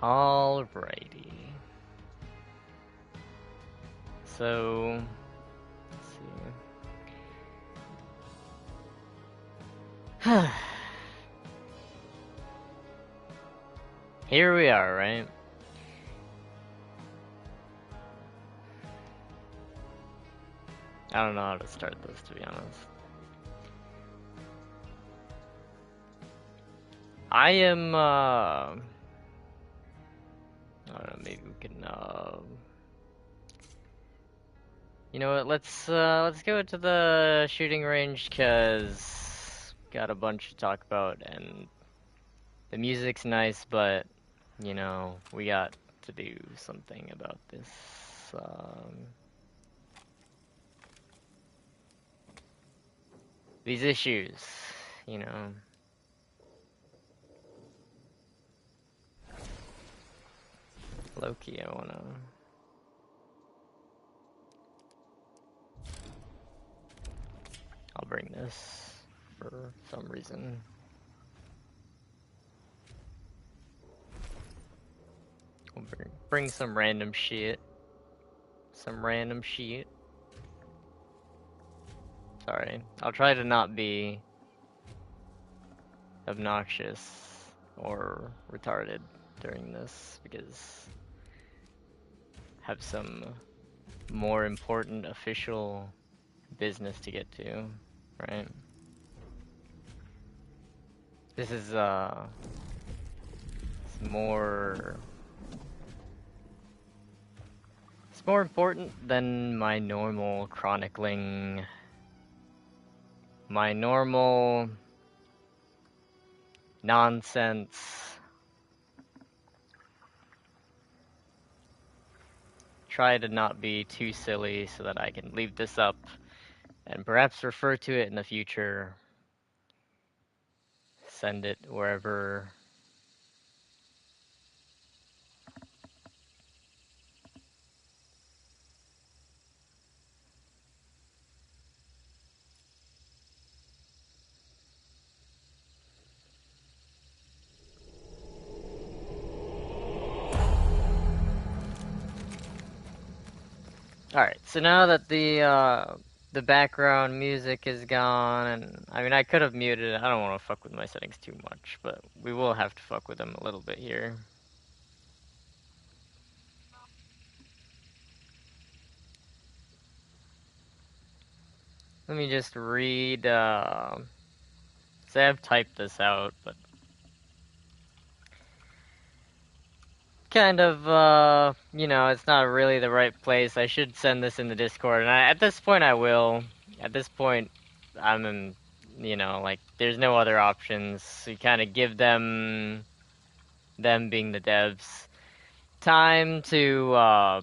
Alrighty. So, let's see. Here we are, right? I don't know how to start this, to be honest. I am, I don't know, maybe we can, you know what, let's go to the shooting range, cause got a bunch to talk about, and the music's nice, but, you know, we got to do something about this, these issues, you know. Loki, I wanna... I'll bring this for some reason. I'll bring some random shit. Some random shit. Sorry. I'll try to not be obnoxious or retarded during this because I have some more important official business to get to, right? This is it's more important than my normal chronicling, my normal nonsense. Try to not be too silly so that I can leave this up and perhaps refer to it in the future. Send it wherever. Alright, so now that the background music is gone, and I mean I could have muted it. I don't want to fuck with my settings too much, but we will have to fuck with them a little bit here. Let me just read, say I've typed this out, but kind of, you know, it's not really the right place. I should send this in the Discord, and at this point I will. At this point, I'm in, you know, like, there's no other options. We kind of give them being the devs, time to,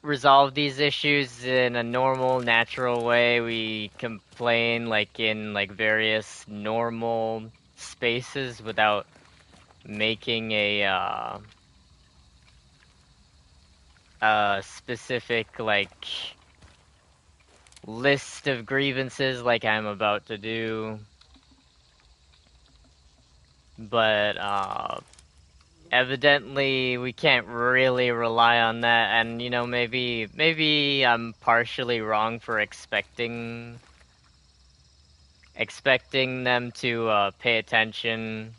resolve these issues in a normal, natural way. We complain, like, in, like, various normal spaces without making a specific, like, list of grievances like I'm about to do. But, evidently we can't really rely on that, and, you know, maybe I'm partially wrong for expecting them to, pay attention.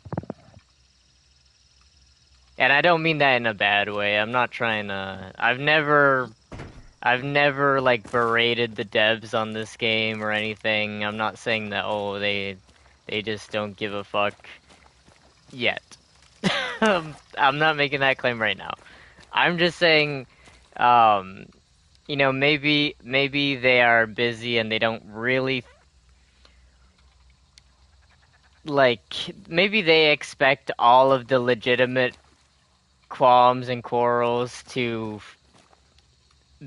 And I don't mean that in a bad way. I'm not trying to... I've never, like, berated the devs on this game or anything. I'm not saying that, oh, they just don't give a fuck yet. I'm not making that claim right now. I'm just saying, you know, maybe they are busy and they don't really, like, maybe they expect all of the legitimate qualms and quarrels to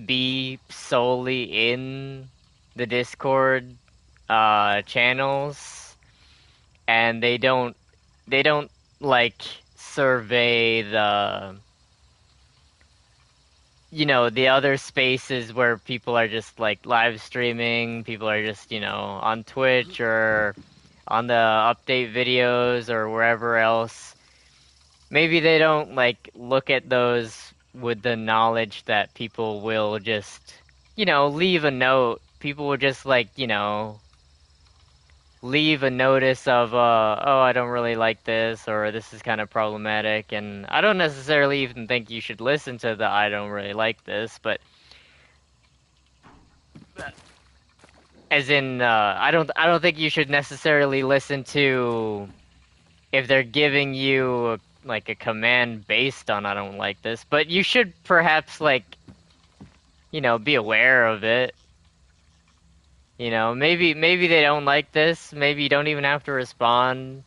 be solely in the Discord channels, and they don't like survey the, you know, the other spaces where people are just like live streaming, people are just, you know, on Twitch or on the update videos or wherever else. maybe they don't like look at those with the knowledge that people will just, leave a note. People will just like, leave a notice of oh, I don't really like this, or this is kind of problematic. And I don't necessarily even think you should listen to the I don't really like this, but as in I don't think you should necessarily listen to if they're giving you like a command based on I don't like this, but you should perhaps like, be aware of it. Maybe they don't like this. Maybe you don't even have to respond.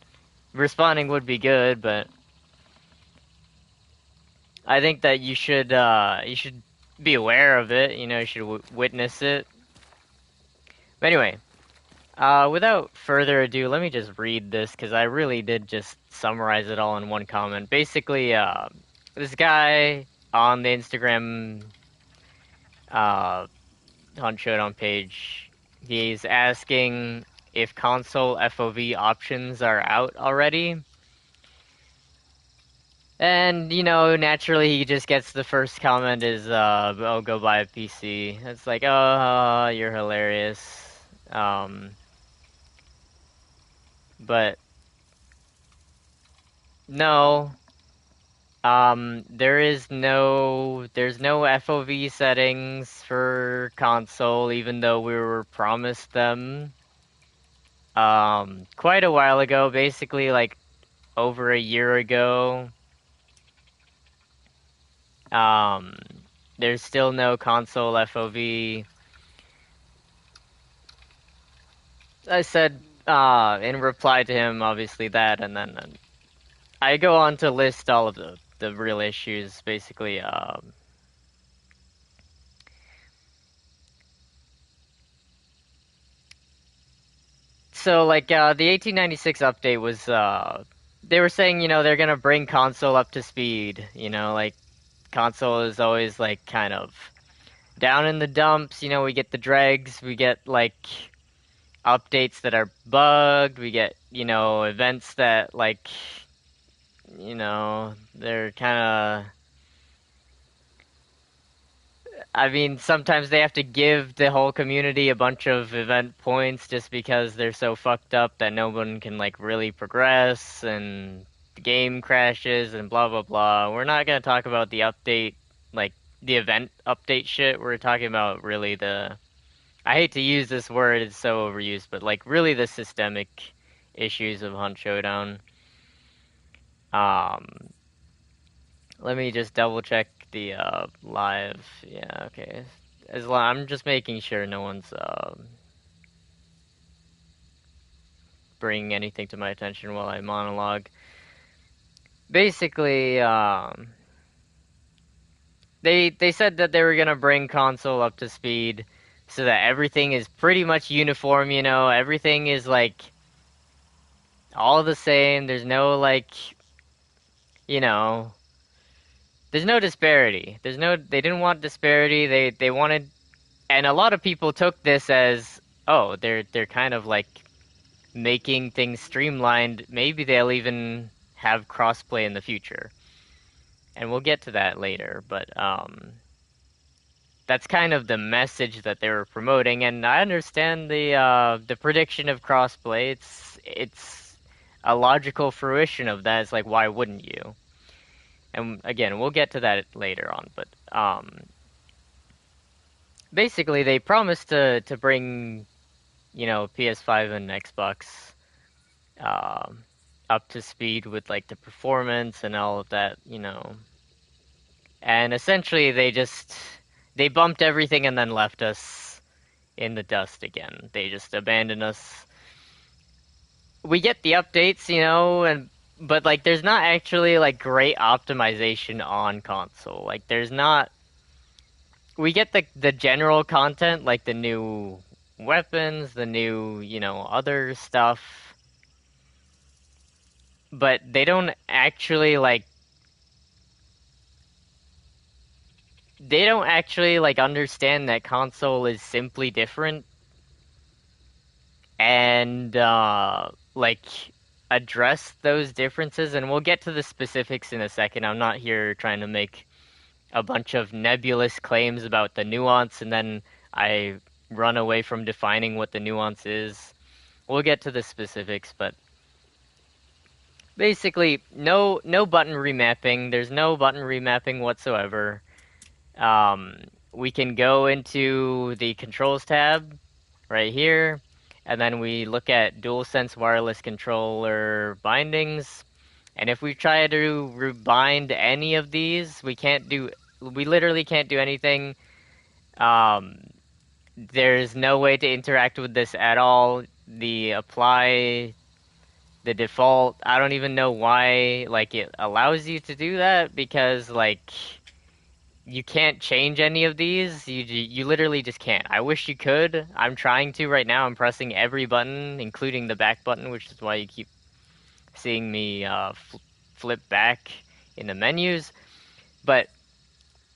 Responding would be good, but I think that you should be aware of it. You should witness it. But anyway, without further ado, let me just read this because I really did just summarize it all in one comment. Basically, this guy on the Instagram uh, Hunt Showdown page, he's asking if console FOV options are out already. And, naturally he just gets the first comment is, oh, go buy a PC. It's like, oh, you're hilarious. But no, there's no FOV settings for console, even though we were promised them, quite a while ago, basically like over a year ago. Um, there's still no console FOV. I said, in reply to him, obviously that, and then I go on to list all of the real issues, basically. So like, the 1896 update was, they were saying, they're gonna bring console up to speed. Like console is always like kind of down in the dumps. We get the dregs, we get like updates that are bugged, we get, events that like, they're kind of, I mean, sometimes they have to give the whole community a bunch of event points just because they're so fucked up that no one can like really progress and the game crashes and blah blah blah. We're not gonna talk about the update, like the event update shit. We're talking about really I hate to use this word, it's so overused, but like really the systemic issues of Hunt Showdown. Um, Let me just double check the live. Yeah, okay. I'm just making sure no one's bringing anything to my attention while I monologue. Basically, they said that they were gonna bring console up to speed so that everything is pretty much uniform. Everything is like all the same. There's no like, you know, there's no disparity. They didn't want disparity. They wanted, and a lot of people took this as, oh, they're kind of like making things streamlined. Maybe they'll even have crossplay in the future, and we'll get to that later. But that's kind of the message that they were promoting, and I understand the prediction of crossplay. It's a logical fruition of that. It's like, why wouldn't you? And again, we'll get to that later on. But basically, they promised to bring, PS5 and Xbox um, up to speed with like the performance and all of that. And essentially, they bumped everything and then left us in the dust again. They just abandoned us. We get the updates, and but like there's not actually like great optimization on console. Like there's not. We get the general content, like the new weapons, the new, other stuff, but they don't actually like understand that console is simply different, and like address those differences, and we'll get to the specifics in a second. I'm not here trying to make a bunch of nebulous claims about the nuance and then I run away from defining what the nuance is. We'll get to the specifics, but basically no button remapping. There's no button remapping whatsoever. Um, we can go into the controls tab right here, and then we look at DualSense wireless controller bindings. And if we try to rebind any of these, we literally can't do anything. Um, there's no way to interact with this at all. The apply, the default, I don't even know why, like, it allows you to do that because, like, you can't change any of these. You literally just can't. I wish you could. I'm trying to right now. I'm pressing every button, including the back button, which is why you keep seeing me flip back in the menus. But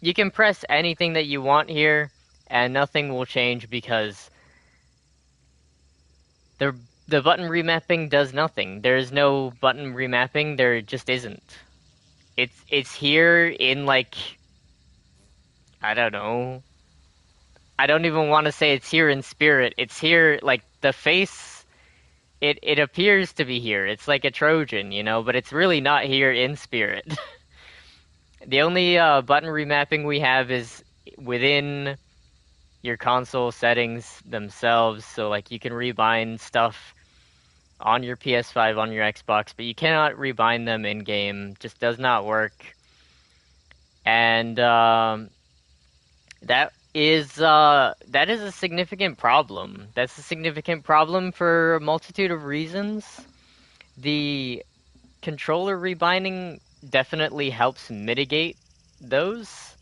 you can press anything that you want here, and nothing will change because the the button remapping does nothing. There's no button remapping. There just isn't. It's here in like I don't know. I don't even want to say it's here in spirit. It's here like the face. It appears to be here. It's like a Trojan, but it's really not here in spirit. The only button remapping we have is within your console settings themselves. So like you can rebind stuff on your PS5, on your Xbox, but you cannot rebind them in game. Just does not work. And that is a significant problem. That's a significant problem for a multitude of reasons. The controller rebinding definitely helps mitigate those,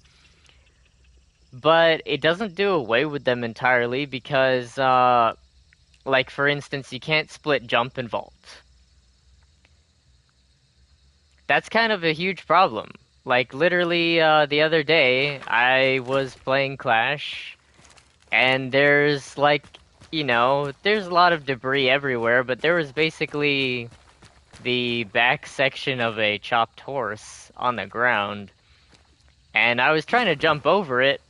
but it doesn't do away with them entirely because, like for instance, you can't split jump and vault. That's kind of a huge problem. Like literally, the other day I was playing Clash, and there's like, there's a lot of debris everywhere, but there was basically the back section of a chopped horse on the ground, and I was trying to jump over it.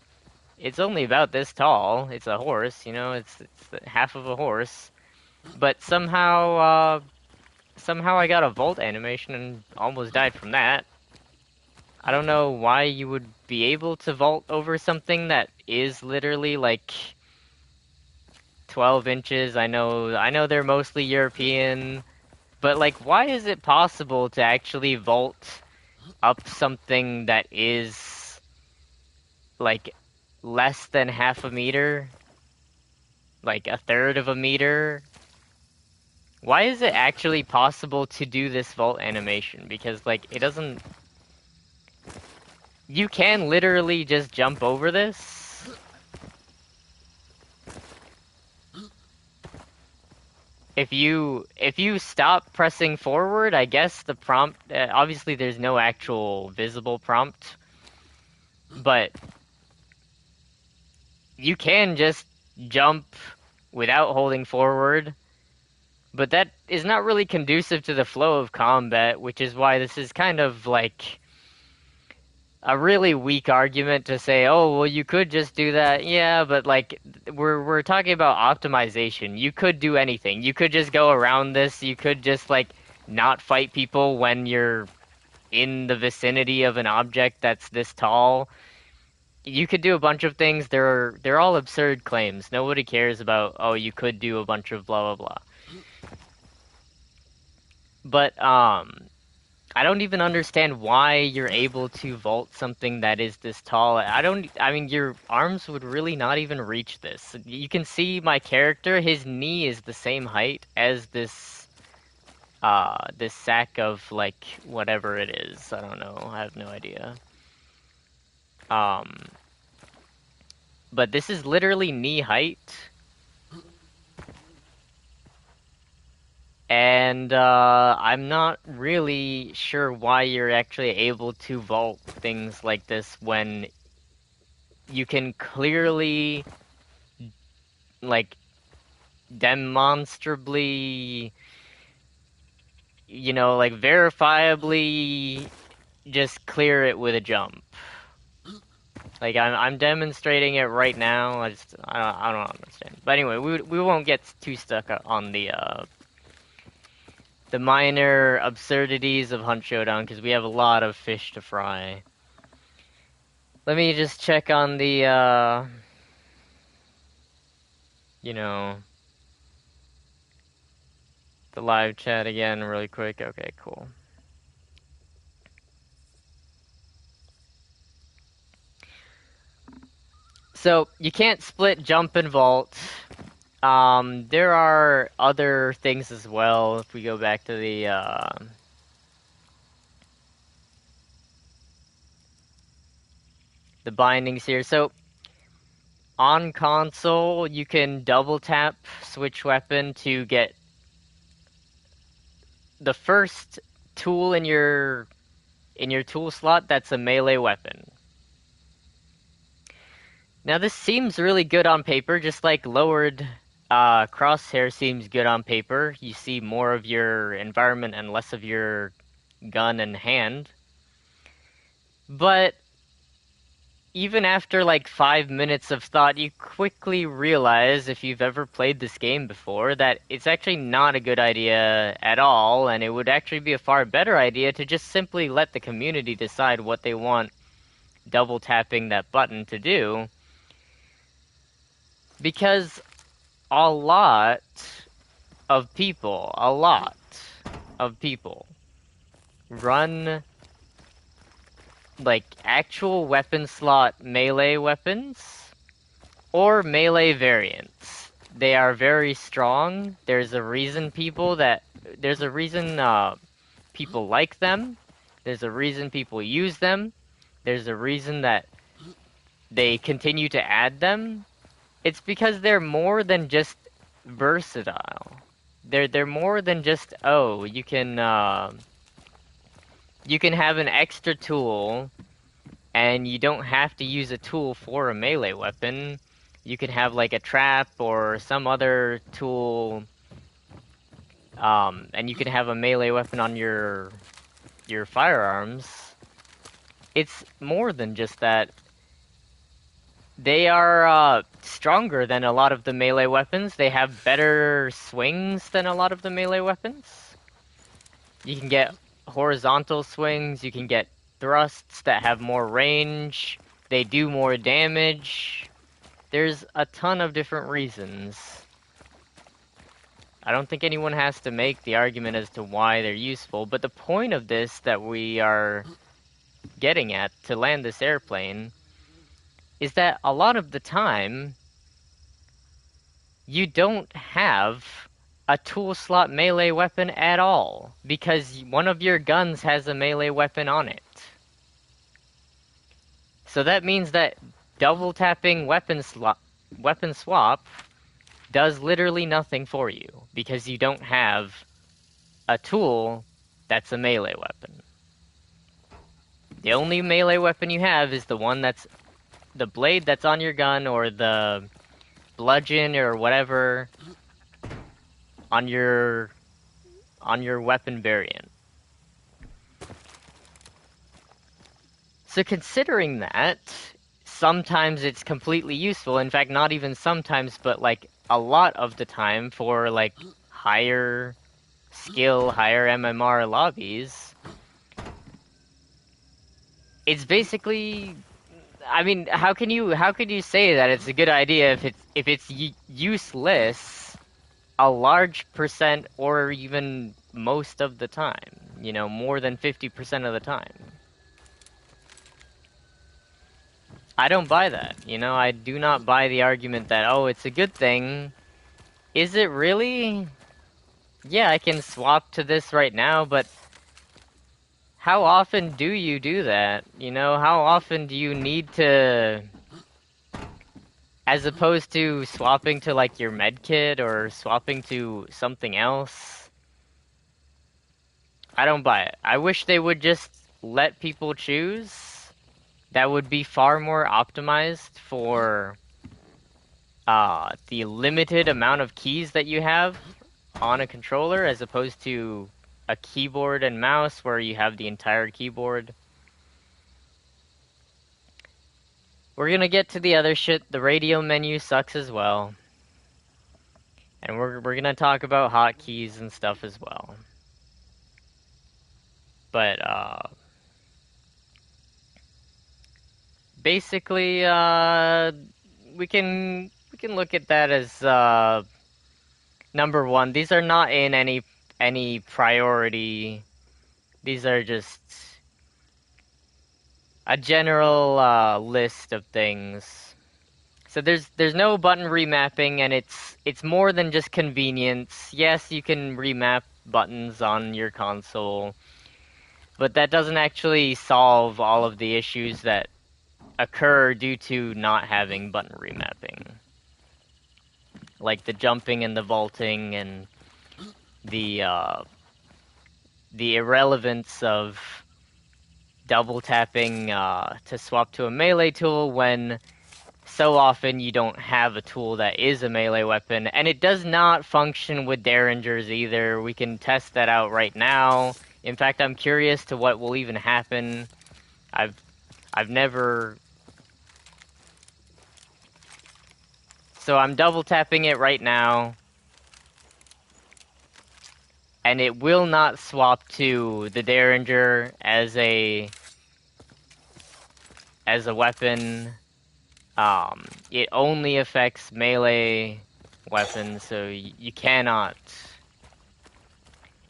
It's only about this tall. It's a horse, it's half of a horse. But somehow I got a vault animation and almost died from that. I don't know why you would be able to vault over something that is literally like 12 inches. I know they're mostly European, but like why is it possible to actually vault up something that is like less than half a meter, like a third of a meter? Why is it actually possible to do this vault animation? Because like it doesn't. You can literally just jump over this. If you stop pressing forward, I guess the prompt obviously there's no actual visible prompt, but you can just jump without holding forward. But that is not really conducive to the flow of combat, which is why this is kind of like a really weak argument to say, oh, well, you could just do that. Yeah, but like we're talking about optimization. You could do anything. You could just go around this. You could just like not fight people when you're in the vicinity of an object that's this tall. You could do a bunch of things. They're all absurd claims. Nobody cares about, oh, you could do a bunch of blah blah blah. But I don't even understand why you're able to vault something that is this tall. I mean, your arms would really not even reach this. You can see my character, his knee is the same height as this sack of, like, whatever it is. I don't know. I have no idea. Um, but this is literally knee height. And I'm not really sure why you're actually able to vault things like this when you can clearly, like, demonstrably you know, like verifiably just clear it with a jump. Like I'm demonstrating it right now. I don't understand. But anyway, we won't get too stuck on the minor absurdities of Hunt Showdown because we have a lot of fish to fry. Let me just check on the you know, the live chat again really quick. Okay, cool. So you can't split jump and vault. There are other things as well. If we go back to the bindings here. So on console, you can double tap switch weapon to get the first tool in your tool slot that's a melee weapon. Now this seems really good on paper, just like lowered crosshair seems good on paper. You see more of your environment and less of your gun and hand. But even after like 5 minutes of thought, you quickly realize, if you've ever played this game before, that it's actually not a good idea at all, and it would actually be a far better idea to just simply let the community decide what they want double tapping that button to do. Because a lot a lot of people run like actual weapon slot melee weapons or melee variants. They are very strong. There's a reason people like them. There's a reason people use them. There's a reason that they continue to add them. It's because they're more than just versatile. They're more than just, oh, you can have an extra tool and you don't have to use a tool for a melee weapon. You can have like a trap or some other tool, and you can have a melee weapon on your firearms. It's more than just that. They are stronger than a lot of the melee weapons. They have better swings than a lot of the melee weapons. You can get horizontal swings, you can get thrusts that have more range, they do more damage. There's a ton of different reasons. I don't think anyone has to make the argument as to why they're useful, but the point of this that we are getting at to land this airplane is that a lot of the time, you don't have a tool slot melee weapon at all, because one of your guns has a melee weapon on it. So that means that double tapping weapon swap does literally nothing for you, because you don't have a tool that's a melee weapon. The only melee weapon you have is the one that's the blade that's on your gun, or the bludgeon or whatever on your weapon variant. So considering that, sometimes it's completely useful. In fact, not even sometimes, but like a lot of the time for like higher skill, higher MMR lobbies. It's basically, I mean, how can you say that it's a good idea if it's useless a large percent or even most of the time, you know, more than 50% of the time? I don't buy that, you know, I do not buy the argument that, oh, it's a good thing. Is it really? Yeah, I can swap to this right now, but how often do you do that? You know, how often do you need to, as opposed to swapping to like your medkit or swapping to something else? I don't buy it. I wish they would just let people choose. That would be far more optimized for the limited amount of keys that you have on a controller, as opposed to a keyboard and mouse where you have the entire keyboard. We're gonna get to the other shit. The radio menu sucks as well. And we're gonna talk about hotkeys and stuff as well. But basically we can look at that as number one. These are not in any priority. These are just a general list of things. So there's no button remapping, and it's more than just convenience. Yes, you can remap buttons on your console, but that doesn't actually solve all of the issues that occur due to not having button remapping. Like the jumping and the vaulting and the irrelevance of double tapping to swap to a melee tool when so often you don't have a tool that is a melee weapon, and it does not function with Derringers either. We can test that out right now. In fact, I'm curious to what will even happen. I've never... So I'm double tapping it right now, and it will not swap to the Derringer as a weapon. It only affects melee weapons, so you cannot.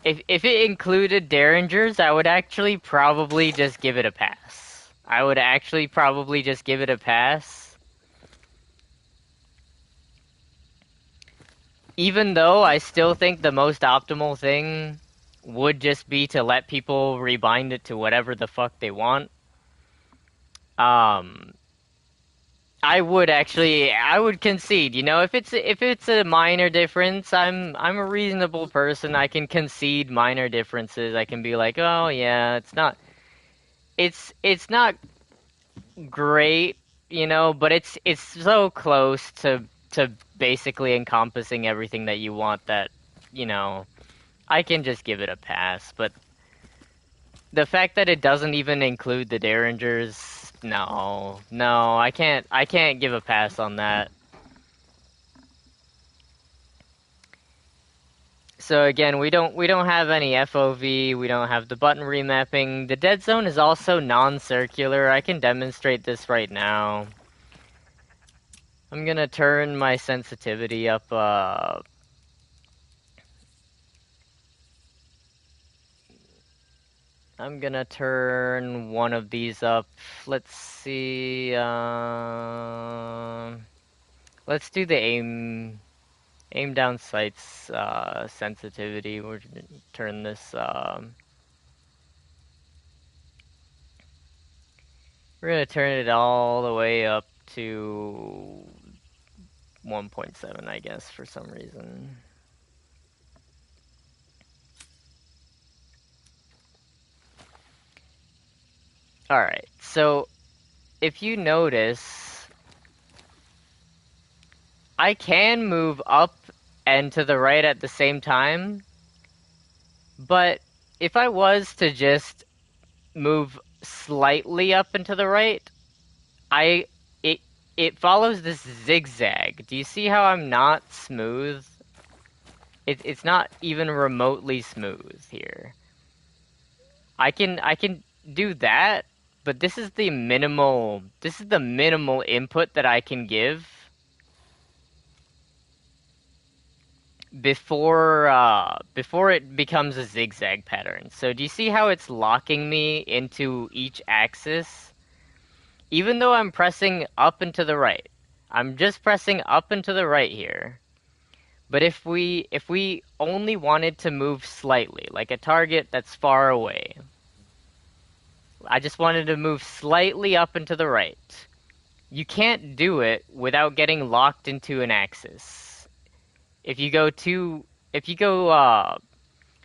If it included Derringers, I would actually probably just give it a pass. I would actually probably just give it a pass. Even though I still think the most optimal thing would just be to let people rebind it to whatever the fuck they want. I would concede, you know, if it's a minor difference, I'm a reasonable person. I can concede minor differences. I can be like, "Oh yeah, it's not great, you know, but it's so close to basically encompassing everything that you want that, you know, I can just give it a pass." But the fact that it doesn't even include the Derringers, no, I can't give a pass on that. So again, we don't have any FOV, we don't have the button remapping. The dead zone is also non-circular. I can demonstrate this right now. I'm gonna turn my sensitivity up. I'm gonna turn one of these up. Let's see. Let's do the aim down sights sensitivity. We're gonna turn this. We're gonna turn it all the way up to 1.7, I guess, for some reason. Alright, so if you notice, I can move up and to the right at the same time, but if I was to just move slightly up and to the right, I it follows this zigzag. Do you see how I'm not smooth? It's not even remotely smooth here. I can do that, but this is the minimal input that I can give before it becomes a zigzag pattern. So do you see how it's locking me into each axis? Even though I'm pressing up and to the right. I'm just pressing up and to the right here. But if we only wanted to move slightly, like a target that's far away, I just wanted to move slightly up and to the right. You can't do it without getting locked into an axis. If you go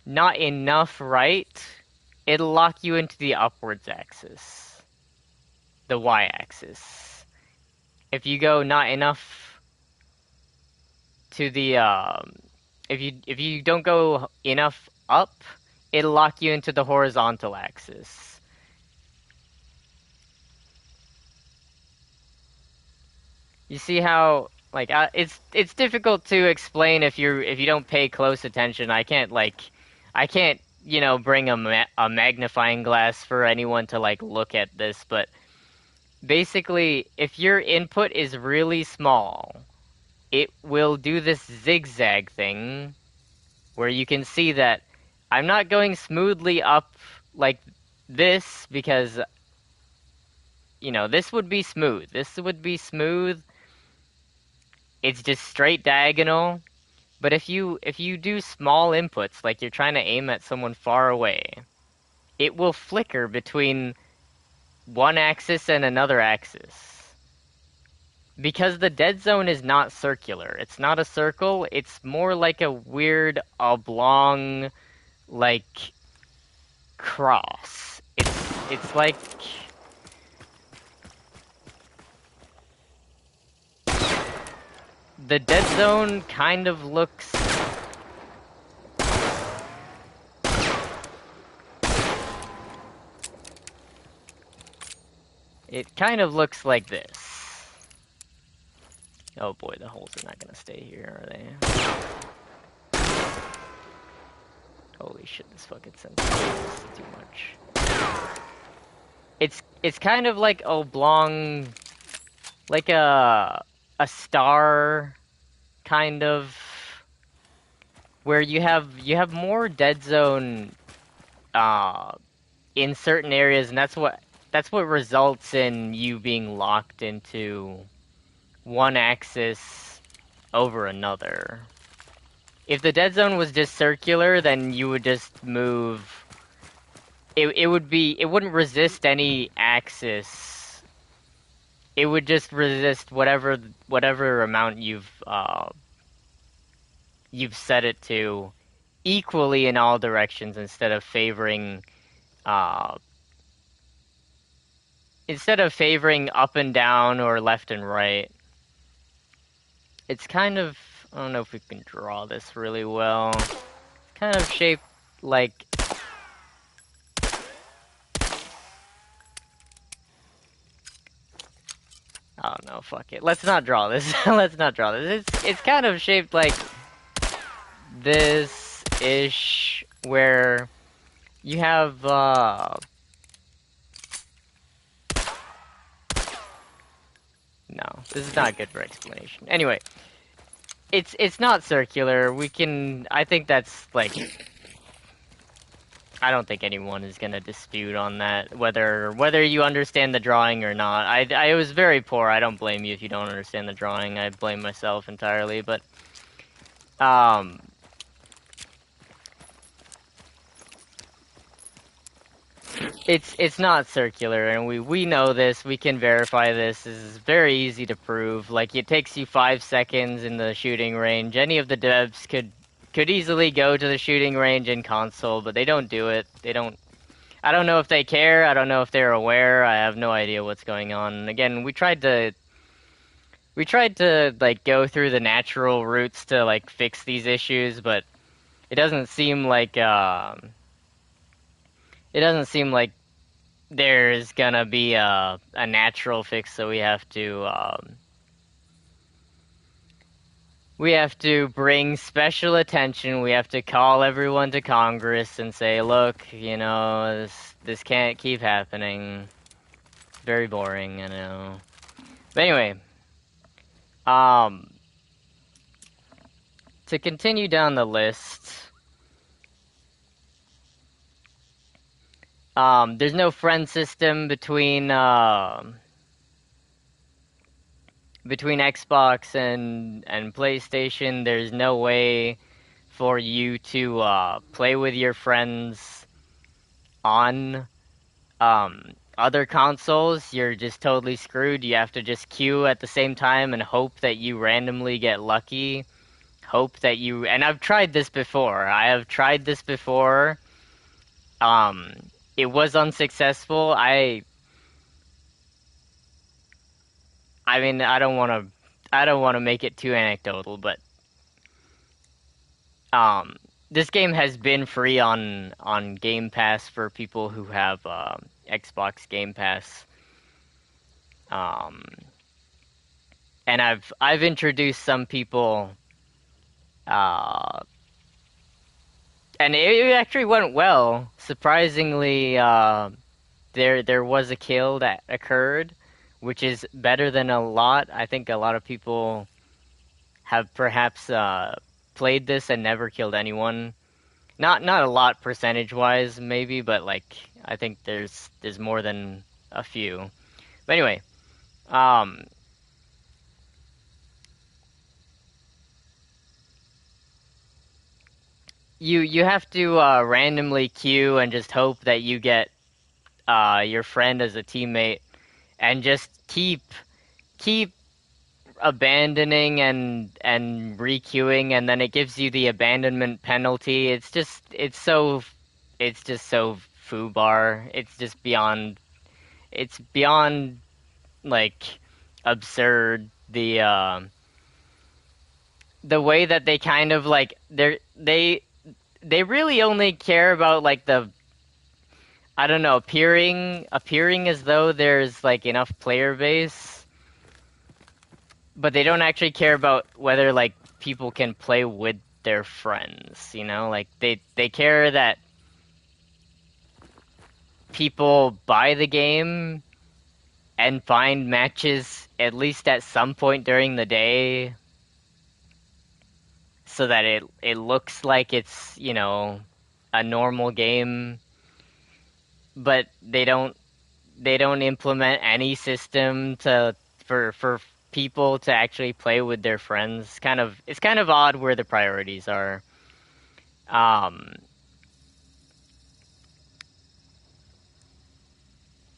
not enough right, it'll lock you into the upwards axis. The y-axis. If you go not enough to the if you don't go enough up, it'll lock you into the horizontal axis. You see how like it's difficult to explain if you don't pay close attention. I can't bring a magnifying glass for anyone to like look at this, but basically if your input is really small, it will do this zigzag thing where you can see that I'm not going smoothly up like this because this would be smooth. This would be smooth. It's just straight diagonal. But if you do small inputs, like you're trying to aim at someone far away, it will flicker between one axis and another axis. Because the dead zone is not circular. It's not a circle, it's more like a weird oblong like cross. It's like the dead zone kind of looks like this. Oh boy, the holes are not gonna stay here, are they? Holy shit, this fucking sensitivity is too much. It's kind of like oblong, like a star, kind of, where you have more dead zone in certain areas, and that's what results in you being locked into one axis over another. If the dead zone was just circular, then you would just move. It wouldn't resist any axis. It would just resist whatever amount you've set it to equally in all directions uh instead of favoring up and down or left and right. It's kind of, I don't know if we can draw this really well. Kind of shaped like, I don't know, fuck it. Let's not draw this. Let's not draw this. It's kind of shaped like this-ish, where you have no, this is not good for explanation. Anyway, it's not circular. I think that's like, I don't think anyone is gonna dispute on that, whether you understand the drawing or not. I was very poor. I don't blame you if you don't understand the drawing. I blame myself entirely, but um it's not circular, and we know this. We can verify this. This is very easy to prove. Like, it takes you 5 seconds in the shooting range. Any of the devs could easily go to the shooting range in console, but they don't do it. They don't. I don't know if they care. I don't know if they're aware. I have no idea what's going on. And again, we tried to like go through the natural routes to like fix these issues, but it doesn't seem like it doesn't seem like there's gonna be a natural fix. So we have to bring special attention. We have to call everyone to Congress and say, look, this can't keep happening. Very boring, I know. But anyway, to continue down the list, there's no friend system between Xbox and PlayStation. There's no way for you to play with your friends on other consoles. You're just totally screwed. You have to just queue at the same time and hope that you randomly get lucky. And I've tried this before. I have tried this before. It was unsuccessful. I mean, I don't want to make it too anecdotal, but this game has been free on Game Pass for people who have Xbox Game Pass. Um, and I've introduced some people, uh, and it actually went well. Surprisingly, there was a kill that occurred, which is better than a lot. I think a lot of people have perhaps played this and never killed anyone. Not a lot percentage wise, maybe, but like I think there's more than a few. But anyway, um, you have to randomly queue and just hope that you get your friend as a teammate, and just keep abandoning and requeuing, and then it gives you the abandonment penalty. It's just so foobar. It's beyond like absurd. The way that they kind of like they really only care about like the, I don't know, appearing as though there's like enough player base, but they don't actually care about whether like people can play with their friends, you know? Like they care that people buy the game and find matches at least at some point during the day, so that it looks like it's, you know, a normal game, but they don't implement any system to for people to actually play with their friends. It's kind of odd where the priorities are. Um,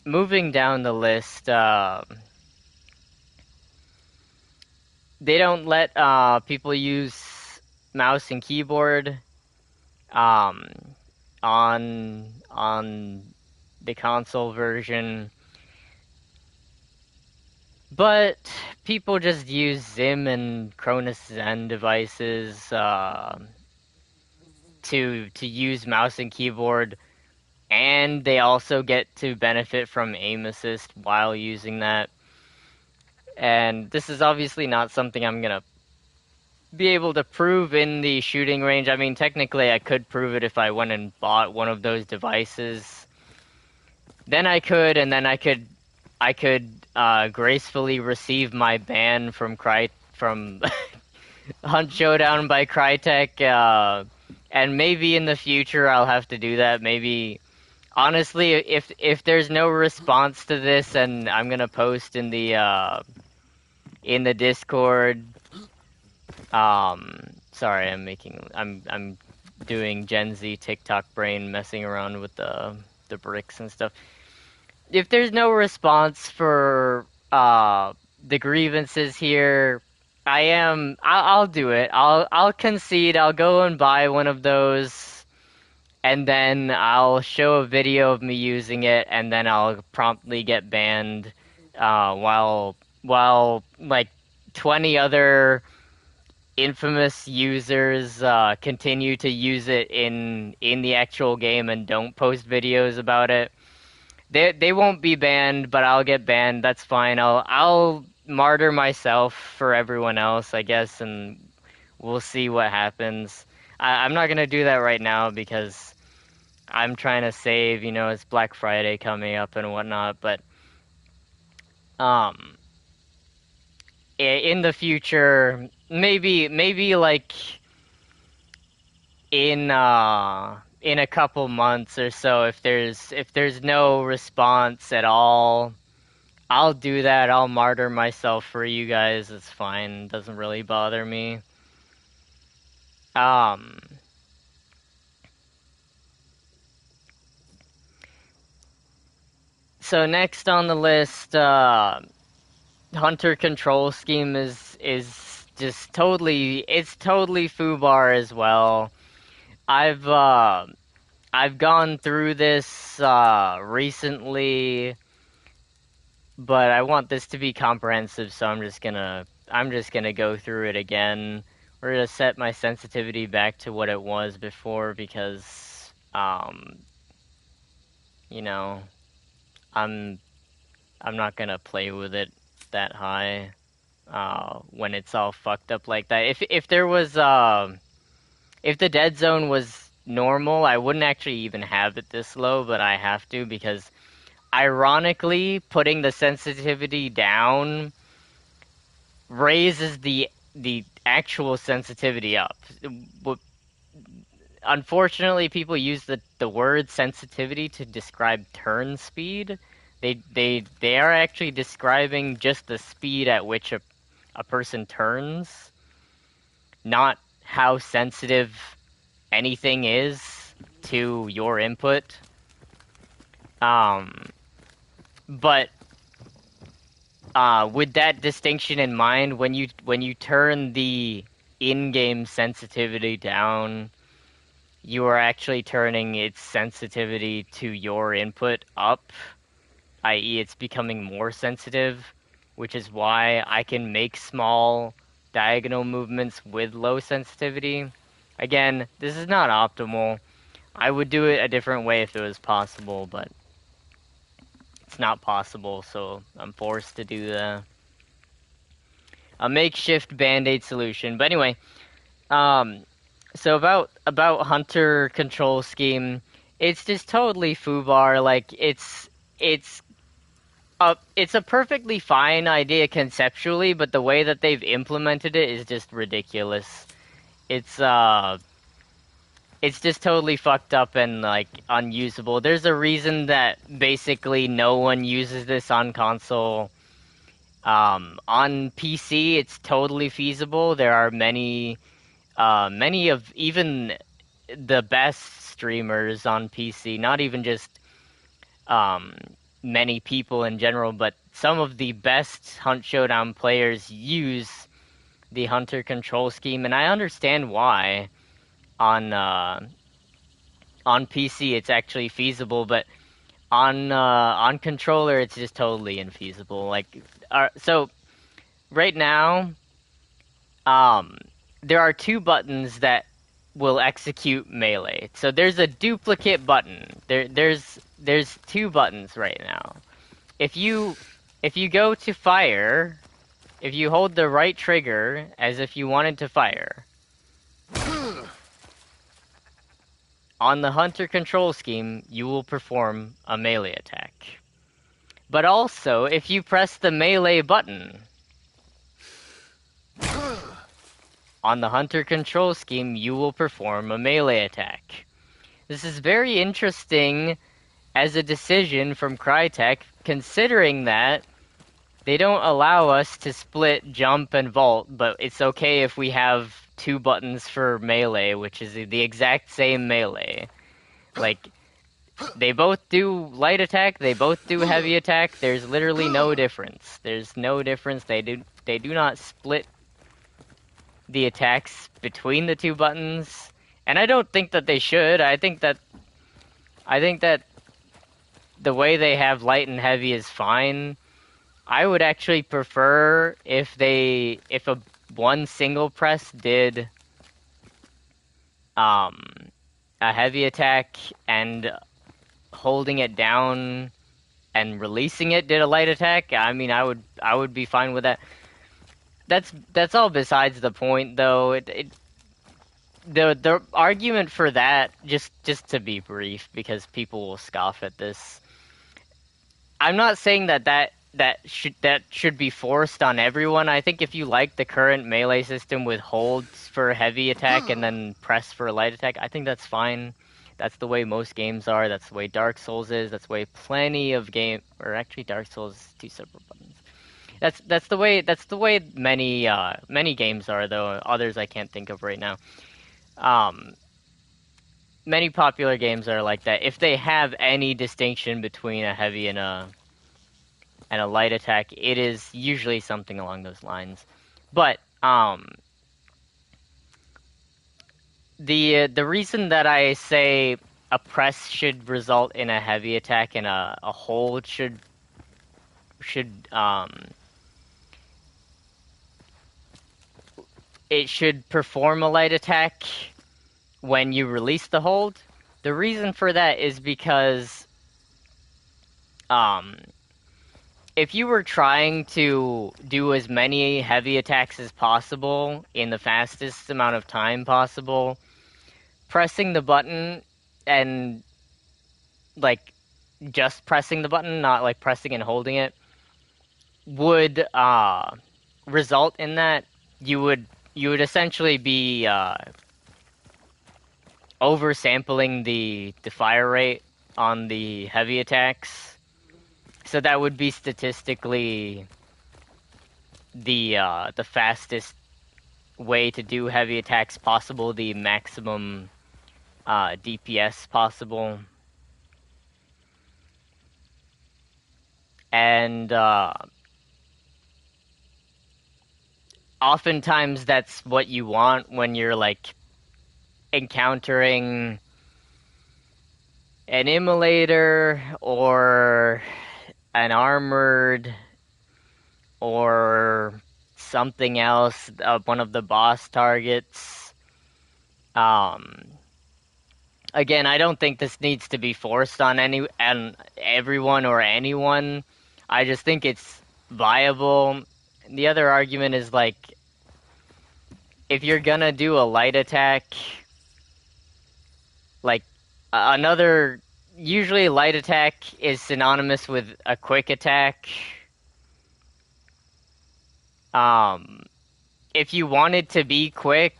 moving down the list, they don't let people use mouse and keyboard um, on the console version, but people just use Zim and Cronus Zen devices to use mouse and keyboard, and they also get to benefit from aim assist while using that. And this is obviously not something I'm gonna be able to prove in the shooting range. I mean, technically, I could prove it if I went and bought one of those devices. Then I could, and then I could gracefully receive my ban from Hunt Showdown by Crytek, and maybe in the future I'll have to do that. Maybe honestly, if there's no response to this, and I'm gonna post in the Discord. Sorry, I'm doing Gen Z TikTok brain, messing around with the bricks and stuff. If there's no response for the grievances here, I'll do it. I'll concede. I'll go and buy one of those, and then I'll show a video of me using it, and then I'll promptly get banned while like 20 other infamous users continue to use it in the actual game and don't post videos about it. They won't be banned, but I'll get banned. That's fine. I'll martyr myself for everyone else, I guess, and we'll see what happens. I'm not gonna do that right now because I'm trying to save. You know, it's Black Friday coming up and whatnot. But um, in the future, maybe like in a couple months or so, if there's no response at all, I'll do that. I'll martyr myself for you guys. It's fine. It doesn't really bother me. Um, so next on the list, hunter control scheme is just totally foobar as well. I've uh I've gone through this recently, but I want this to be comprehensive, so I'm just gonna go through it again. We're gonna set my sensitivity back to what it was before because, you know, I'm I'm not gonna play with it that high, when it's all fucked up like that. If there was, if the dead zone was normal, I wouldn't actually even have it this low, but I have to because ironically, putting the sensitivity down raises the actual sensitivity up. Unfortunately, people use the word sensitivity to describe turn speed. They are actually describing just the speed at which a person turns, not how sensitive anything is to your input. Um, but with that distinction in mind, when you turn the in-game sensitivity down, you are actually turning its sensitivity to your input up, i.e., it's becoming more sensitive, which is why I can make small diagonal movements with low sensitivity. Again, this is not optimal. I would do it a different way if it was possible, but it's not possible, so I'm forced to do a makeshift band-aid solution. But anyway, um, so about hunter control scheme, it's just totally foobar. Like it's a perfectly fine idea conceptually, but the way that they've implemented it is just ridiculous. It's uh it's just totally fucked up and like unusable. There's a reason that basically no one uses this on console. On PC, it's totally feasible. There are many of even the best streamers on PC, not even just um, many people in general, but some of the best Hunt Showdown players use the Hunter control scheme, and I understand why. On on PC, it's actually feasible, but on controller, it's just totally infeasible. Like, so right now, um, there are two buttons that will execute melee. So there's a duplicate button. There's two buttons right now. If you go to fire, if you hold the right trigger as if you wanted to fire, on the hunter control scheme, you will perform a melee attack. But also, if you press the melee button on the hunter control scheme, you will perform a melee attack. This is very interesting as a decision from Crytek, considering that they don't allow us to split jump and vault, but it's okay if we have two buttons for melee, which is the exact same melee. Like, they both do light attack, they both do heavy attack. There's literally no difference. There's no difference. They do not split the attacks between the two buttons. And I don't think that they should. I think that the way they have light and heavy is fine. I would actually prefer if a one single press did um a heavy attack and holding it down and releasing it did a light attack. I mean, I would be fine with that. That's all besides the point, though. The argument for that, just to be brief, because people will scoff at this. I'm not saying that should be forced on everyone. I think if you like the current melee system with holds for heavy attack and then press for light attack, I think that's fine. That's the way most games are. That's the way Dark Souls is. That's the way plenty of or actually Dark Souls is two separate buttons. That's the way many games are, though. Others I can't think of right now. Um, Many popular games are like that. If they have any distinction between a heavy and a light attack, it is usually something along those lines. But the reason that I say a press should result in a heavy attack and a hold should it should perform a light attack when you release the hold. The reason for that is because um, if you were trying to do as many heavy attacks as possible in the fastest amount of time possible, pressing the button and like just pressing the button, not like pressing and holding it, would result in that you would essentially be oversampling the fire rate on the heavy attacks. So that would be statistically the fastest way to do heavy attacks possible, the maximum DPS possible. And oftentimes that's what you want when you're like encountering an immolator or an armored or something else, one of the boss targets. Again, I don't think this needs to be forced on everyone or anyone. I just think it's viable. The other argument is like, if you're gonna do a light attack, like another, usually light attack is synonymous with a quick attack. If you wanted to be quick,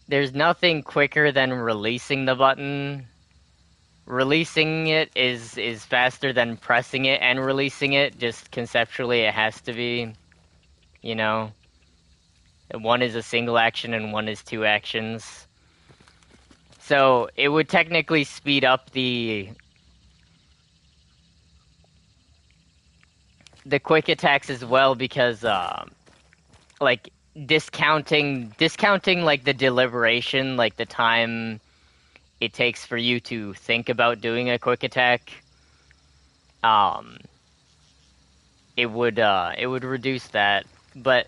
there's nothing quicker than releasing the button. Releasing it is faster than pressing it and releasing it. Just conceptually, it has to be, you know. One is a single action and one is two actions. So it would technically speed up the quick attacks as well, because like discounting like the deliberation, like the time it takes for you to think about doing a quick attack, it would reduce that. But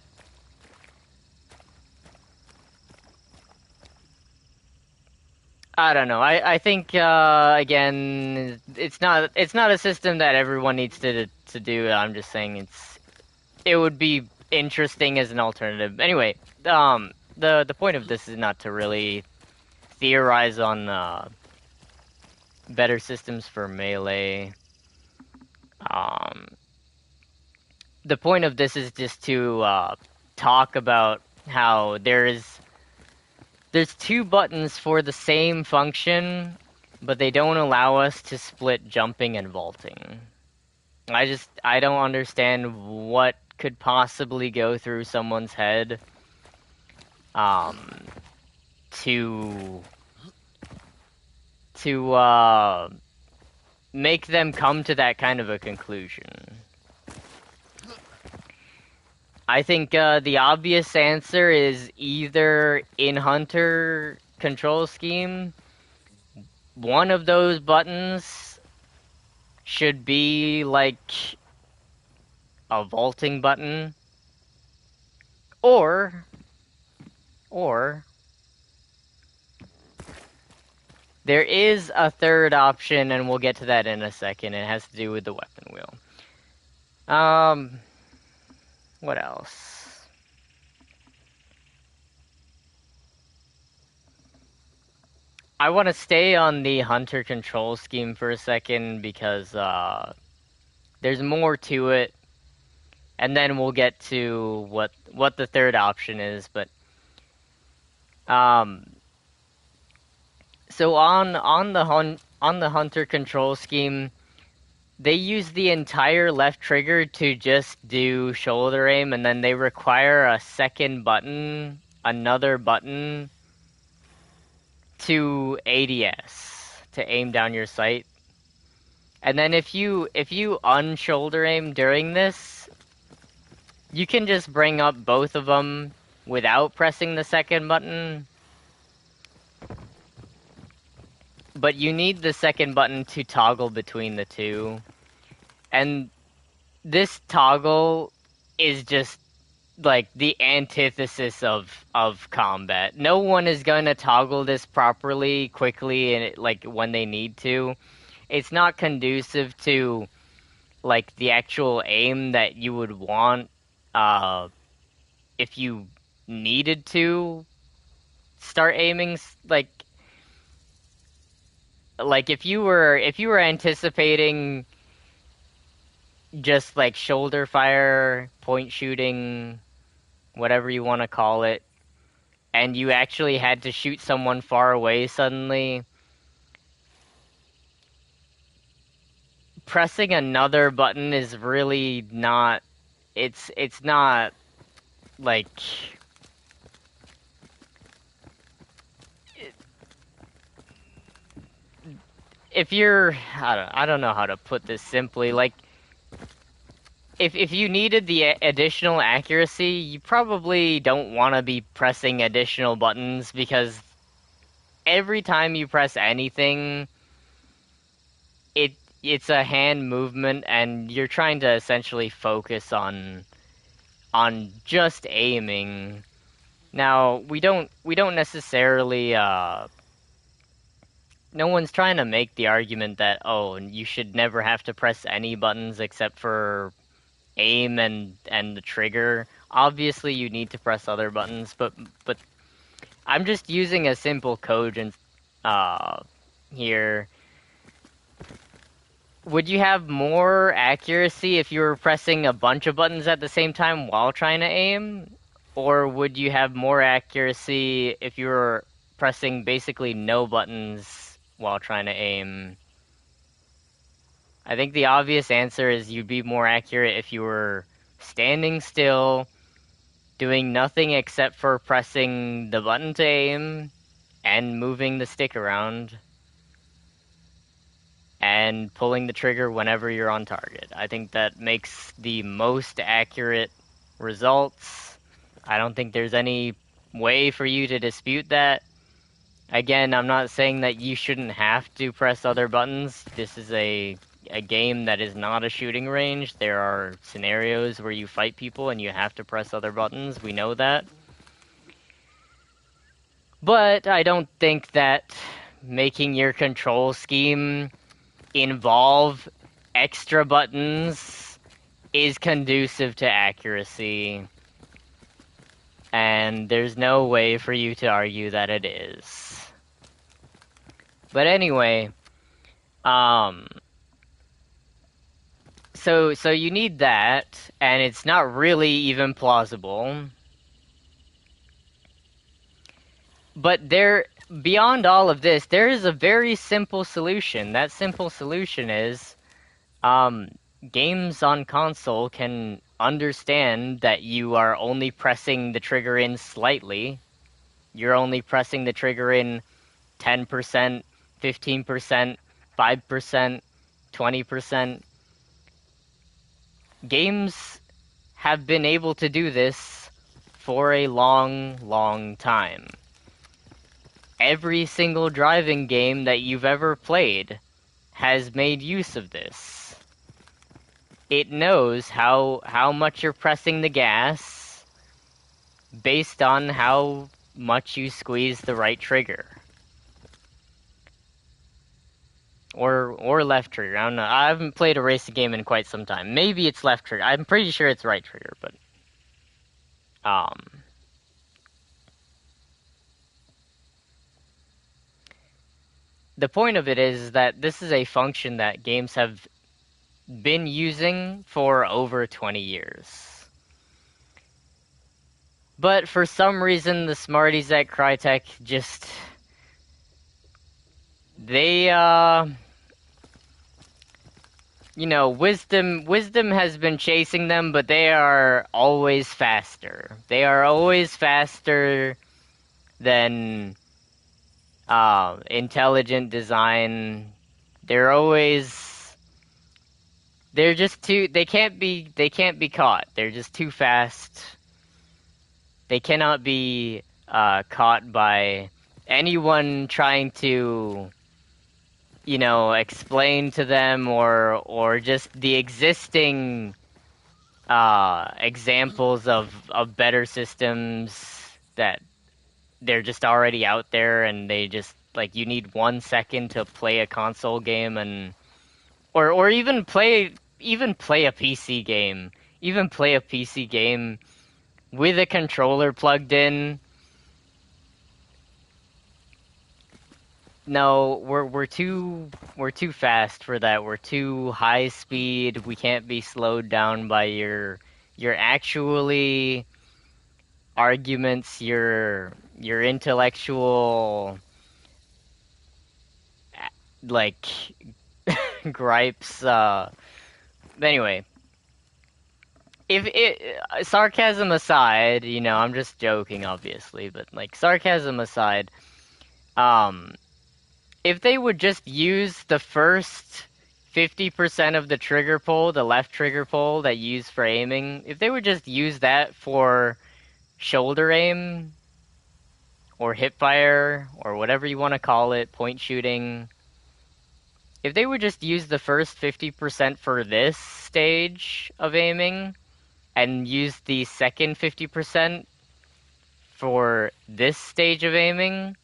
I don't know. I think again, it's not a system that everyone needs to do. I'm just saying it would be interesting as an alternative. Anyway, the point of this is not to really theorize on better systems for melee. The point of this is just to talk about how there's two buttons for the same function, but they don't allow us to split jumping and vaulting. I don't understand what could possibly go through someone's head to make them come to that kind of a conclusion. I think the obvious answer is either in Hunter control scheme, one of those buttons should be like a vaulting button, or there is a third option, and we'll get to that in a second. It has to do with the weapon wheel. What else? I want to stay on the Hunter control scheme for a second, because there's more to it, and then we'll get to what the third option is. But so on the Hunter control scheme, they use the entire left trigger to just do shoulder aim, and then they require a second button, another button, to ADS, to aim down your sight. And then if you unshoulder aim during this, you can just bring up both of them without pressing the second button. But you need the second button to toggle between the two. And this toggle is just like the antithesis of combat. No one is going to toggle this properly, quickly, and like when they need to. It's not conducive to like the actual aim that you would want uh if you needed to start aiming like if you were anticipating just like shoulder fire, point shooting, whatever you want to call it, and you actually had to shoot someone far away suddenly, pressing another button is really not it's not like if you're I don't know how to put this simply, like if you needed the additional accuracy, you probably don't want to be pressing additional buttons because every time you press anything, it it's a hand movement and you're trying to essentially focus on just aiming. Now, we don't necessarily no one's trying to make the argument that oh, you should never have to press any buttons except for aim and the trigger. Obviously, you need to press other buttons, but I'm just using a simple code and uh here. Would you have more accuracy if you were pressing a bunch of buttons at the same time while trying to aim? Or would you have more accuracy if you were pressing basically no buttons while trying to aim? I think the obvious answer is you'd be more accurate if you were standing still, doing nothing except for pressing the button to aim and moving the stick around and pulling the trigger whenever you're on target. I think that makes the most accurate results. I don't think there's any way for you to dispute that. Again, I'm not saying that you shouldn't have to press other buttons. This is a game that is not a shooting range. There are scenarios where you fight people and you have to press other buttons. We know that. But I don't think that making your control scheme involve extra buttons is conducive to accuracy. And there's no way for you to argue that it is. But anyway, so you need that, and it's not really even plausible. But beyond all of this, there is a very simple solution. That simple solution is, games on console can understand that you are only pressing the trigger in slightly. You're only pressing the trigger in 10%, 15%, 5%, 20%. Games have been able to do this for a long, long time. Every single driving game that you've ever played has made use of this. It knows how much you're pressing the gas based on how much you squeeze the right trigger. Or left trigger. I don't know. I haven't played a racing game in quite some time. Maybe it's left trigger. I'm pretty sure it's right trigger, but the point of it is that this is a function that games have been using for over 20 years. But for some reason, the smarties at Crytek just they wisdom has been chasing them, but they are always faster. They are always faster than intelligent design. They're just too they can't be caught. They're just too fast. They cannot be caught by anyone trying to explain to them or just the existing examples of better systems that they're just already out there, and they just like you need 1 second to play a console game, and or even play a PC game, even play a PC game with a controller plugged in. No, we're too fast for that. We're too high speed. We can't be slowed down by your actually arguments, your intellectual like gripes. Anyway, if it sarcasm aside, I'm just joking, obviously, but like sarcasm aside, um, if they would just use the first 50% of the trigger pull, the left trigger pull that you use for aiming, if they would just use that for shoulder aim or hip fire or whatever you want to call it, point shooting, if they would just use the first 50% for this stage of aiming and use the second 50% for this stage of aiming,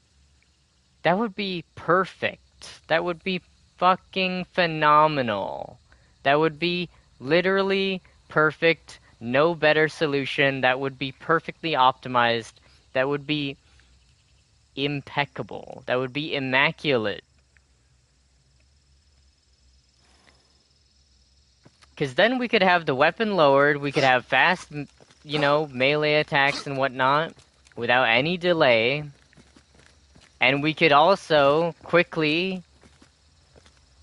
that would be perfect. That would be fucking phenomenal. That would be literally perfect. No better solution. That would be perfectly optimized. That would be impeccable. That would be immaculate. Because then we could have the weapon lowered. We could have fast, melee attacks and whatnot without any delay. And we could also quickly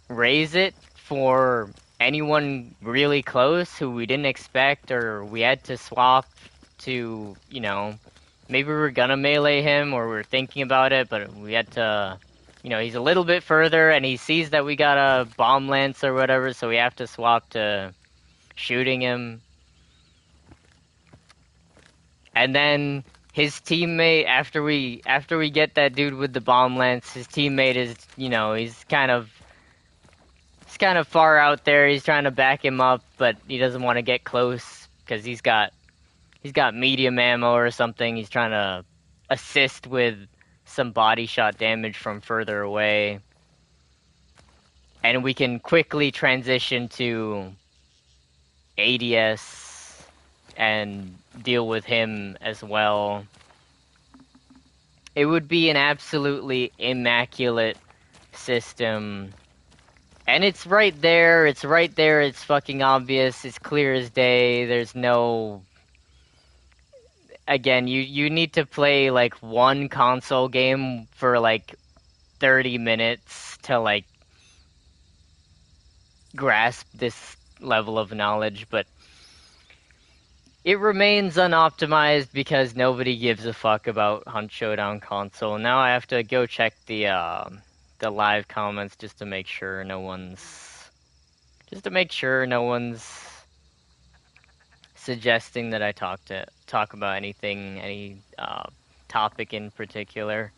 raise it for anyone really close who we didn't expect, or we had to swap to, maybe we were gonna melee him or we were thinking about it, but we had to, he's a little bit further and he sees that we got a bomb lance or whatever, so we have to swap to shooting him. And then his teammate, after we get that dude with the bomb lance, his teammate is, he's kind of far out there. He's trying to back him up, but he doesn't want to get close because he's got medium ammo or something. He's trying to assist with some body shot damage from further away. And we can quickly transition to ADS and deal with him as well. It would be an absolutely immaculate system. And it's right there, it's fucking obvious, it's clear as day, there's no... Again, you need to play, like, one console game for, like, 30 minutes to, like, grasp this level of knowledge, but it remains unoptimized because nobody gives a fuck about Hunt Showdown console. Now I have to go check the live comments just to make sure no one's suggesting that I talk about any topic in particular.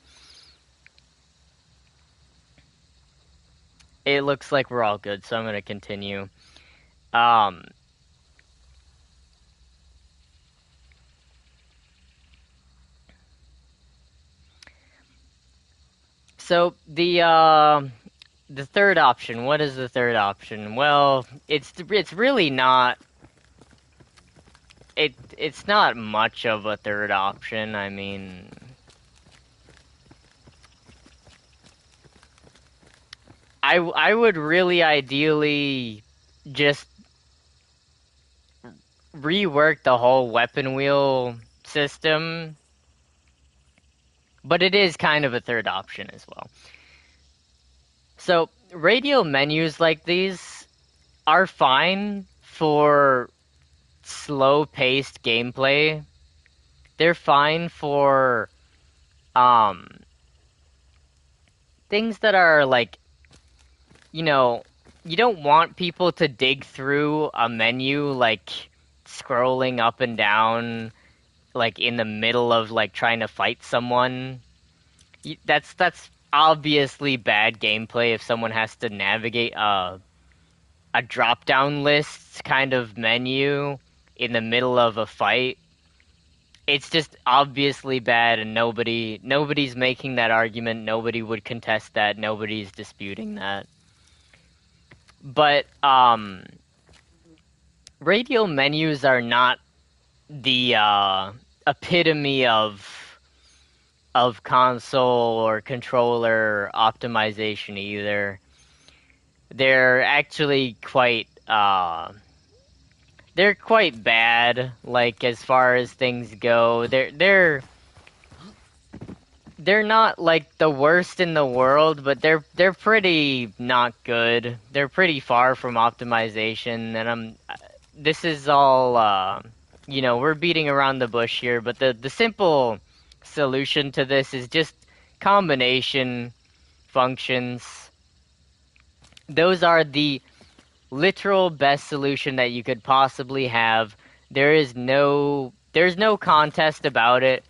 It looks like we're all good, so I'm gonna continue. So the third option. What is the third option? Well, it's really not. It's not much of a third option. I mean, I would really ideally just rework the whole weapon wheel system, but it is kind of a third option as well. So radial menus like these are fine for slow-paced gameplay. They're fine for things that are like, you don't want people to dig through a menu, like scrolling up and down, like in the middle of like trying to fight someone. That's obviously bad gameplay if someone has to navigate a drop-down list kind of menu in the middle of a fight, it's just obviously bad, and nobody's making that argument. Nobody would contest that. Nobody's disputing that. But radial menus are not the epitome of console or controller optimization either. They're actually they're quite bad, like as far as things go. They're not like the worst in the world, but they're pretty not good. They're pretty far from optimization, and this is all we're beating around the bush here, but the simple solution to this is just combination functions. Those are the literal best solution that you could possibly have. There's no contest about it.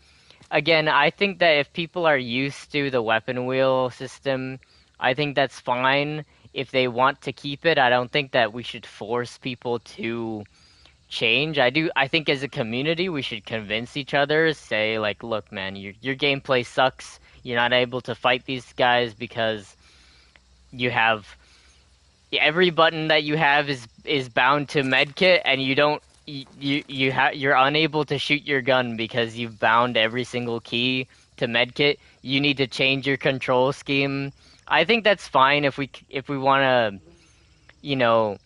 Again, I think that if people are used to the weapon wheel system, I think that's fine if they want to keep it. I don't think that we should force people to change. I think as a community we should convince each other, say like, look man, your gameplay sucks. You're not able to fight these guys because you have every button that you have is bound to medkit, and you don't you're unable to shoot your gun because you've bound every single key to medkit. You need to change your control scheme. I think that's fine if we want to, you know,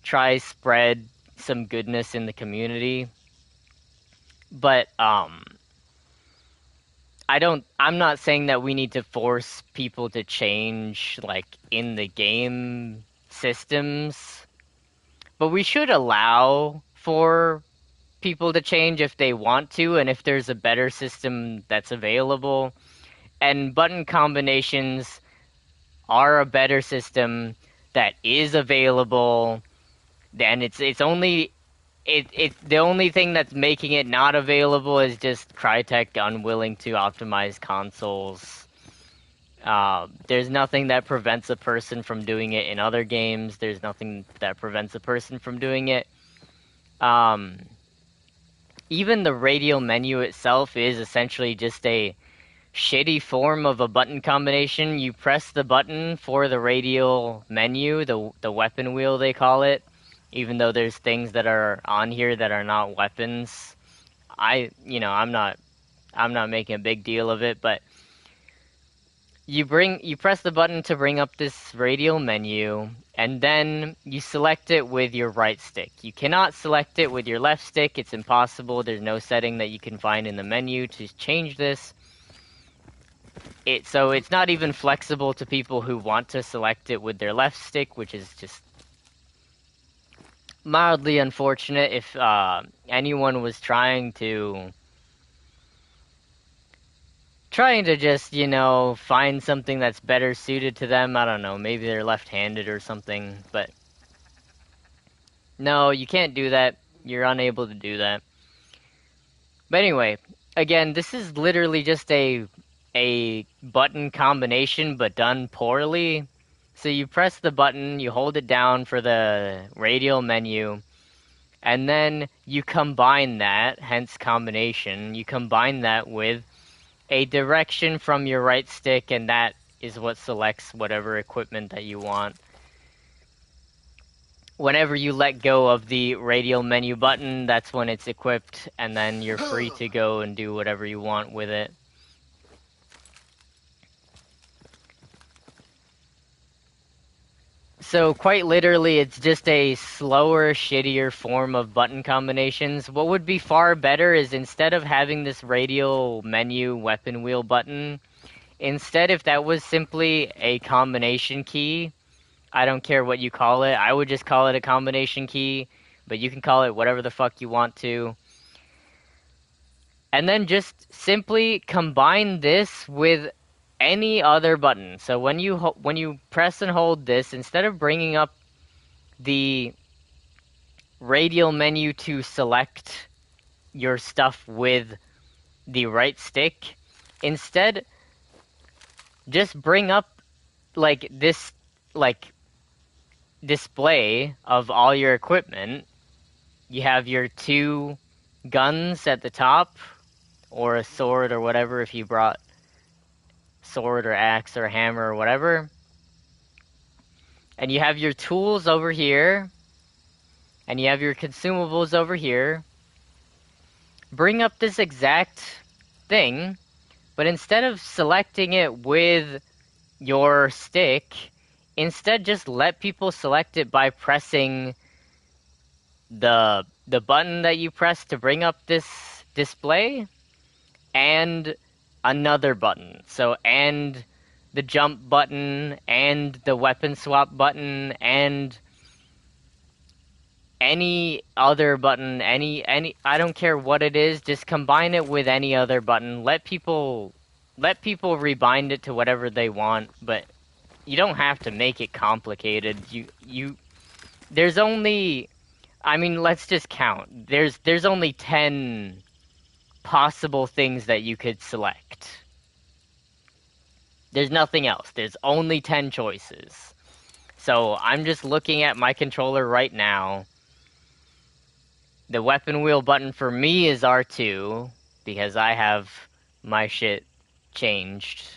try spread some goodness in the community. But I'm not saying that we need to force people to change like in the game systems, but we should allow for people to change if they want to, and if there's a better system that's available. And button combinations are a better system that is available. Then it's only the only thing that's making it not available is just Crytek unwilling to optimize consoles. There's nothing that prevents a person from doing it in other games. There's nothing that prevents a person from doing it. Even the radial menu itself is essentially just a shitty form of a button combination. You press the button for the radial menu, the weapon wheel they call it, even though there's things that are on here that are not weapons. I'm not making a big deal of it, but you press the button to bring up this radial menu, and then you select it with your right stick. You cannot select it with your left stick. It's impossible. There's no setting that you can find in the menu to change this. So it's not even flexible to people who want to select it with their left stick, which is just mildly unfortunate. If anyone was trying to just, find something that's better suited to them. I don't know, maybe they're left-handed or something, but no, you can't do that. You're unable to do that. But anyway, again, this is literally just a button combination, but done poorly. So you press the button, you hold it down for the radial menu, and then you combine that, hence combination, you combine that with a direction from your right stick, and that is what selects whatever equipment that you want. Whenever you let go of the radial menu button, that's when it's equipped, and then you're free to go and do whatever you want with it. So quite literally, it's just a slower, shittier form of button combinations. What would be far better is, instead of having this radial menu weapon wheel button, instead if that was simply a combination key, I don't care what you call it, I would just call it a combination key, but you can call it whatever the fuck you want to. And then just simply combine this with any other button. So when you press and hold this, instead of bringing up the radial menu to select your stuff with the right stick, instead just bring up like this display of all your equipment. you have your 2 guns at the top, or a sword or whatever if you brought sword or axe or hammer or whatever. And you have your tools over here, and you have your consumables over here. Bring up this exact thing, but instead of selecting it with your stick, instead just let people select it by pressing the button that you press to bring up this display and another button. So and the jump button and the weapon swap button and any other button, any I don't care what it is, just combine it with any other button. Let people rebind it to whatever they want, but you don't have to make it complicated. You there's only, I mean, let's just count. There's only 10 possible things that you could select. There's nothing else. There's only 10 choices. So I'm just looking at my controller right now. The weapon wheel button for me is R2 because I have my shit changed.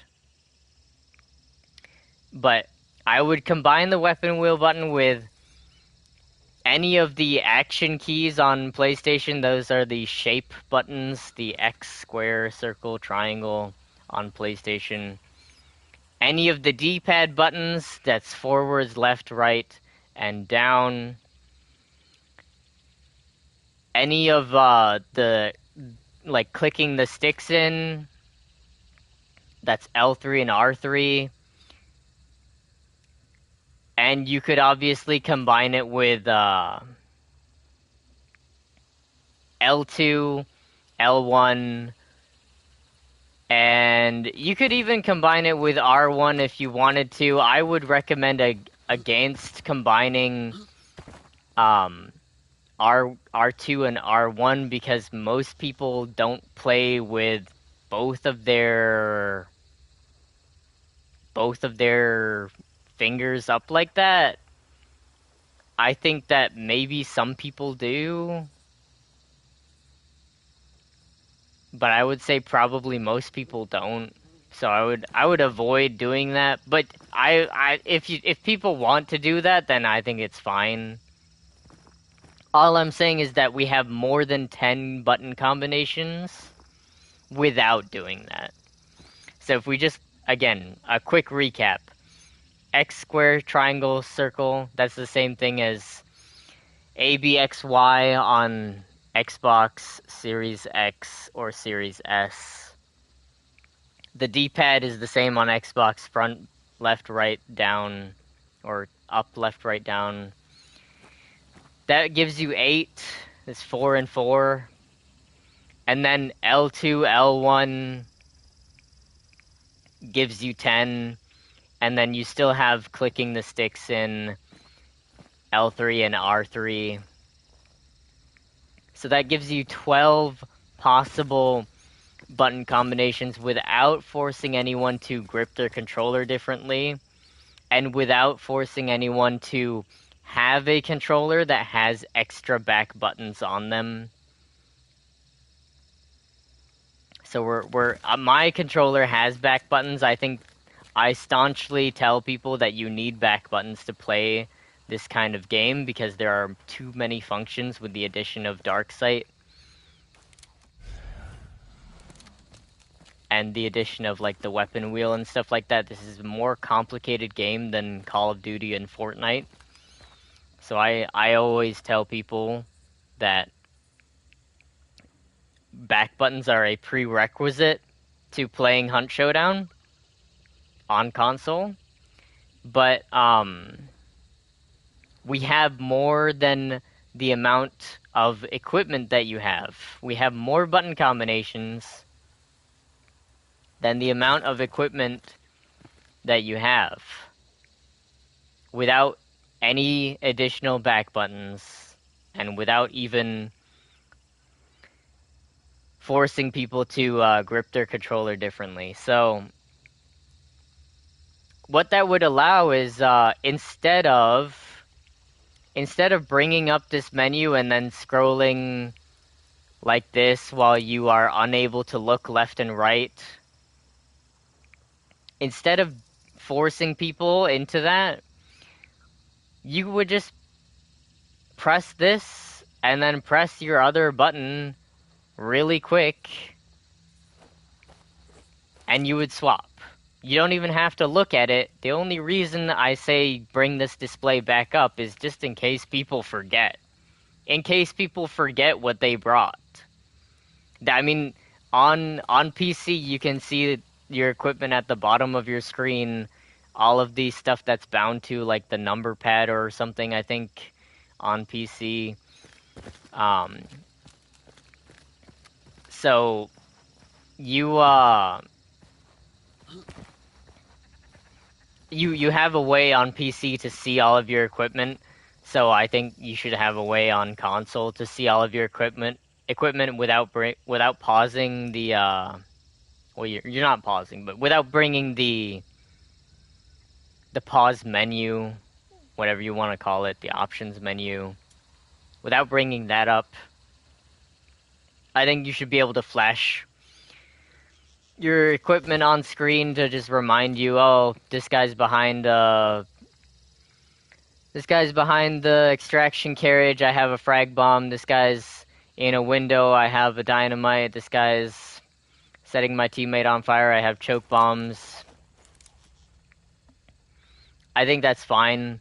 But I would combine the weapon wheel button with any of the action keys on PlayStation. Those are the shape buttons, the X, square, circle, triangle on PlayStation. Any of the D-pad buttons, that's forwards, left, right, and down. Any of the, like, clicking the sticks in, that's L3 and R3. And you could obviously combine it with L2, L1, and you could even combine it with R1 if you wanted to. I would recommend against combining R2 and R1 because most people don't play with both of their fingers up like that. I think that maybe some people do, but I would say probably most people don't. So I would avoid doing that. But if people want to do that, then I think it's fine. All I'm saying is that we have more than 10 button combinations without doing that. So if we just, again, a quick recap. X, square, triangle, circle, that's the same thing as A, B, X, Y on Xbox Series X or Series S. The D-pad is the same on Xbox, front, left, right, down, or up, left, right, down. That gives you 8. It's 4 and 4. And then L2, L1 gives you 10. And then you still have clicking the sticks in L3 and R3. So that gives you 12 possible button combinations without forcing anyone to grip their controller differently and without forcing anyone to have a controller that has extra back buttons on them. So my controller has back buttons. I think I staunchly tell people that you need back buttons to play this kind of game because there are too many functions with the addition of Darksight and the addition of like the weapon wheel and stuff like that. This is a more complicated game than Call of Duty and Fortnite. So I always tell people that back buttons are a prerequisite to playing Hunt Showdown on console, but we have more than the amount of equipment that you have. We have more button combinations than the amount of equipment that you have without any additional back buttons and without even forcing people to grip their controller differently. So what that would allow is instead of instead of bringing up this menu and then scrolling like this while you are unable to look left and right, instead of forcing people into that, you would just press this and then press your other button really quick and you would swap. You don't even have to look at it. The only reason I say bring this display back up is just in case people forget. In case people forget what they brought. I mean, on PC you can see your equipment at the bottom of your screen, all of the stuff that's bound to like the number pad or something, I think, on PC. So you you have a way on PC to see all of your equipment. So I think you should have a way on console to see all of your equipment without pausing the well, you're not pausing, but without bringing the pause menu, whatever you want to call it, the options menu, without bringing that up. I think you should be able to flash your equipment on screen to just remind you, oh, this guy's behind the extraction carriage, I have a frag bomb. This guy's in a window, I have a dynamite. This guy's setting my teammate on fire, I have choke bombs. I think that's fine.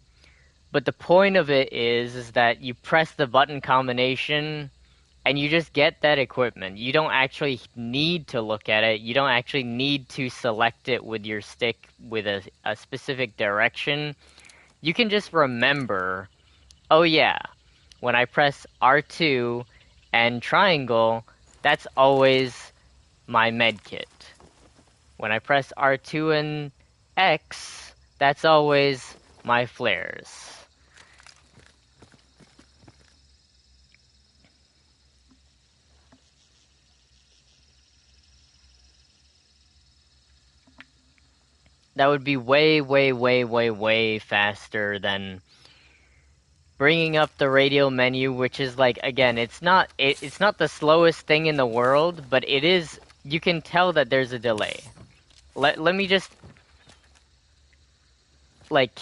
But the point of it is that you press the button combination and you just get that equipment. You don't actually need to look at it. You don't actually need to select it with your stick with a specific direction. You can just remember, oh yeah, when I press R2 and triangle, that's always my med kit. When I press R2 and X, that's always my flares. That would be way, way, way, way, way faster than bringing up the radio menu, which is like, again, it's not the slowest thing in the world, but it is. You can tell that there's a delay. Let me just like,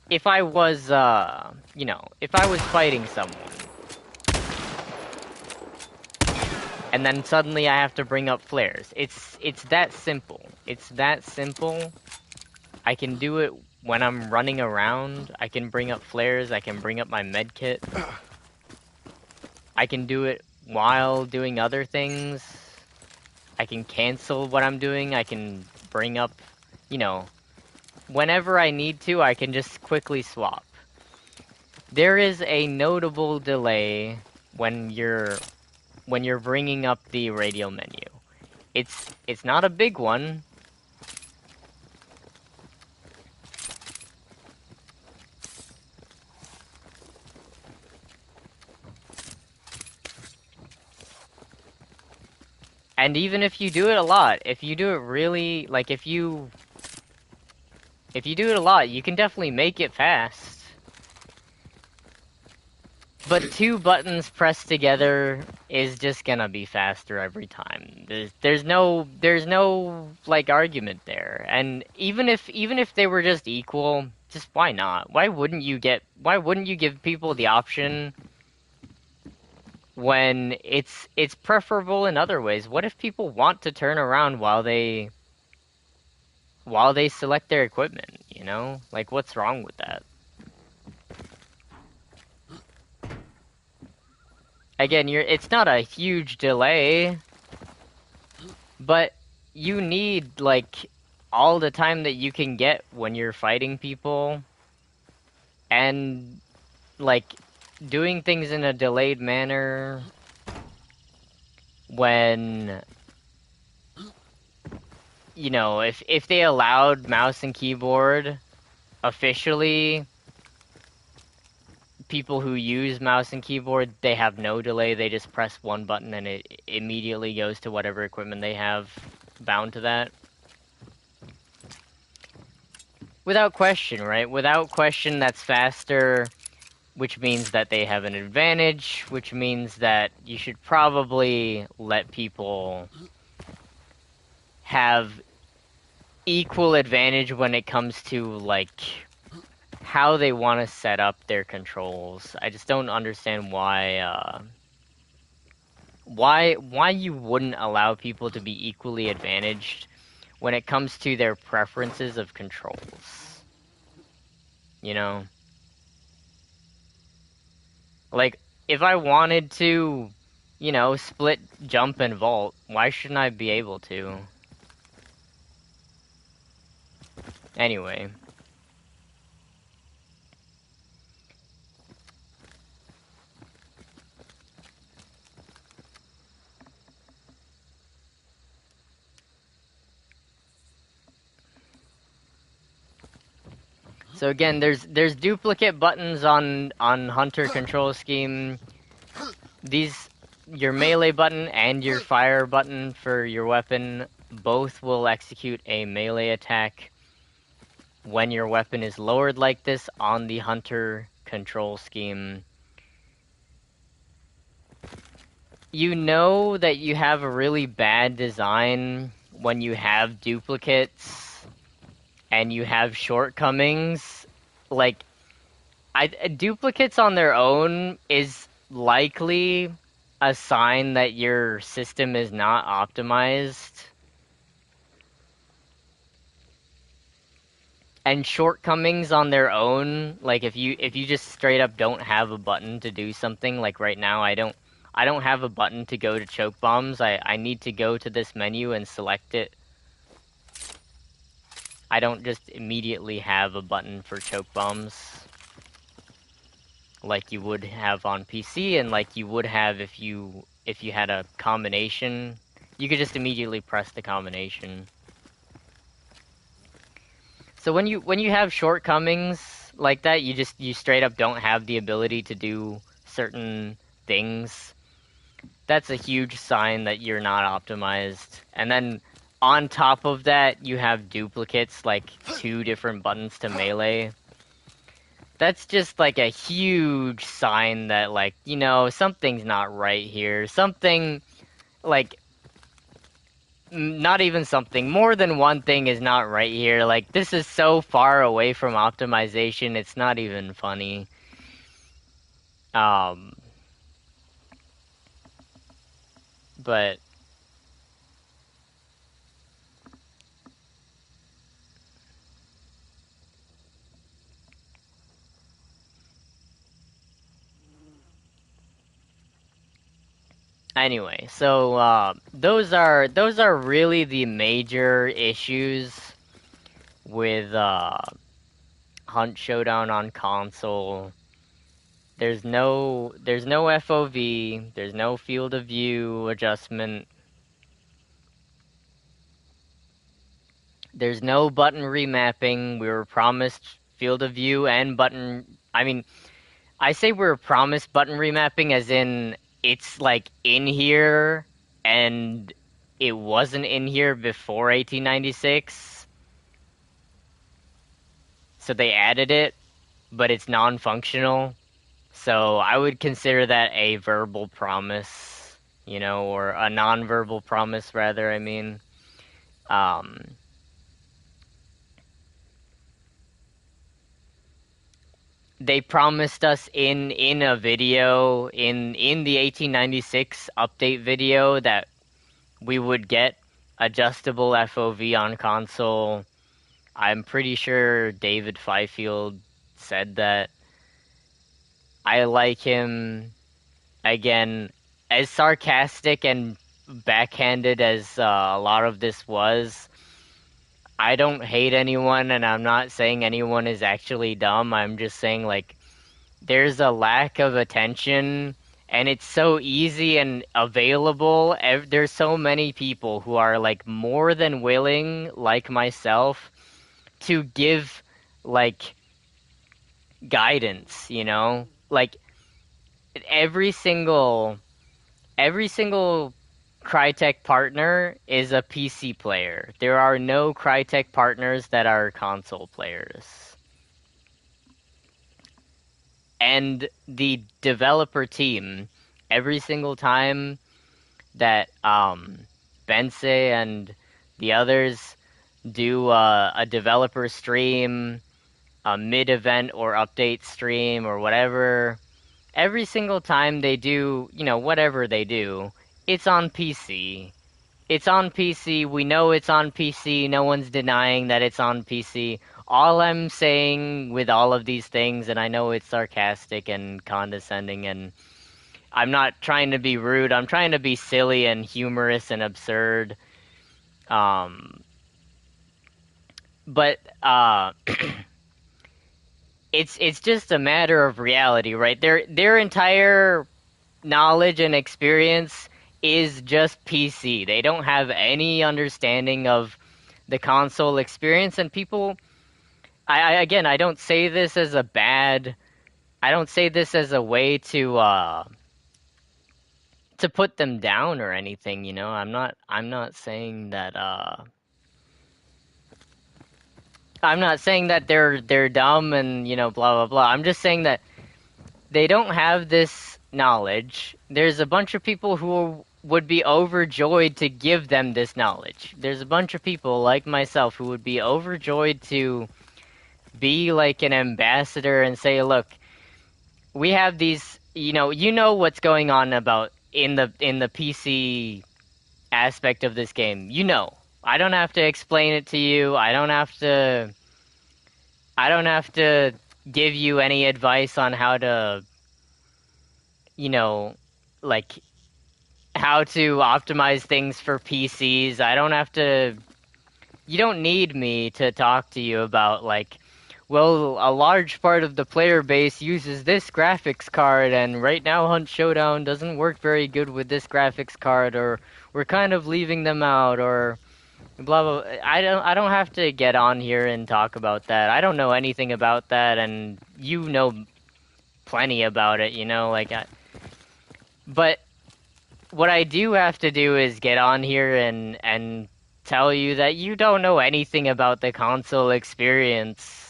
if I was if I was fighting someone and then suddenly I have to bring up flares. It's that simple. It's that simple. I can do it when I'm running around. I can bring up flares. I can bring up my med kit. I can do it while doing other things. I can cancel what I'm doing. I can bring up, whenever I need to, I can just quickly swap. There is a notable delay when you're bringing up the radio menu. It's not a big one. And even if you do it a lot, if you do it really, like if you do it a lot, you can definitely make it fast. But 2 buttons pressed together is just gonna be faster every time. There's no like argument there. And even if they were just equal, just why not? Why wouldn't you give people the option when it's preferable in other ways? What if people want to turn around while they select their equipment, Like, what's wrong with that? Again, it's not a huge delay, but you need, like, all the time that you can get when you're fighting people, and, like, doing things in a delayed manner when, if they allowed mouse and keyboard officially, people who use mouse and keyboard, they have no delay. They just press one button and it immediately goes to whatever equipment they have bound to that. Without question, right? Without question, that's faster, which means that they have an advantage, which means that you should probably let people have equal advantage when it comes to like how they want to set up their controls. I just don't understand why you wouldn't allow people to be equally advantaged when it comes to their preferences of controls. You know? Like if I wanted to, split jump and vault, why shouldn't I be able to? Anyway, so again, there's duplicate buttons on Hunter control scheme. These your melee button and your fire button for your weapon both will execute a melee attack when your weapon is lowered like this on the Hunter control scheme. You know that you have a really bad design when you have duplicates and you have shortcomings. Like, duplicates on their own is likely a sign that your system is not optimized. And shortcomings on their own, like if you just straight up don't have a button to do something, like right now I don't have a button to go to choke bombs. I need to go to this menu and select it. I don't just immediately have a button for choke bombs like you would have on PC and like you would have if you had a combination. You could just immediately press the combination. So when you have shortcomings like that, you straight up don't have the ability to do certain things. That's a huge sign that you're not optimized. And then on top of that, you have duplicates, like 2 different buttons to melee. That's just like a huge sign that like, something's not right here. Something like not even something, more than one thing is not right here. Like this is so far away from optimization, it's not even funny. Um but anyway, so those are really the major issues with Hunt Showdown on console. There's no FOV, there's no field of view adjustment. There's no button remapping. We were promised field of view and button. I mean, I say we were promised button remapping as in it's like in here and it wasn't in here before 1896. So they added it, but it's non-functional. So I would consider that a verbal promise, or a non-verbal promise rather, I mean. Um, they promised us in a video in the 1896 update video that we would get adjustable FOV on console. I'm pretty sure David Fifield said that. I like him. Again, as sarcastic and backhanded as a lot of this was, I don't hate anyone, and I'm not saying anyone is actually dumb. I'm just saying, like, there's a lack of attention, and it's so easy and available. There's so many people who are, like, more than willing, like myself, to give, like, guidance, Like, every single Crytek partner is a PC player. There are no Crytek partners that are console players. And the developer team, every single time that Bense and the others do a developer stream, a mid-event or update stream or whatever, every single time they do, whatever they do, it's on PC. It's on PC. We know it's on PC. No one's denying that it's on PC. All I'm saying with all of these things, and I know it's sarcastic and condescending, and I'm not trying to be rude. I'm trying to be silly and humorous and absurd. Um, but it's just a matter of reality, right? Their entire knowledge and experience is just PC. They don't have any understanding of the console experience, and people. Again, I don't say this as a bad. I don't say this as a way to put them down or anything. I'm not saying that. I'm not saying that they're dumb and blah blah blah. I'm just saying that they don't have this knowledge. There's a bunch of people who would be overjoyed to give them this knowledge. There's a bunch of people like myself who would be overjoyed to be like an ambassador and say, look, we have these, you know what's going on about in the PC aspect of this game. I don't have to explain it to you. I don't have to give you any advice on how to, you know, like how to optimize things for PCs. I don't have to. You don't need me to talk to you about like, well, a large part of the player base uses this graphics card, and right now Hunt Showdown doesn't work very good with this graphics card, or we're kind of leaving them out, or blah blah. I don't have to get on here and talk about that. I don't know anything about that, and you know plenty about it. But what I do have to do is get on here and tell you that you don't know anything about the console experience.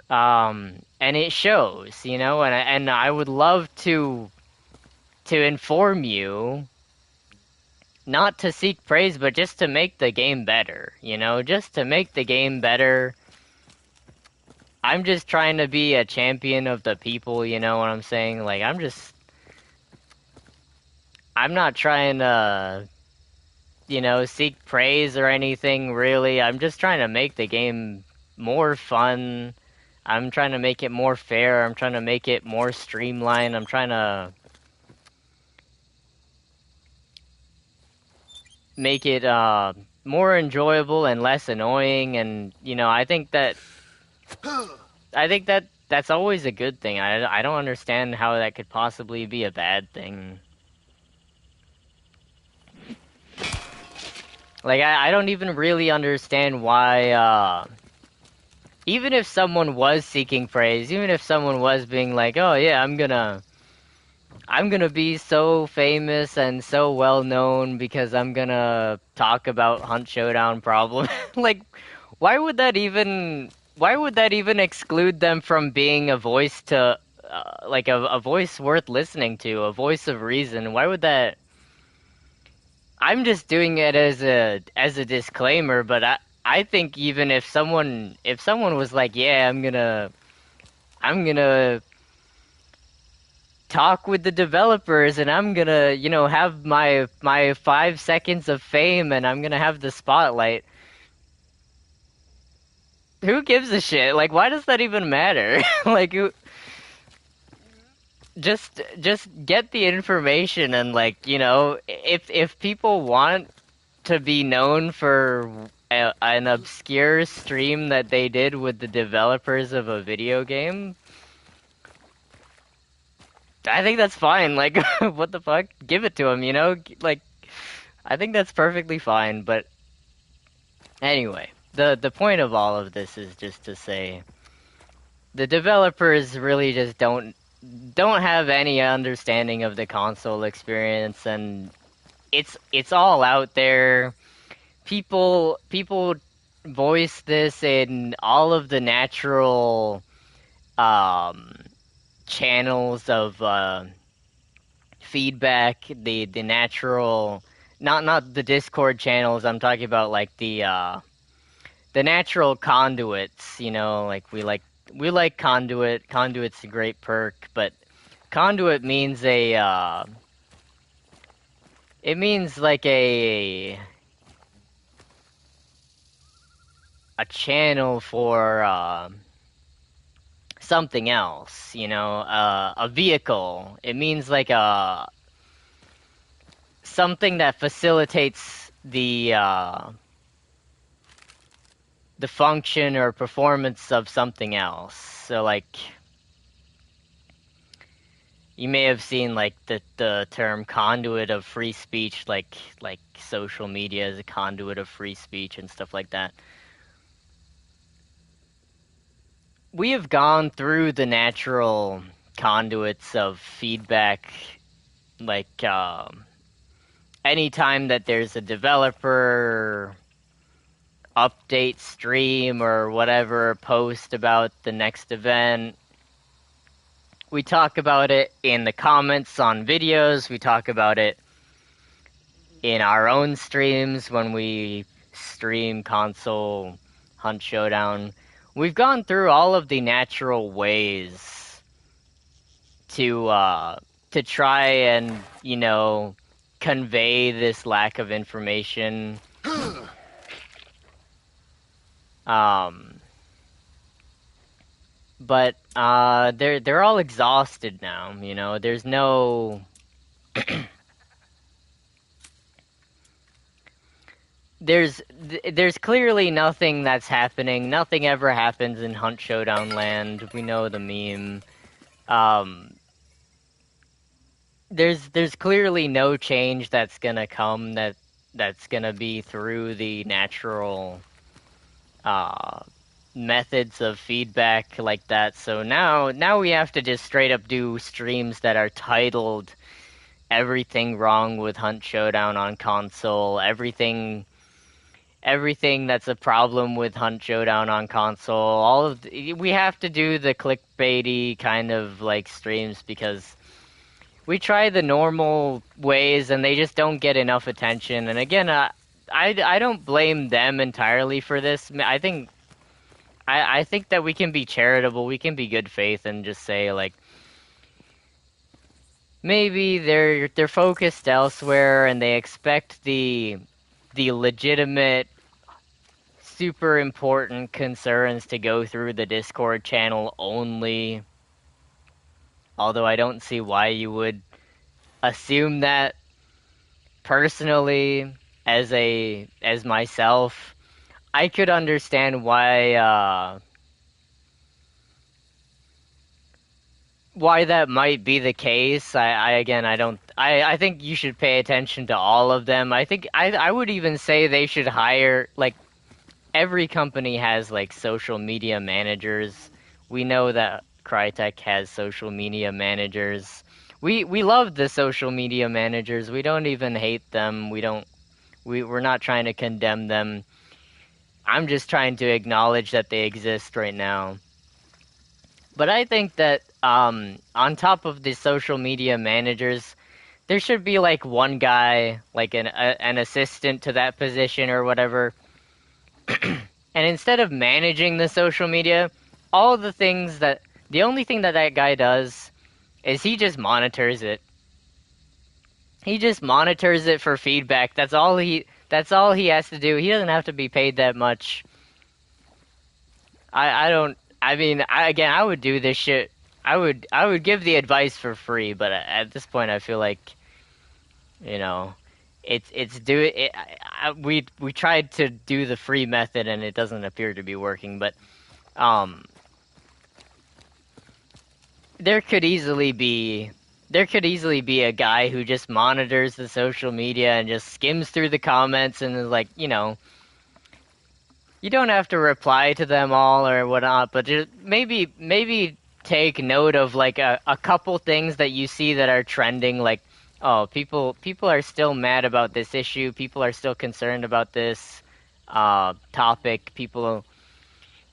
And it shows, and I would love to inform you, not to seek praise, but just to make the game better, just to make the game better. I'm just trying to be a champion of the people, you know what I'm saying? Like, I'm not trying to, seek praise or anything, really. I'm just trying to make the game more fun. I'm trying to make it more fair. I'm trying to make it more streamlined. I'm trying to make it more enjoyable and less annoying. And I think that that's always a good thing. I don't understand how that could possibly be a bad thing. Like I don't even really understand why. Even if someone was seeking praise, even if someone was being like, "Oh yeah, I'm gonna be so famous and so well known because I'm gonna talk about Hunt Showdown problem." Like, why would that even exclude them from being a voice to, like a voice worth listening to, a voice of reason? Why would that? I'm just doing it as a disclaimer, but I think even if someone was like, yeah, I'm gonna talk with the developers, and I'm gonna, have my 5 seconds of fame, and I'm gonna have the spotlight. Who gives a shit? Like, why does that even matter? Like, just get the information, and like, if people want to be known for an obscure stream that they did with the developers of a video game, I think that's fine. Like, what the fuck? Give it to them. Like, I think that's perfectly fine. But anyway, the point of all of this is just to say the developers really just don't have any understanding of the console experience, and it's all out there. People voice this in all of the natural um channels of feedback, the natural, not the Discord channels. I'm talking about like the natural conduits. Like we like conduit. Conduit's a great perk, but conduit means it means like a channel for something else. A vehicle. It means like a something that facilitates the function or performance of something else. So like you may have seen like the term conduit of free speech, like social media is a conduit of free speech and stuff like that. We have gone through the natural conduits of feedback, like anytime that there's a developer update stream or whatever post about the next event. We talk about it in the comments on videos. We talk about it in our own streams when we stream console Hunt Showdown. We've gone through all of the natural ways to try and, convey this lack of information. But they're all exhausted now. There's no there's clearly nothing that's happening. Nothing ever happens in Hunt Showdown land. We know the meme. There's clearly no change that's gonna come that's gonna be through the natural methods of feedback like that. So now we have to just straight up do streams that are titled "Everything Wrong with Hunt Showdown on Console," everything that's a problem with Hunt Showdown on console. We have to do the clickbaity kind of like streams because we try the normal ways and they just don't get enough attention. And again, I don't blame them entirely for this. I think that we can be charitable, we can be good faith and just say like maybe they're focused elsewhere and they expect the legitimate super important concerns to go through the Discord channel only. Although I don't see why you would assume that. Personally, as myself, I could understand why that might be the case. I think you should pay attention to all of them. I think I would even say they should hire, like, every company has like social media managers. We know that Crytek has social media managers. We love the social media managers. We don't even hate them. We're not trying to condemn them. I'm just trying to acknowledge that they exist right now. But I think that on top of the social media managers, there should be like one guy, like an assistant to that position or whatever. And instead of managing the social media, the only thing that guy does is he just monitors it. He just monitors it for feedback. That's all he has to do. He doesn't have to be paid that much. I would do this shit. I would give the advice for free, but at this point I feel like, we tried to do the free method and it doesn't appear to be working, but there could easily be a guy who just monitors the social media and just skims through the comments and is like, you don't have to reply to them all or whatnot, but just maybe take note of like a couple things that you see that are trending, like Oh, people are still mad about this issue. People are still concerned about this topic.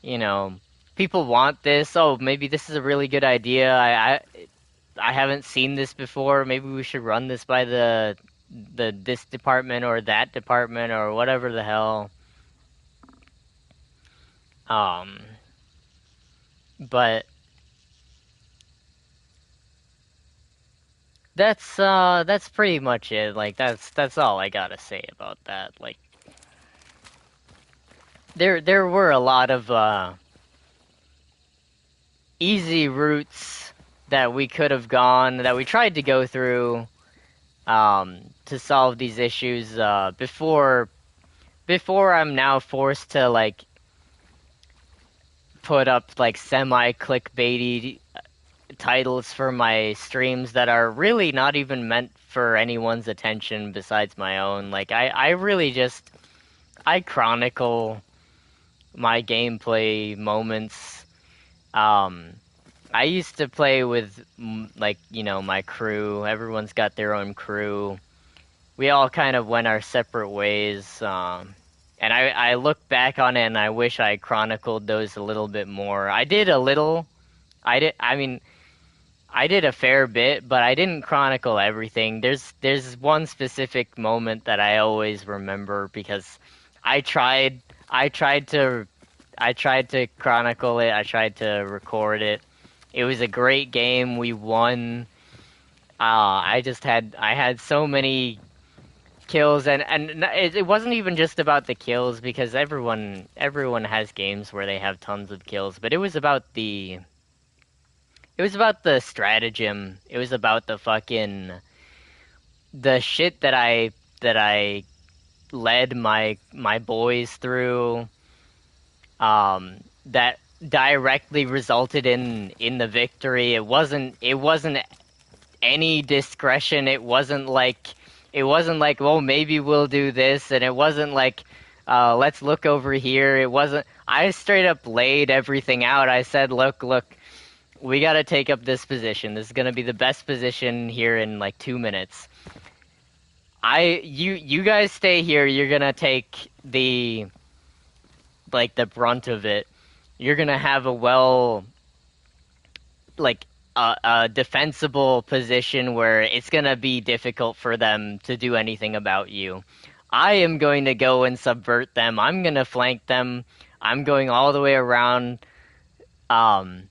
You know, people want this. Oh, maybe this is a really good idea. I haven't seen this before. Maybe we should run this by the this department or that department or whatever the hell. Um, but that's pretty much it. Like that's all I gotta say about that. Like there were a lot of easy routes that we could have gone, that we tried to go through to solve these issues before I'm now forced to like put up like semi clickbaity titles for my streams that are really not even meant for anyone's attention besides my own. Like I really just I chronicle my gameplay moments. Um, I used to play with like my crew. Everyone's got their own crew. We all kind of went our separate ways. And I look back on it and I wish I chronicled those a little bit more. I did a little. I mean, I did a fair bit, but I didn't chronicle everything. There's one specific moment that I always remember because I tried I tried to I tried to chronicle it. I tried to record it. It was a great game. We won. I had so many kills, and it wasn't even just about the kills because everyone has games where they have tons of kills, but it was about the stratagem. It was about the shit that I led my boys through. That directly resulted in the victory. It wasn't any discretion. It wasn't like, well, maybe we'll do this, and it wasn't like let's look over here. It wasn't. I straight up laid everything out. I said, look, we got to take up this position. This is going to be the best position here in like 2 minutes. You guys stay here. You're going to take the brunt of it. You're going to have a like a defensible position where it's going to be difficult for them to do anything about you. I am going to go and subvert them. I'm going to flank them. I'm going all the way around. Um,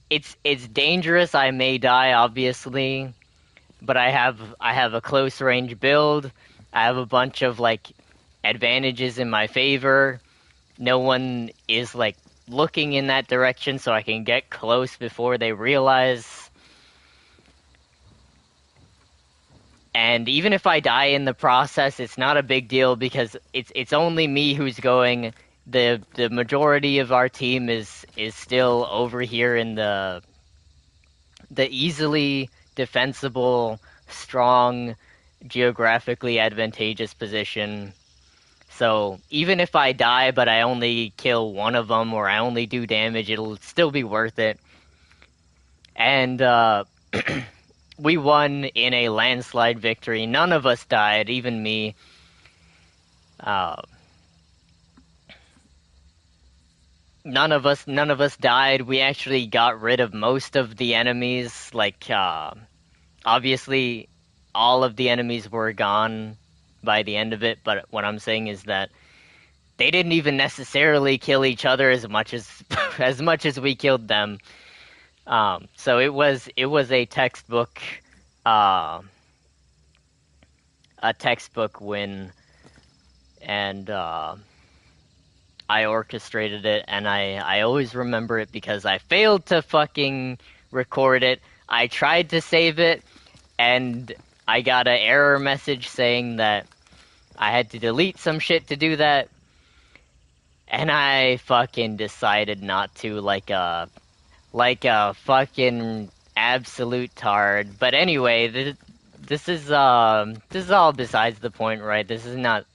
it's dangerous. I may die, obviously, but I have a close range build. I have a bunch of like advantages in my favor. No one is like looking in that direction, so I can get close before they realize. And even if I die in the process, it's not a big deal because it's only me who's going. The majority of our team is still over here in the easily defensible, strong, geographically advantageous position. So even if I die, but I only kill one of them or I only do damage, it'll still be worth it. And we won in a landslide victory. None of us died, even me. Uh, none of us died. We actually got rid of most of the enemies. Like obviously, all of the enemies were gone by the end of it. But what I'm saying is that they didn't even necessarily kill each other as much as as much as we killed them. So it was uh, a textbook win, and I orchestrated it, and I always remember it because I failed to fucking record it. I tried to save it, and I got an error message saying that I had to delete some shit to do that, and I fucking decided not to, like a fucking absolute tard. But anyway, this is all besides the point, right? This is not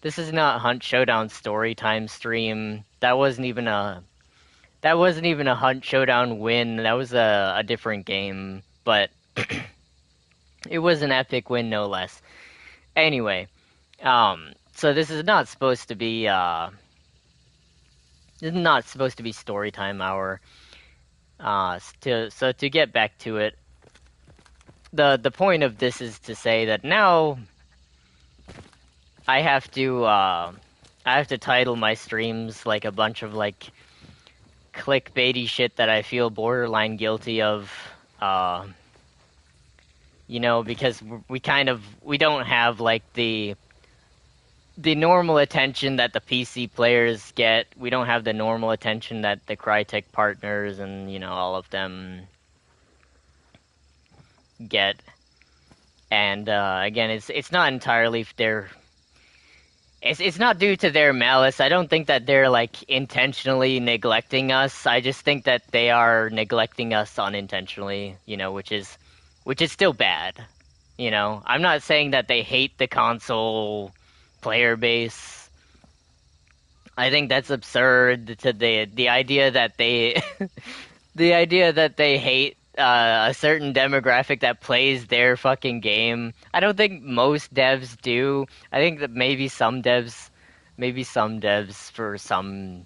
Hunt Showdown story time stream. That wasn't even a Hunt Showdown win. That was a different game. But It was an epic win, no less. Anyway, so this is not supposed to be story time hour. To get back to it, the point of this is to say that now I have to title my streams like a bunch of like clickbaity shit that I feel borderline guilty of. Uh, because we don't have like the normal attention that the PC players get. We don't have the normal attention that the Crytek partners and all of them get. And again, it's not entirely their. It's not due to their malice. I don't think that they're like intentionally neglecting us. I just think that they are neglecting us unintentionally. Which is still bad. I'm not saying that they hate the console player base. I think that's absurd to the idea that they the idea that they hate a certain demographic that plays their fucking game. I don't think most devs do. I think that maybe some devs for some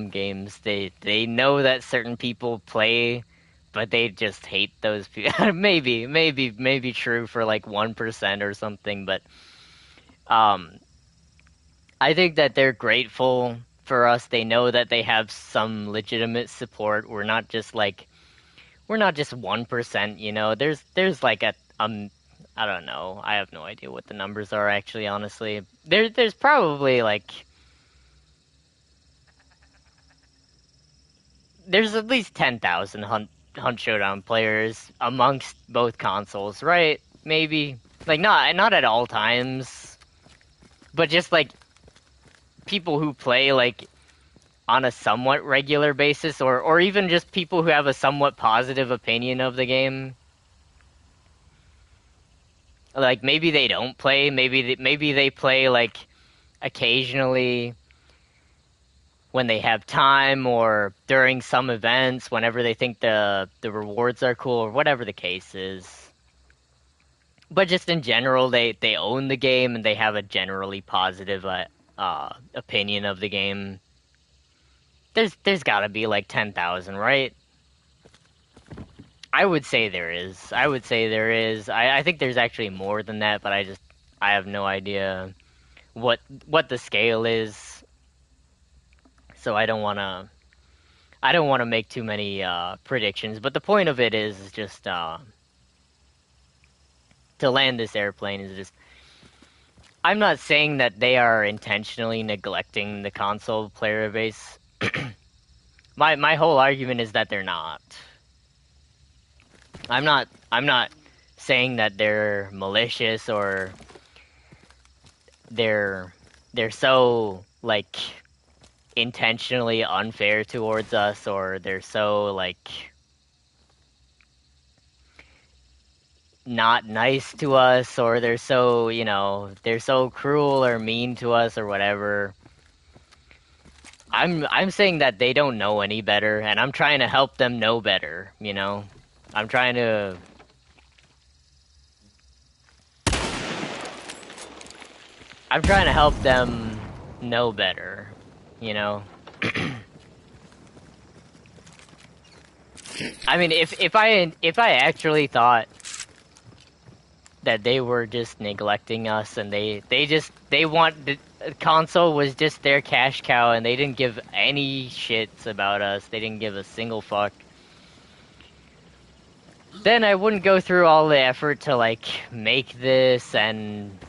games they know that certain people play, but they just hate those people. maybe true for like 1% or something, but um I think that they're grateful for us. They know that they have some legitimate support. We're not just 1%, There's like I don't know. I have no idea what the numbers are actually, honestly. There's probably like there's at least 10,000 Hunt Showdown players amongst both consoles, right? Maybe. Like not at all times, but just like people who play like on a somewhat regular basis, or even just people who have a somewhat positive opinion of the game. Like maybe they don't play, maybe they play like occasionally when they have time or during some events whenever they think the rewards are cool or whatever the case is. But just in general, they own the game and they have a generally positive opinion of the game. There's got to be like 10,000, right? I would say there is. I would say there is. I think there's actually more than that, but I have no idea what the scale is. So I don't wanna make too many predictions. But the point of it is just to land this airplane is just. I'm not saying that they are intentionally neglecting the console player base. My whole argument is that they're not. I'm not saying that they're malicious or they're so like intentionally unfair towards us, or they're so like not nice to us, or they're so cruel or mean to us or whatever. I'm saying that they don't know any better, and I'm trying to help them know better, I'm trying to help them know better, you know. I mean, if I actually thought that they were just neglecting us and they want the console was just their cash cow and they didn't give any shits about us, they didn't give a single fuck, then I wouldn't go through all the effort to like make this and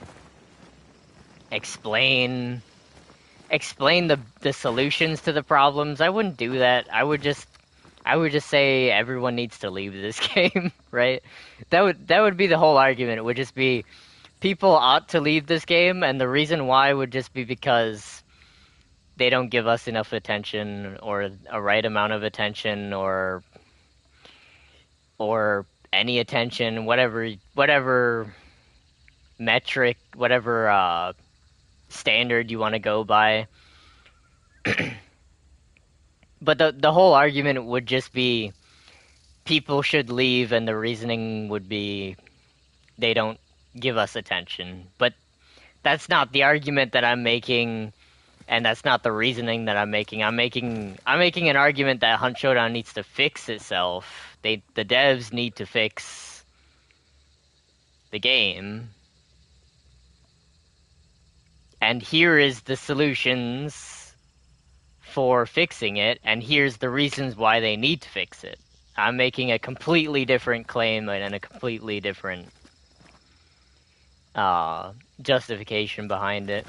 explain the solutions to the problems. I wouldn't do that. I would just say everyone needs to leave this game, right? That would be the whole argument. It would just be people ought to leave this game, and the reason why would just be because they don't give us enough attention or a right amount of attention or any attention, whatever metric, whatever standard you want to go by. But the whole argument would just be people should leave, and the reasoning would be they don't give us attention. But that's not the argument that I'm making, and that's not the reasoning that I'm making. I'm making an argument that Hunt Showdown needs to fix itself. The devs need to fix the game. And here is the solutions for fixing it, and here's the reasons why they need to fix it. I'm making a completely different claim and a completely different justification behind it.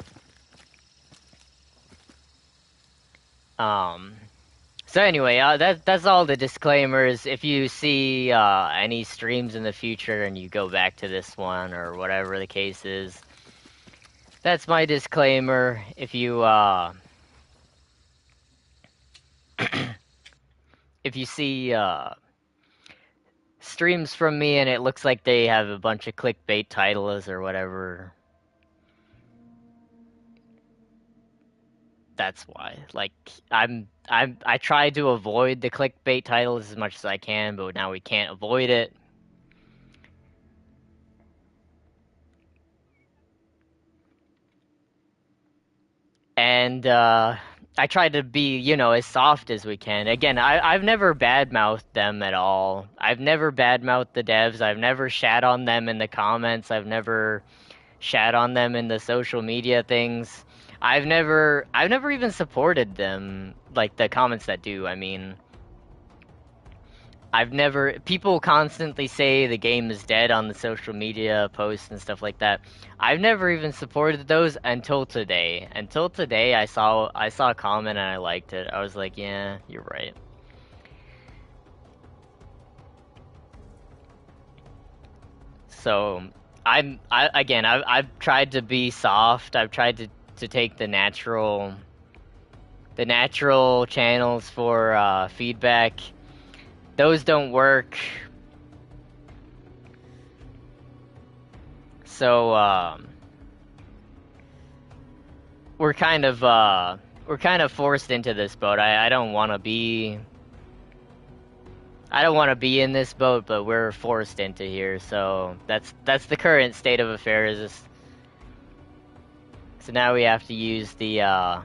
So anyway, that's all the disclaimers. If you see any streams in the future and you go back to this one or whatever the case is, that's my disclaimer. If you if you see streams from me and it looks like they have a bunch of clickbait titles or whatever, that's why. Like, I try to avoid the clickbait titles as much as I can, but now we can't avoid it. And I try to be, you know, as soft as we can. Again, I've never badmouthed them at all. I've never badmouthed the devs. I've never shat on them in the comments. I've never shat on them in the social media things. I've never even supported them, like the comments that do. I mean, people constantly say the game is dead on the social media posts and stuff like that. I've never even supported those until today. Until today, I saw a comment and I liked it. I was like, yeah, you're right. So I've tried to be soft. I've tried to take the natural channels for feedback. Those don't work. So we're kind of forced into this boat. I don't want to be in this boat, but we're forced into here. So that's the current state of affairs. So now we have to use the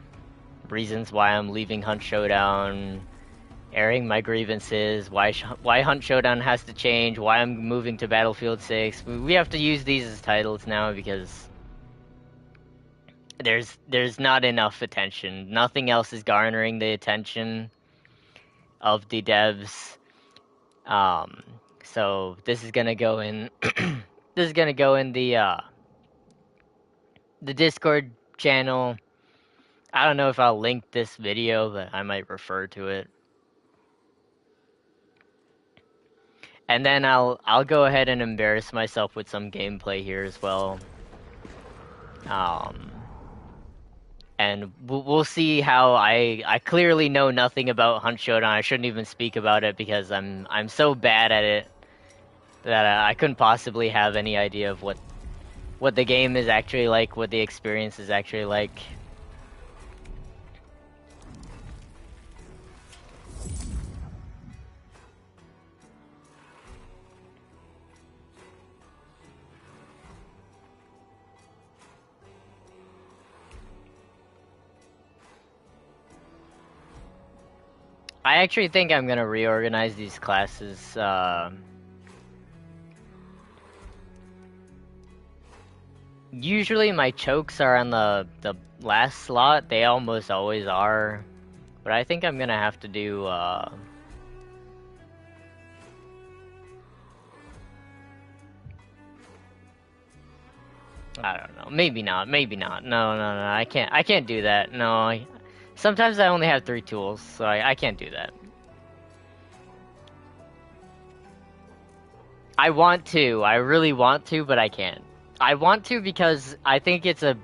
reasons why I'm leaving Hunt Showdown, airing my grievances, why Hunt Showdown has to change, why I'm moving to Battlefield 6. We have to use these as titles now because there's not enough attention. Nothing else is garnering the attention of the devs. So this is gonna go in. This is gonna go in the Discord channel. I don't know if I'll link this video, but I might refer to it. And then I'll go ahead and embarrass myself with some gameplay here as well. And we'll see how I clearly know nothing about Hunt Showdown. I shouldn't even speak about it because I'm so bad at it that I couldn't possibly have any idea of what the game is actually like, what the experience is actually like. I actually think I'm gonna reorganize these classes. Usually my chokes are on the last slot. They almost always are. But I think I'm gonna have to do I don't know. Maybe not. Maybe not. No. I can't do that. No. Sometimes I only have 3 tools, so I can't do that. I want to. I really want to, but I can't. I want to because I think it's a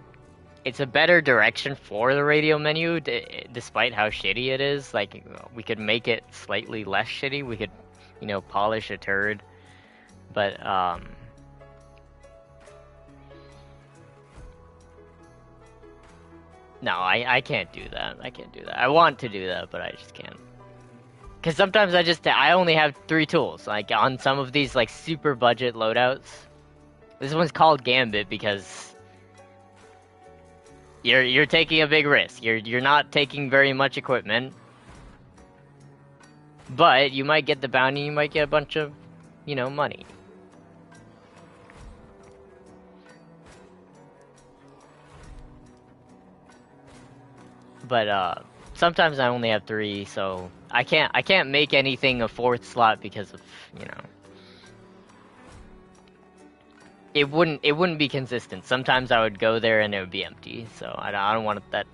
better direction for the radio menu, despite how shitty it is. Like, we could make it slightly less shitty. We could, you know, polish a turd. But, no, I can't do that. I can't do that. I want to do that, but I just can't. Because sometimes I only have 3 tools. Like, on some of these, like, super budget loadouts, This one's called Gambit because you're taking a big risk. You're not taking very much equipment, but you might get the bounty. You might get a bunch of, money. But sometimes I only have 3, so I can't make anything a 4th slot because of, it wouldn't be consistent. Sometimes I would go there and it would be empty, so I don't want that.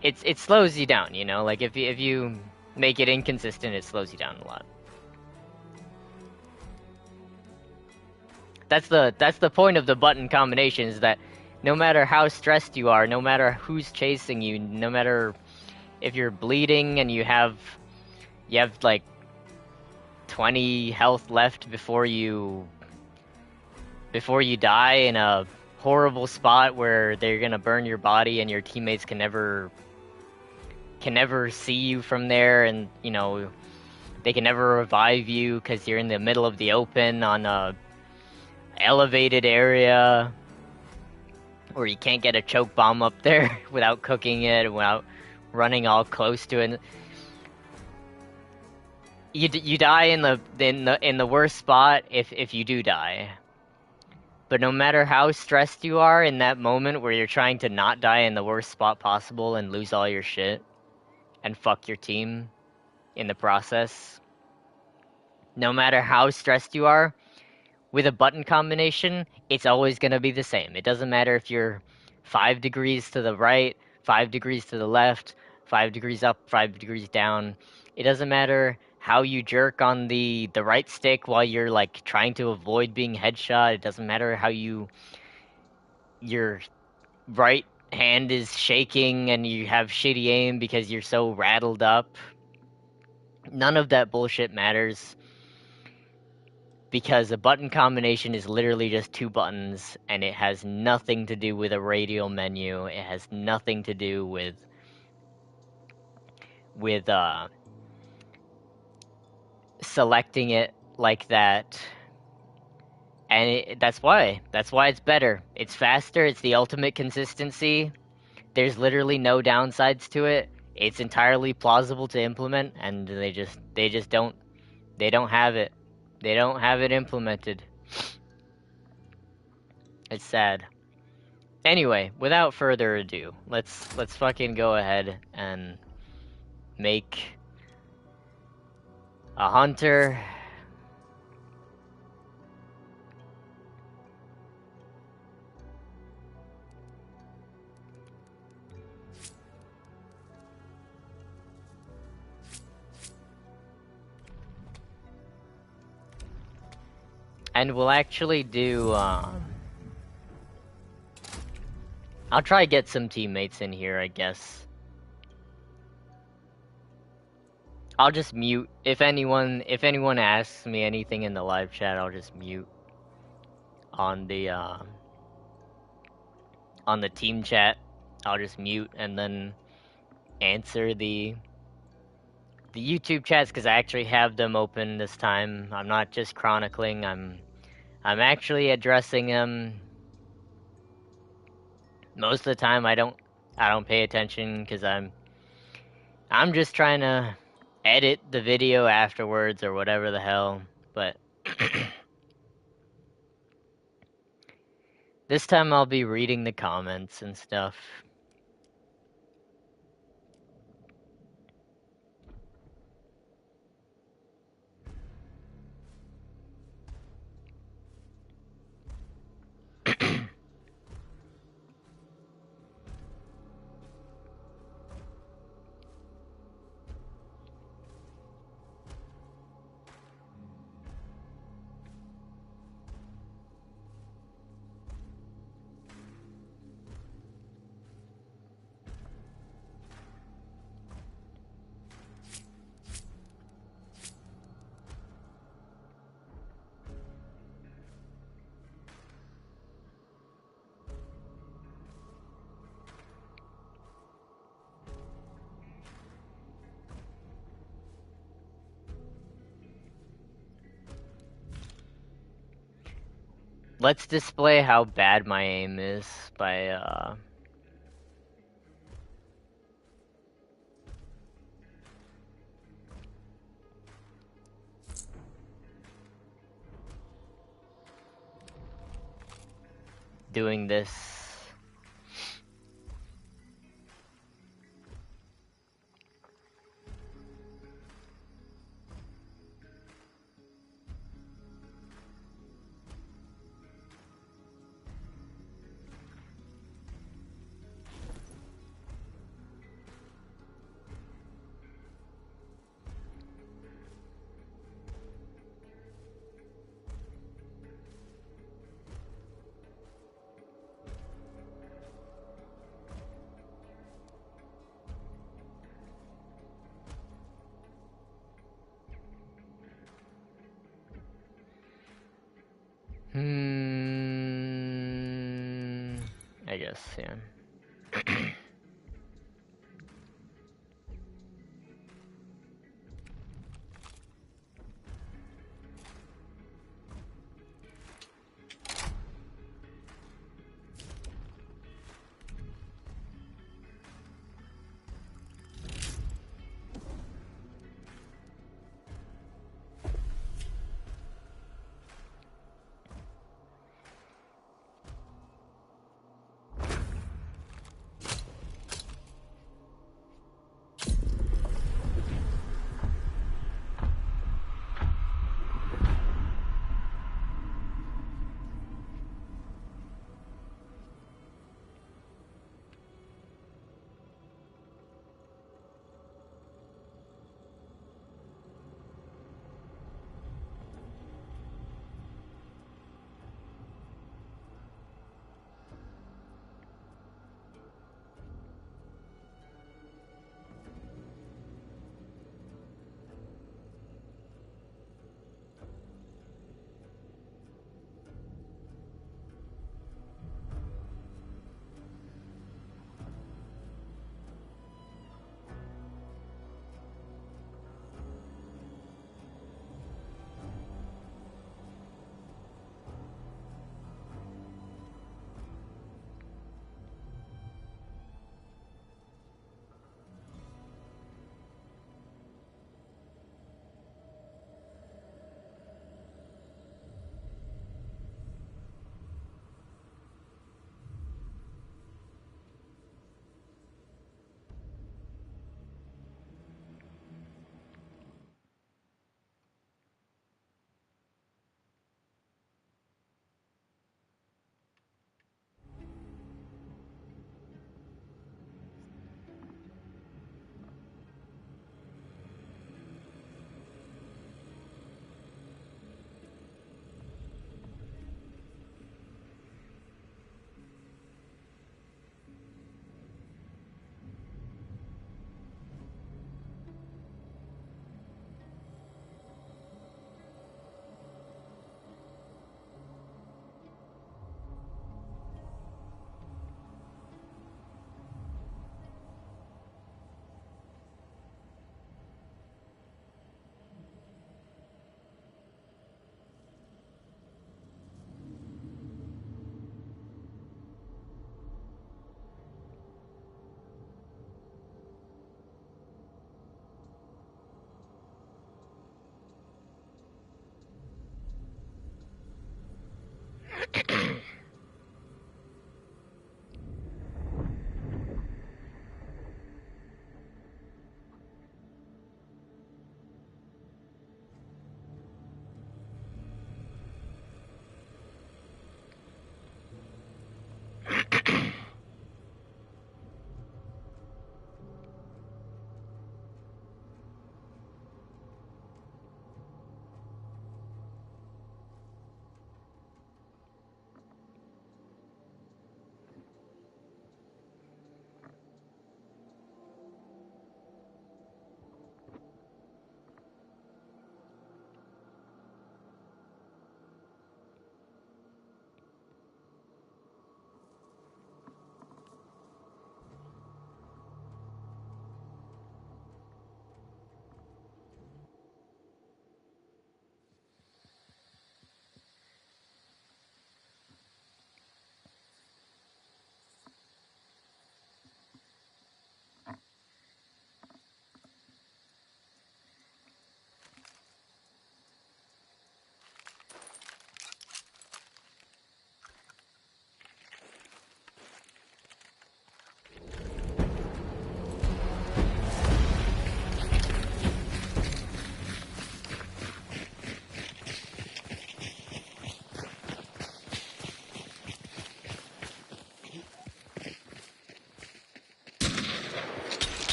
It slows you down, like if you make it inconsistent, it slows you down a lot. That's the point of the button combination, is that no matter how stressed you are, no matter who's chasing you, no matter if you're bleeding and you have like 20 health left before you die in a horrible spot where they're gonna burn your body and your teammates can never see you from there, and they can never revive you because you're in the middle of the open on a elevated area, or you can't get a choke bomb up there without cooking it, without running all close to it. You die in the worst spot if you do die. But no matter how stressed you are in that moment where you're trying to not die in the worst spot possible and lose all your shit and fuck your team in the process, no matter how stressed you are, with a button combination, it's always going to be the same. It doesn't matter if you're 5 degrees to the right, 5 degrees to the left, 5 degrees up, 5 degrees down. It doesn't matter how you jerk on the right stick while you're like trying to avoid being headshot. It doesn't matter how your right hand is shaking and you have shitty aim because you're so rattled up. None of that bullshit matters, because a button combination is literally just 2 buttons, and it has nothing to do with a radial menu. It has nothing to do with selecting it like that. And that's why it's better. It's faster. It's the ultimate consistency. There's literally no downsides to it. It's entirely plausible to implement, and they just don't have it. They don't have it implemented. It's sad. Anyway, without further ado, let's fucking go ahead and make a hunter. And we'll actually do, I'll try to get some teammates in here, I guess. I'll just mute. If anyone asks me anything in the live chat, I'll just mute on the team chat. I'll just mute and then answer the YouTube chats, because I actually have them open this time. I'm not just chronicling. I'm actually addressing them. Most of the time I don't pay attention because I'm just trying to edit the video afterwards or whatever the hell. But this time I'll be reading the comments and stuff. let's display how bad my aim is by doing this. I guess, yeah.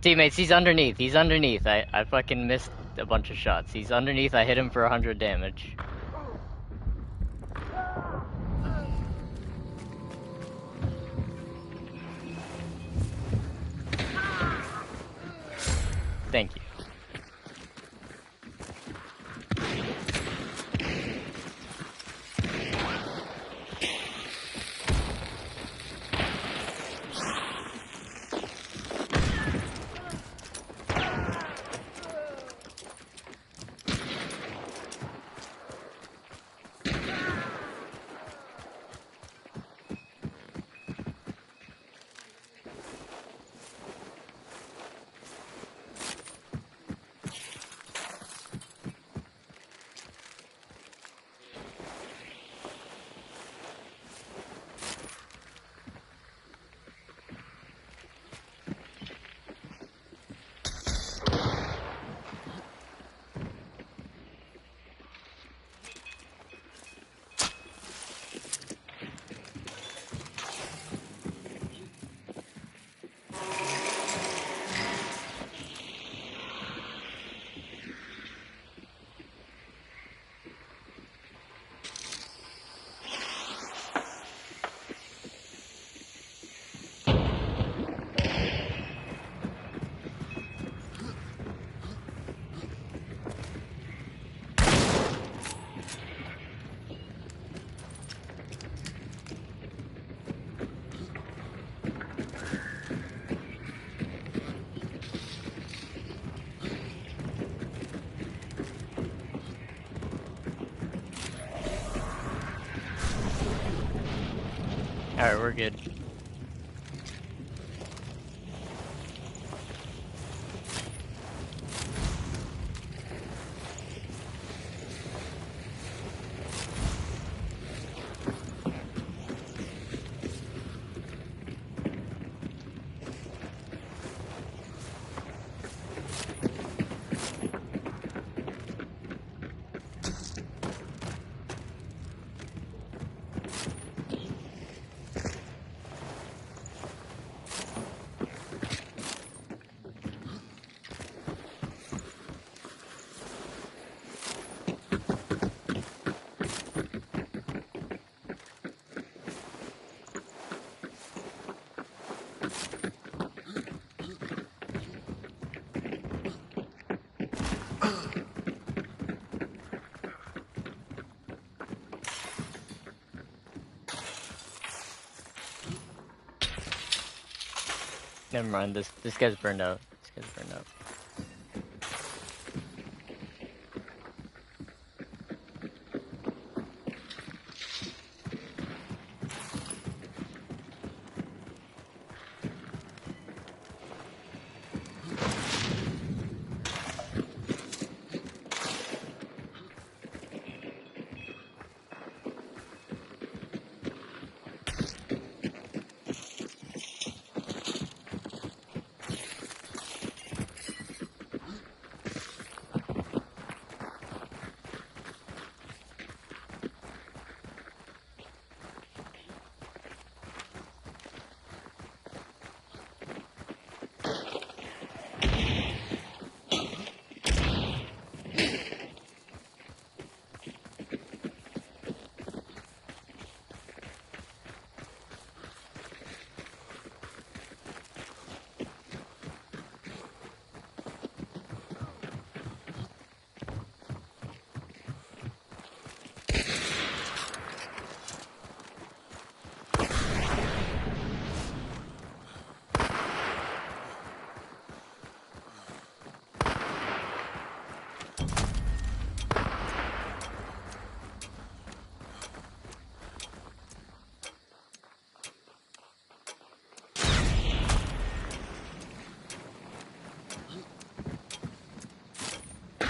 Teammates, he's underneath. He's underneath. I fucking missed a bunch of shots. He's underneath. I hit him for 100 damage. Thank you. Alright, we're good. Never mind, this guy's burned out. This guy's burned out.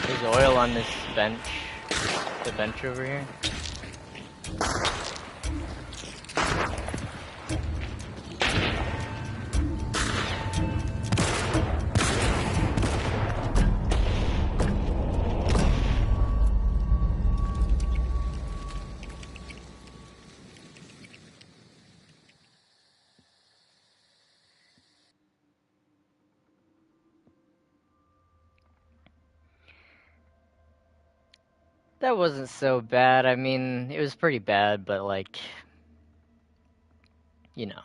There's oil on this bench. The bench over here. That wasn't so bad. I mean, it was pretty bad, but like, you know,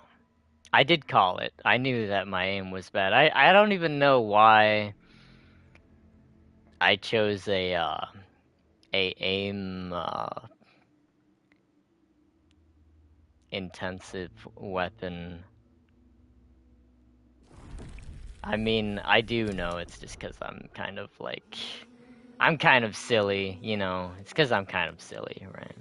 I did call it. I knew that my aim was bad. I don't even know why I chose a aim intensive weapon. I mean, I do know it's just because I'm kind of like, I'm kind of silly, you know. It's because I'm kind of silly, right?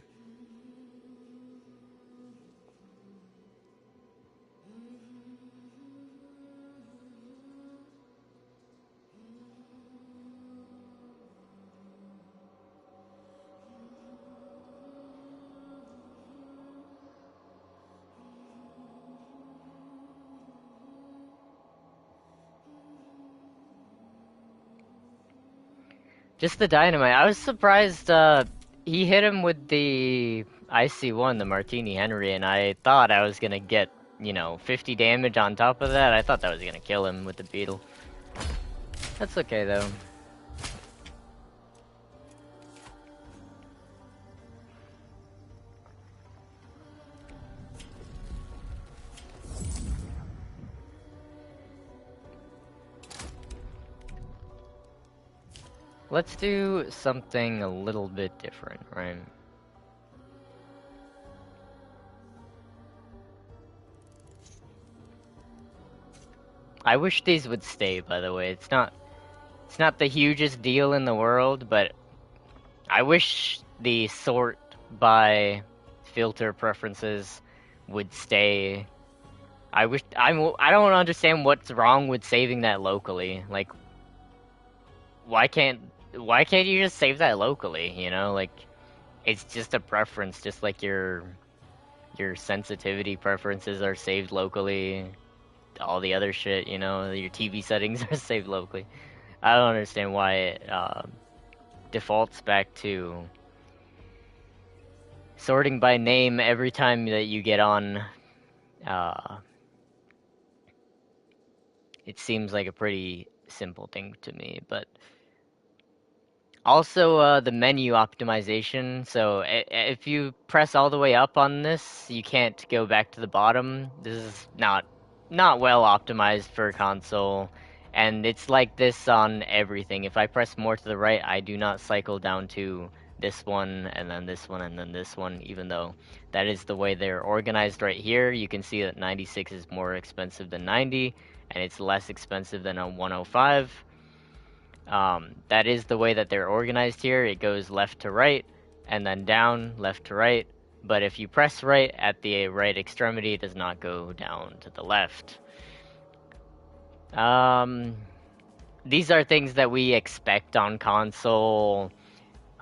Just the dynamite. I was surprised he hit him with the IC1, the Martini Henry, and I thought I was gonna get, 50 damage on top of that. I thought that was gonna kill him with the beetle. That's okay though. Let's do something a little bit different, right? I wish these would stay, by the way. It's not the hugest deal in the world, but I wish the sort by filter preferences would stay. I don't understand what's wrong with saving that locally. Like, why can't why can't you just save that locally, you know? Like, it's just a preference, just like your sensitivity preferences are saved locally. All the other shit, your TV settings are saved locally. I don't understand why it defaults back to sorting by name every time that you get on. Uh, it seems like a pretty simple thing to me, but also the menu optimization. So if you press all the way up on this, you can't go back to the bottom. This is not well optimized for a console. And it's like this on everything. If I press more to the right, I do not cycle down to this one, and then this one, and then this one, even though that is the way they're organized right here. You can see that 96 is more expensive than 90, and it's less expensive than a 105. That is the way that they're organized here. It goes left to right, and then down, left to right. But if you press right at the right extremity, it does not go down to the left. Um, these are things that we expect on console.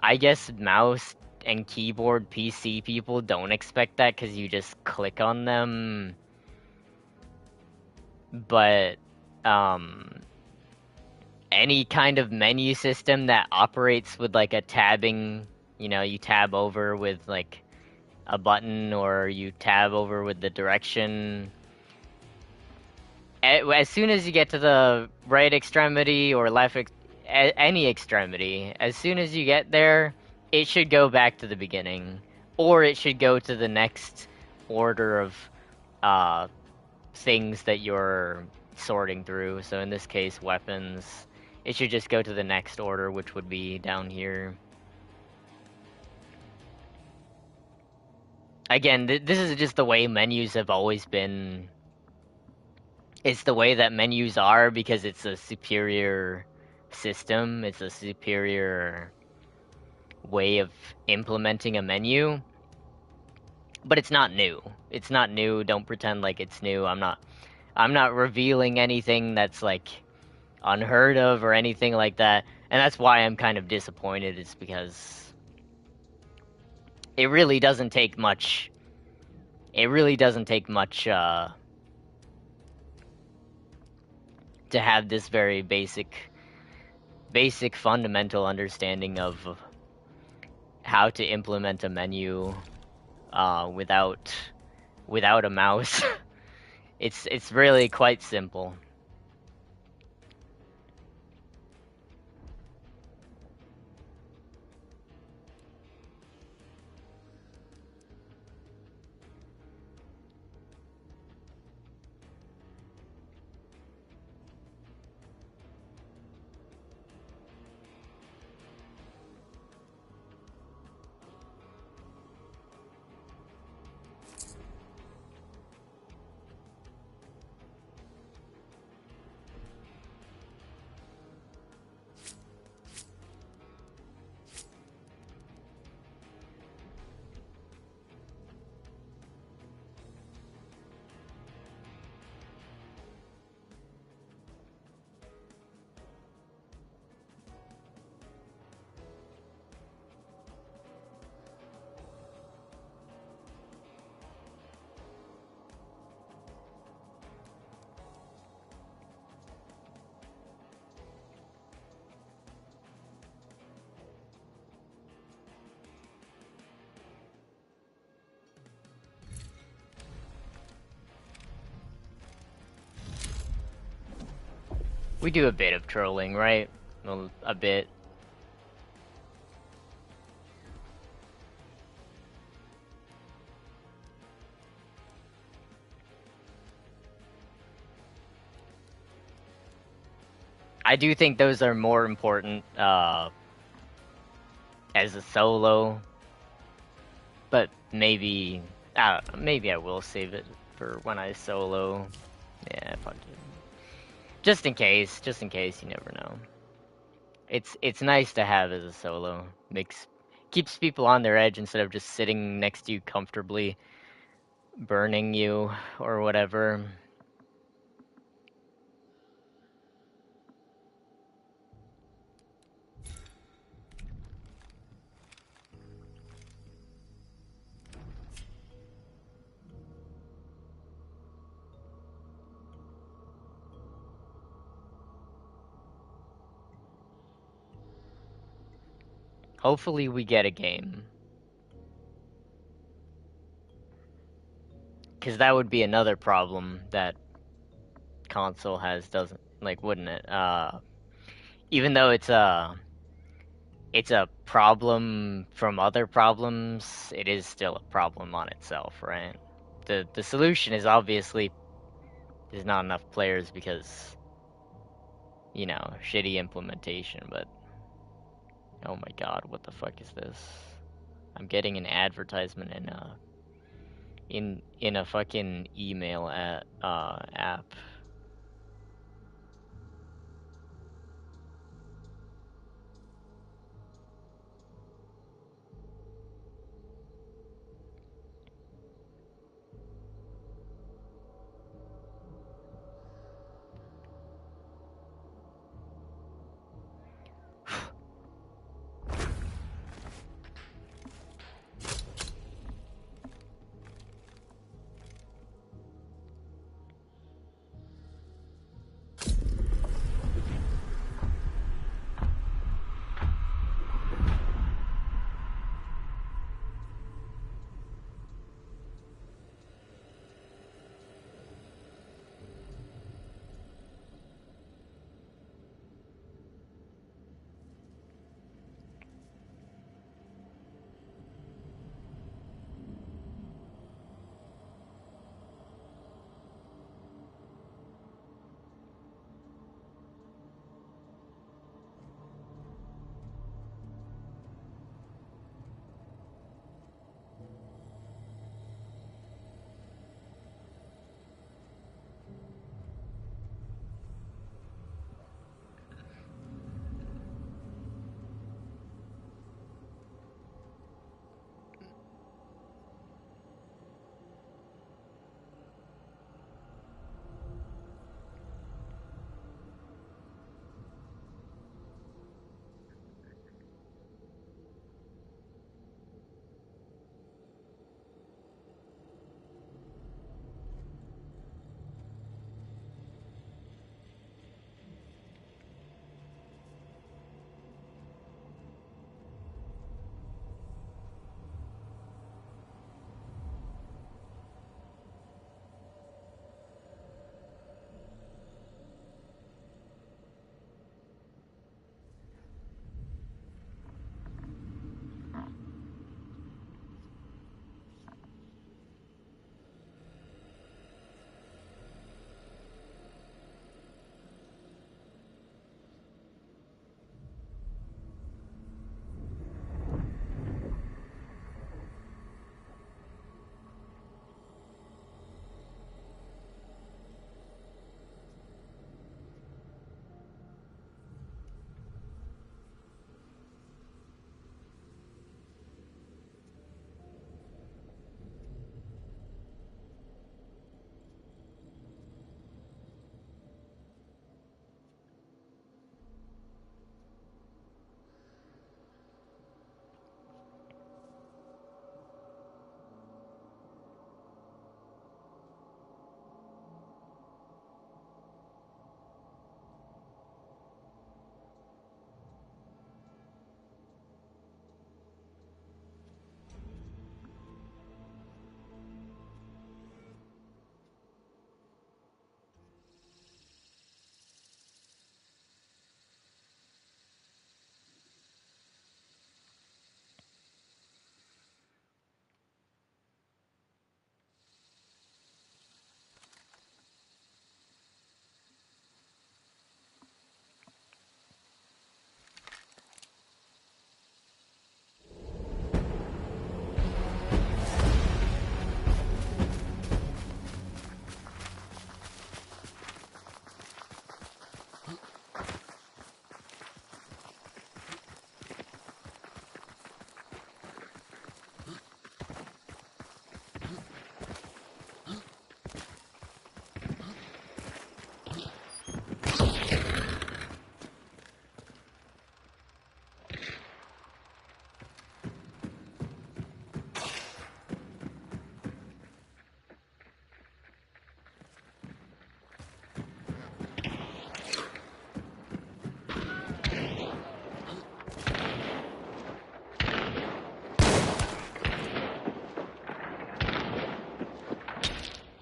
I guess mouse and keyboard PC people don't expect that because you just click on them. But, any kind of menu system that operates with like a tabbing, you tab over with like a button, or you tab over with the direction. As soon as you get to the right extremity or any extremity, as soon as you get there, it should go back to the beginning, or it should go to the next order of uh, things that you're sorting through. So in this case, weapons. It should just go to the next order, which would be down here. Again, this is just the way menus have always been. It's the way that menus are because it's a superior system. It's a superior way of implementing a menu. But it's not new. It's not new. Don't pretend like it's new. I'm not revealing anything that's like unheard of or anything like that. And that's why I'm kind of disappointed, is because it really doesn't take much. It really doesn't take much to have this very basic fundamental understanding of how to implement a menu without a mouse. It's really quite simple. We do a bit of trolling, right? A bit. I do think those are more important as a solo, but maybe I don't know, maybe I will save it for when I solo. Yeah, fuck it. Just in case, you never know. It's nice to have as a solo. Keeps people on their edge instead of just sitting next to you comfortably, burning you or whatever. Hopefully we get a game. Because that would be another problem that console has, doesn't, like, wouldn't it? Even though it's a problem from other problems, it is still a problem on itself, right? The solution is obviously there's not enough players because, you know, shitty implementation, but oh my god, what the fuck is this? I'm getting an advertisement in a fucking email app.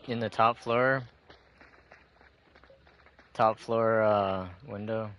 In the top floor. Top floor, window.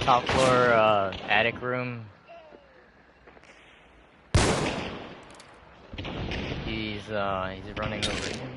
Top floor, attic room. He's running over here.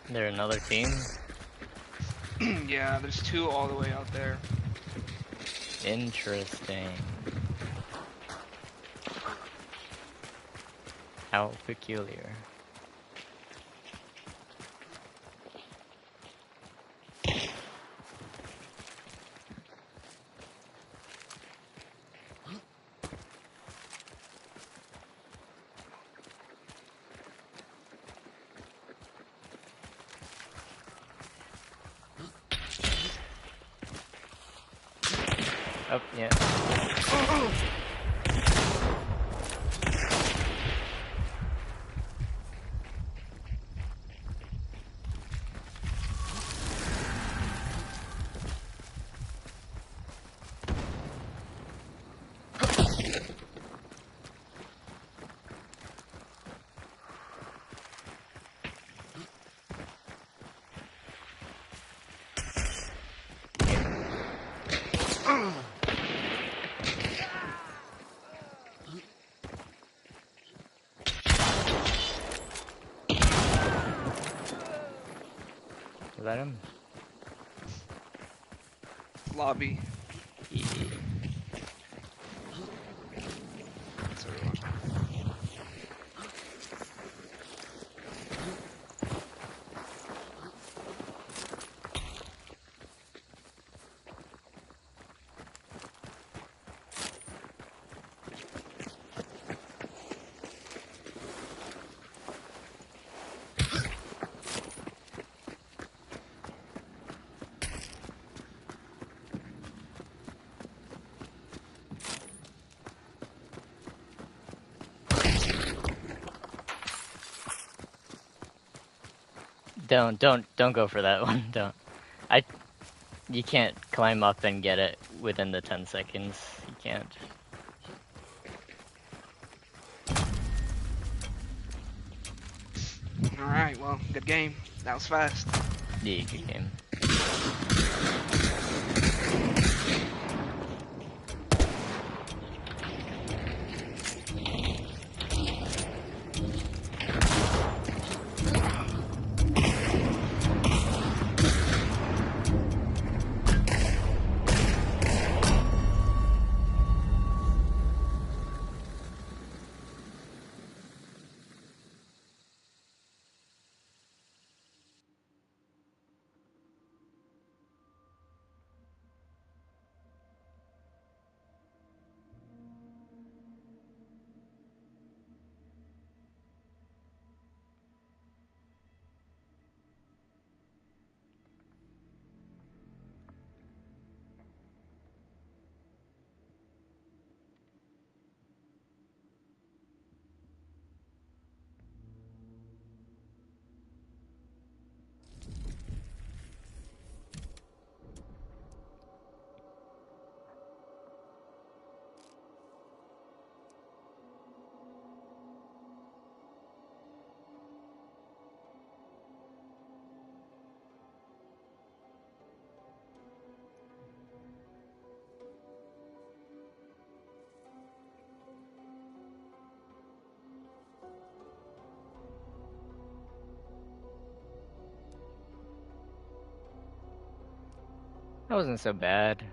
There another team? Yeah, there's two all the way out there. Interesting. How peculiar. Oh, yeah. Was that him? Lobby. Yeah. That's everyone. Don't go for that one. Don't. I. You can't climb up and get it within the 10 seconds. You can't. Alright, well, good game. That was fast. Yeah, good game. That wasn't so bad.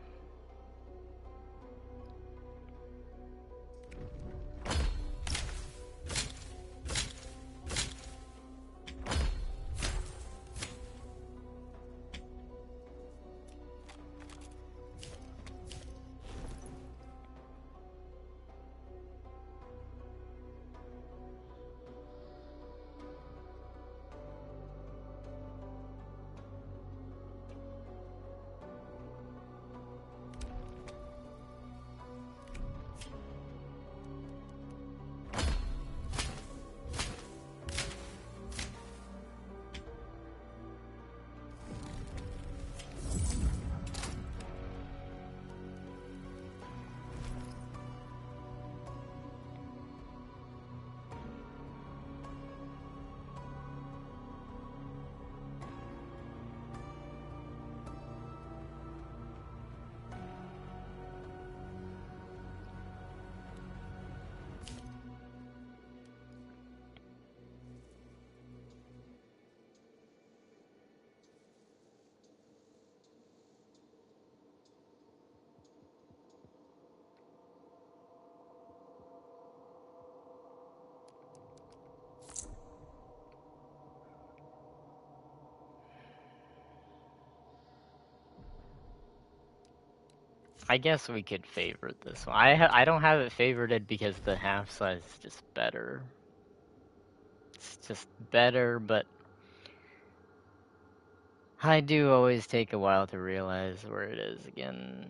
I guess we could favorite this one. I don't have it favorited because the half size is just better. It's just better, but I do always take a while to realize where it is again.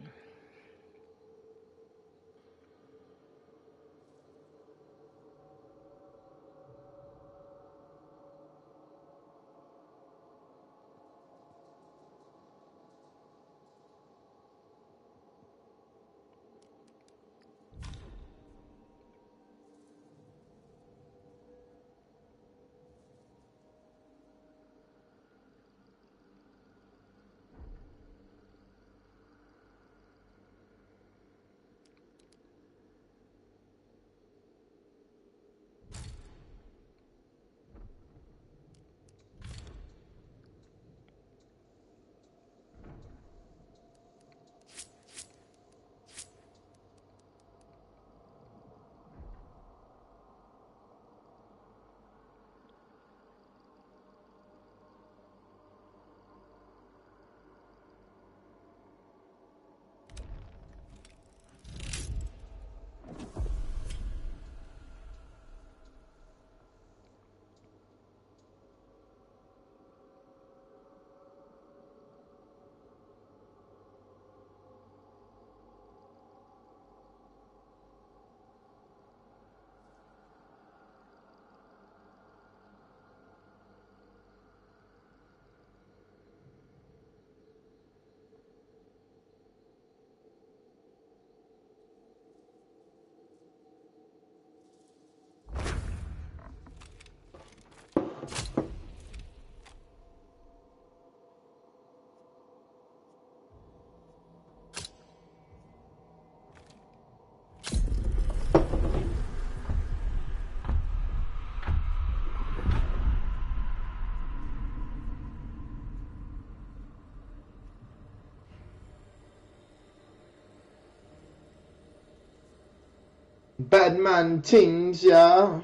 Batman things, yeah.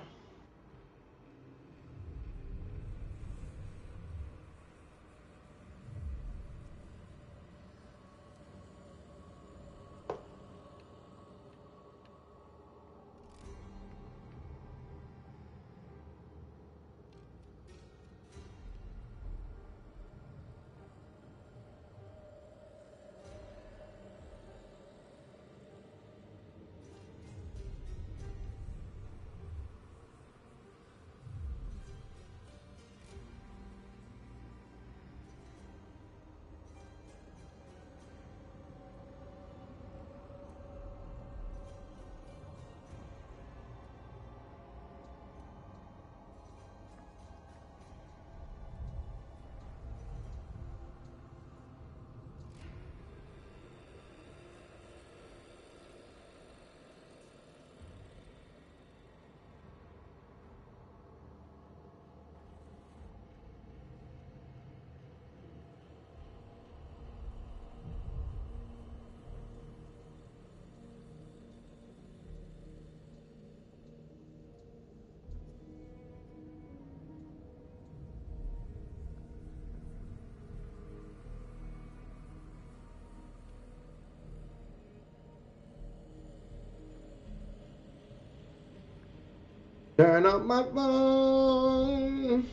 Turn up my phone.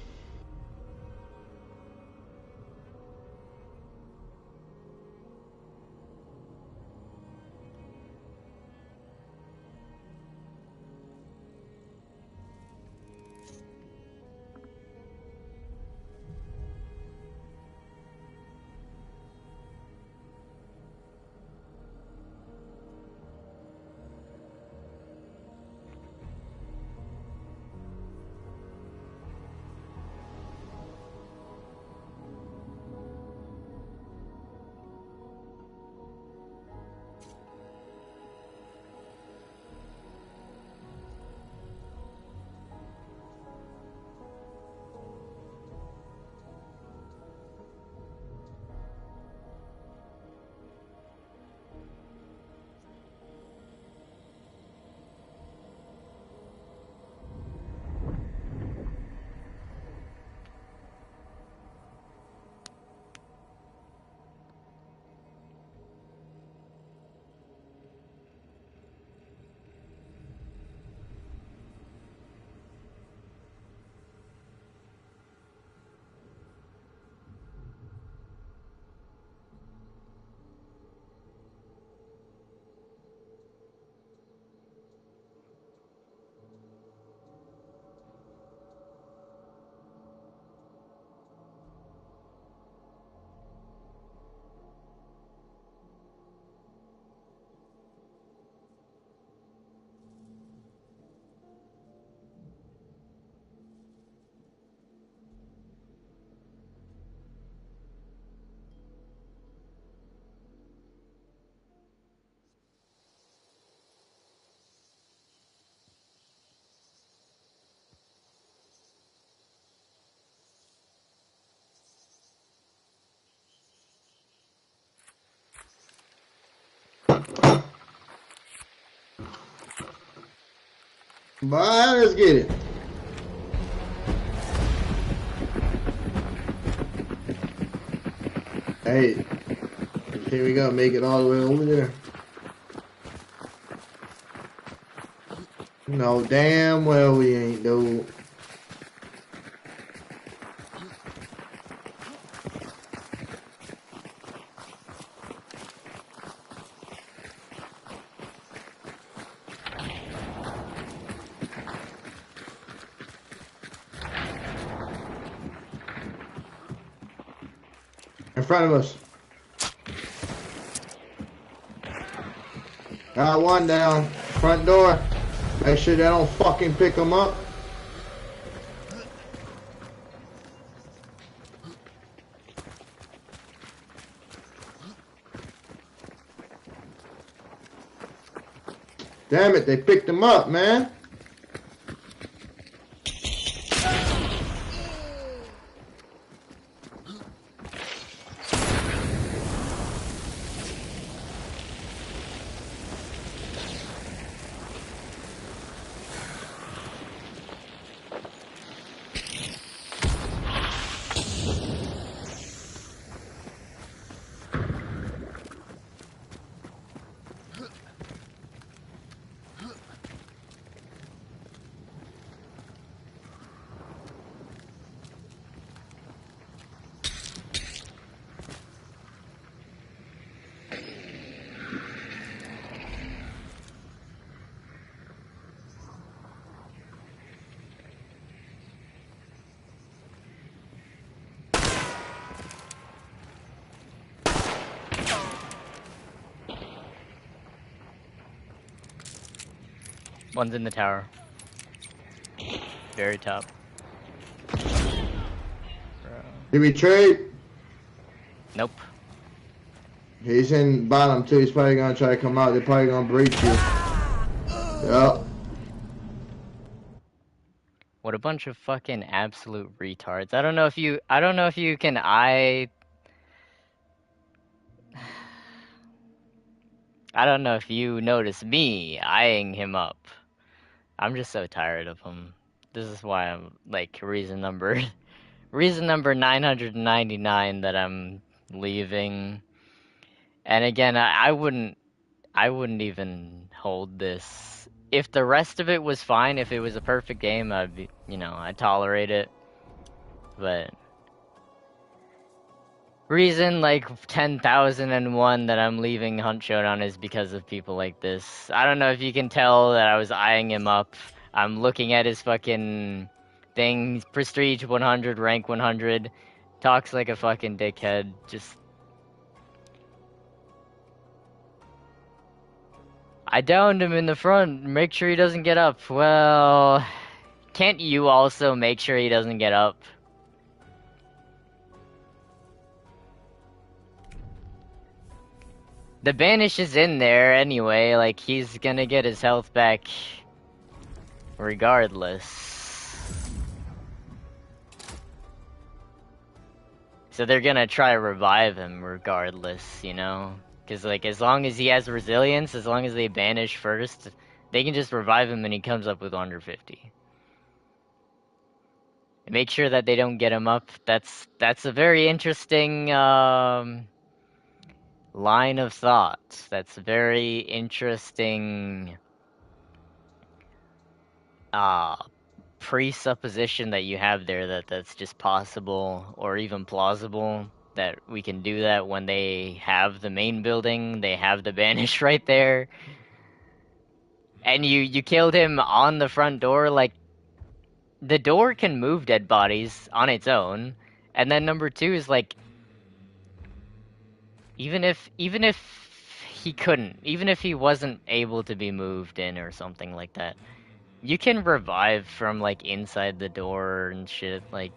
Bye, let's get it. Hey, here we go. Make it all the way over there. No, damn well we ain't, dude. In front of us. Got one down. Front door. Make sure they don't fucking pick them up. Damn it, they picked him up, man. One's in the tower. Very top. Bro. Did we trade? Nope. He's in bottom too. He's probably gonna try to come out. They're probably gonna breach you. Yup. What a bunch of fucking absolute retards. I don't know if you can I don't know if you notice me eyeing him up. I'm just so tired of him. This is why I'm like reason number 999 that I'm leaving. And again, I wouldn't even hold this. If the rest of it was fine, if it was a perfect game, I'd be, I'd tolerate it. But reason like 10,001 that I'm leaving Hunt Showdown is because of people like this. I don't know if you can tell that I was eyeing him up. I'm looking at his fucking thing, prestige 100, rank 100, talks like a fucking dickhead. Just I downed him in the front. Make sure he doesn't get up. Well, can't you also make sure he doesn't get up? The banish is in there anyway, like he's gonna get his health back regardless. So they're gonna try to revive him regardless, Because like as long as he has resilience, as long as they banish first, they can just revive him and he comes up with under 50. Make sure that they don't get him up. That's a very interesting line of thought. That's a very interesting presupposition that you have there, that's just possible or even plausible, that we can do that when they have the main building, they have the banish right there, and you killed him on the front door. Like, the door can move dead bodies on its own, and then number two is like, even if he couldn't, even if he wasn't able to be moved in or something like that, you can revive from like inside the door and shit. Like,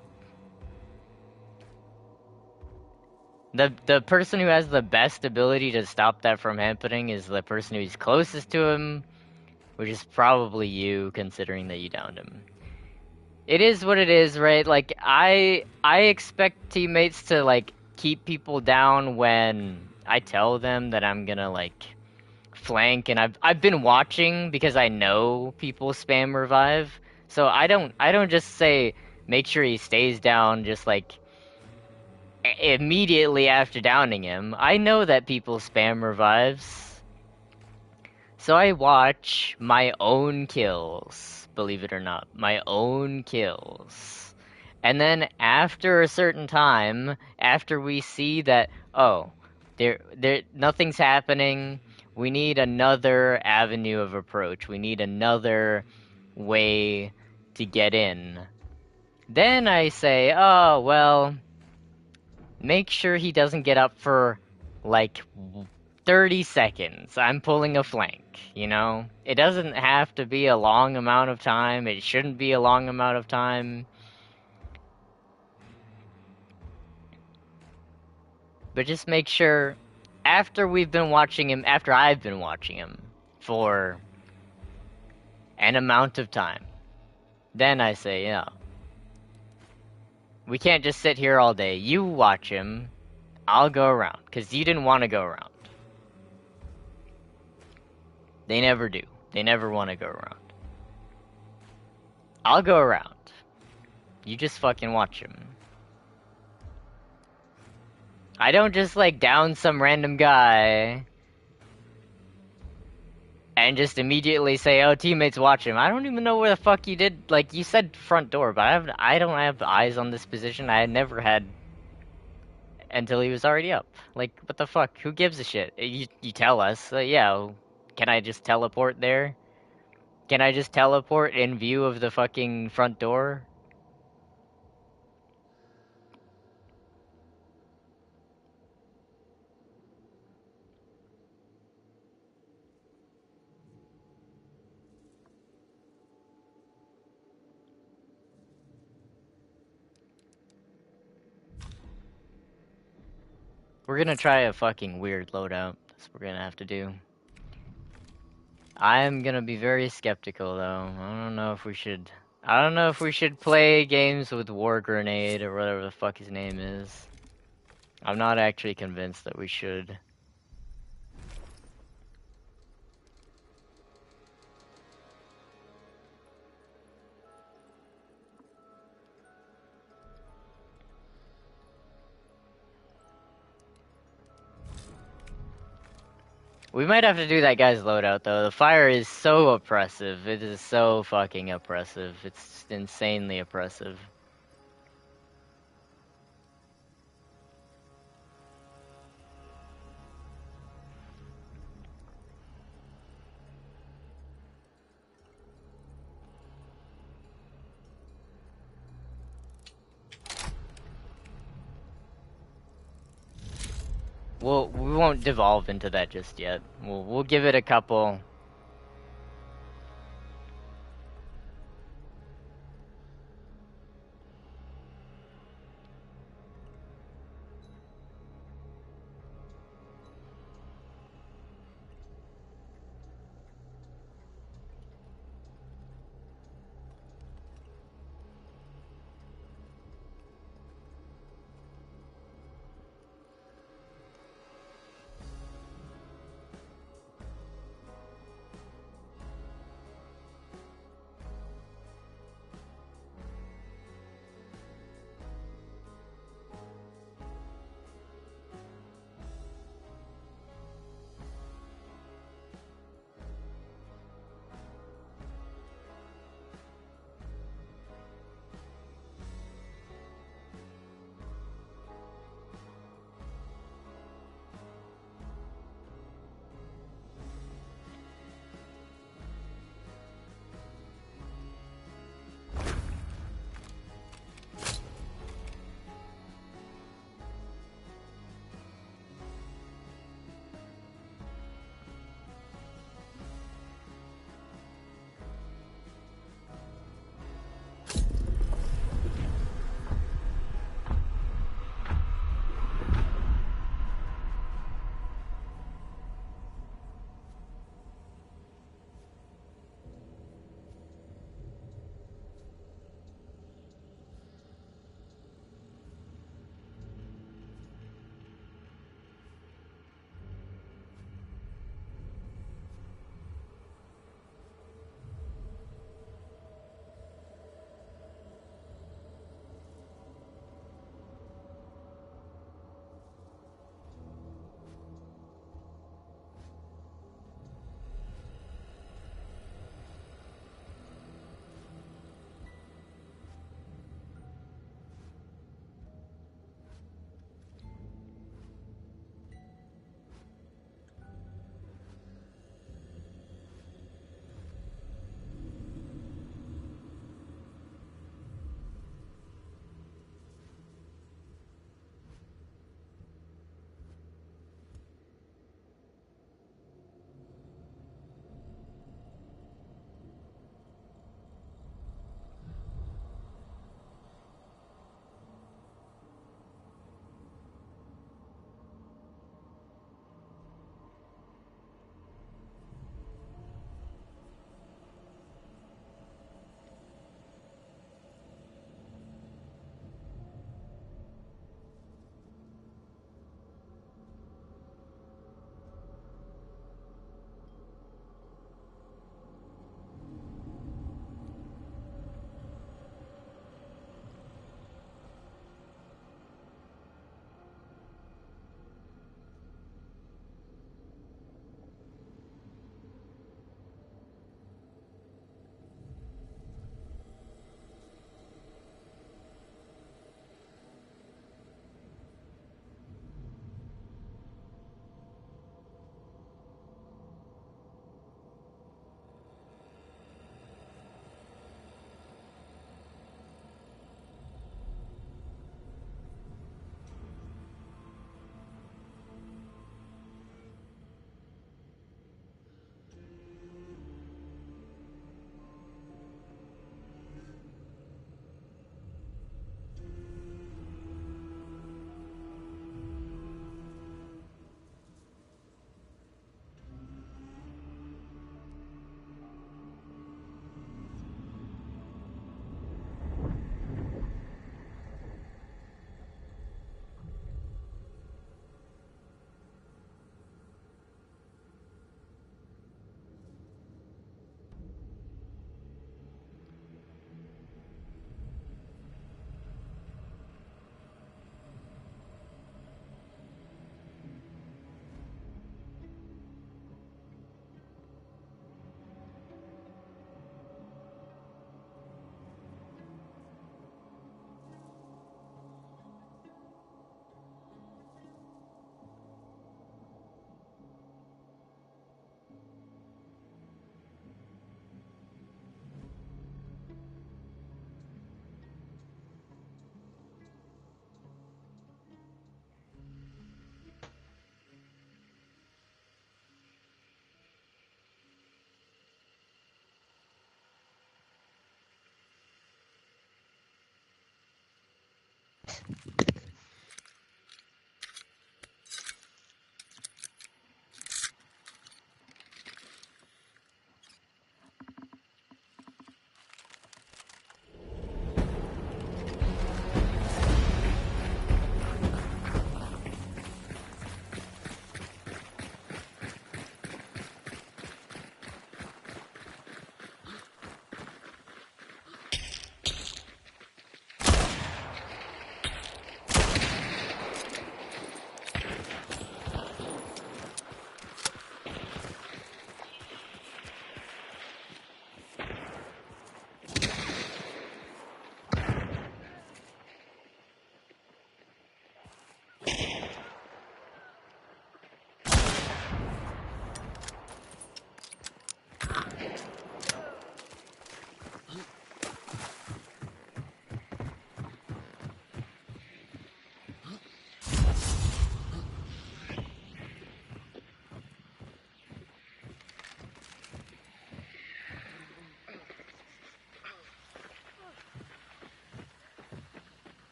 the person who has the best ability to stop that from happening is the person who's closest to him, which is probably you, considering that you downed him. It is what it is, right? Like, I expect teammates to like keep people down when I tell them that I'm gonna like flank, and I've been watching because I know people spam revive. So I don't just say make sure he stays down just like immediately after downing him. I know that people spam revives. So I watch my own kills, believe it or not, my own kills. And then after a certain time, after we see that, oh, there nothing's happening, we need another avenue of approach. We need another way to get in. Then I say, oh, well, make sure he doesn't get up for like 30 seconds. I'm pulling a flank, It doesn't have to be a long amount of time. It shouldn't be a long amount of time. But just make sure after I've been watching him for an amount of time, then I say, we can't just sit here all day. You watch him, I'll go around, because you didn't want to go around. They never do. They never want to go around. I'll go around. You just fucking watch him. I don't just like down some random guy and just immediately say, oh, teammates watch him. I don't even know where the fuck you did. Like, you said front door, but I don't have eyes on this position. I never had until he was already up. Like, what the fuck? Who gives a shit? You tell us. Yeah, can I just teleport there? Can I just teleport in view of the fucking front door? We're gonna try a fucking weird loadout. That's what we're gonna have to do. I'm gonna be very skeptical though. I don't know if we should. I don't know if we should play games with War Grenade or whatever the fuck his name is. I'm not actually convinced that we should. We might have to do that guy's loadout though. The fire is so oppressive. It is so fucking oppressive. It's insanely oppressive. We won't devolve into that just yet. We'll give it a couple.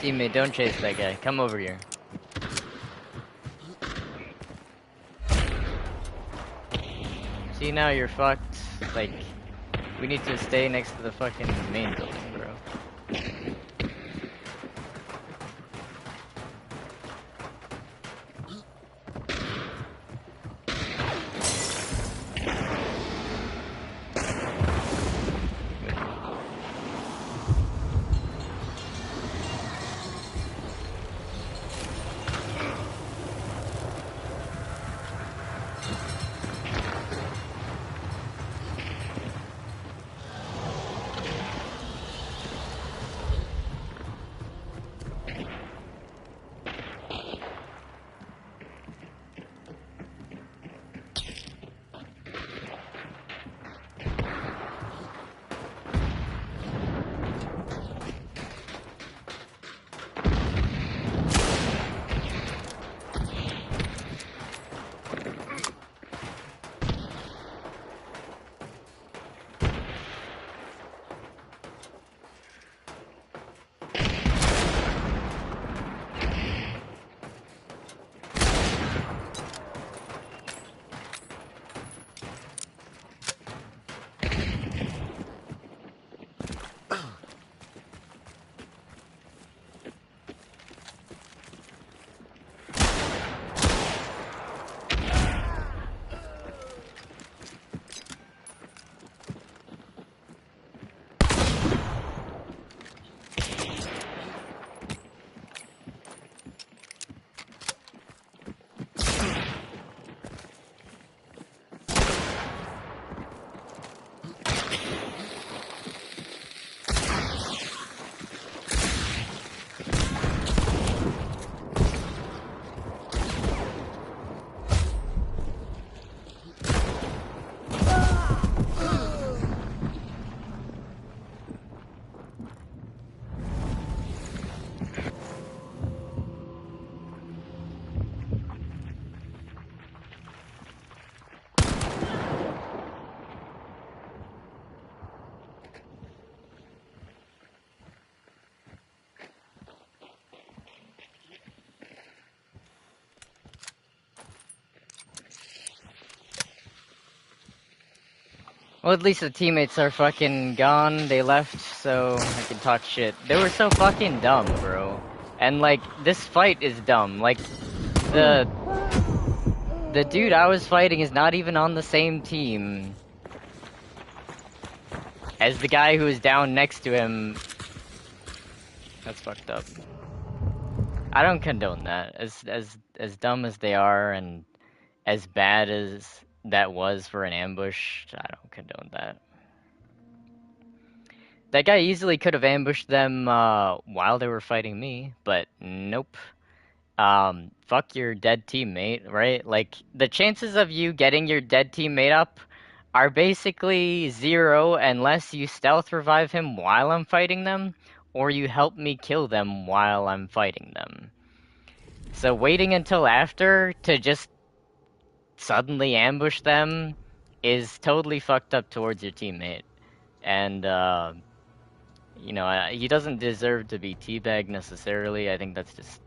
Teammate, don't chase that guy. Come over here. See, now you're fucked. Like, we need to stay next to the fucking main building, bro. Well, at least the teammates are fucking gone. They left, so I can talk shit. They were so fucking dumb, bro. And, like, this fight is dumb. Like, the dude I was fighting is not even on the same team as the guy who is down next to him. That's fucked up. I don't condone that. As dumb as they are and as bad as that was for an ambush, I don't condone that. That guy easily could have ambushed them while they were fighting me, but nope. Fuck your dead teammate, right? Like, the chances of you getting your dead teammate up are basically zero unless you stealth revive him while I'm fighting them, or you help me kill them while I'm fighting them. So waiting until after to just suddenly ambush them is totally fucked up towards your teammate. And, you know, he doesn't deserve to be teabagged necessarily. I think that's just,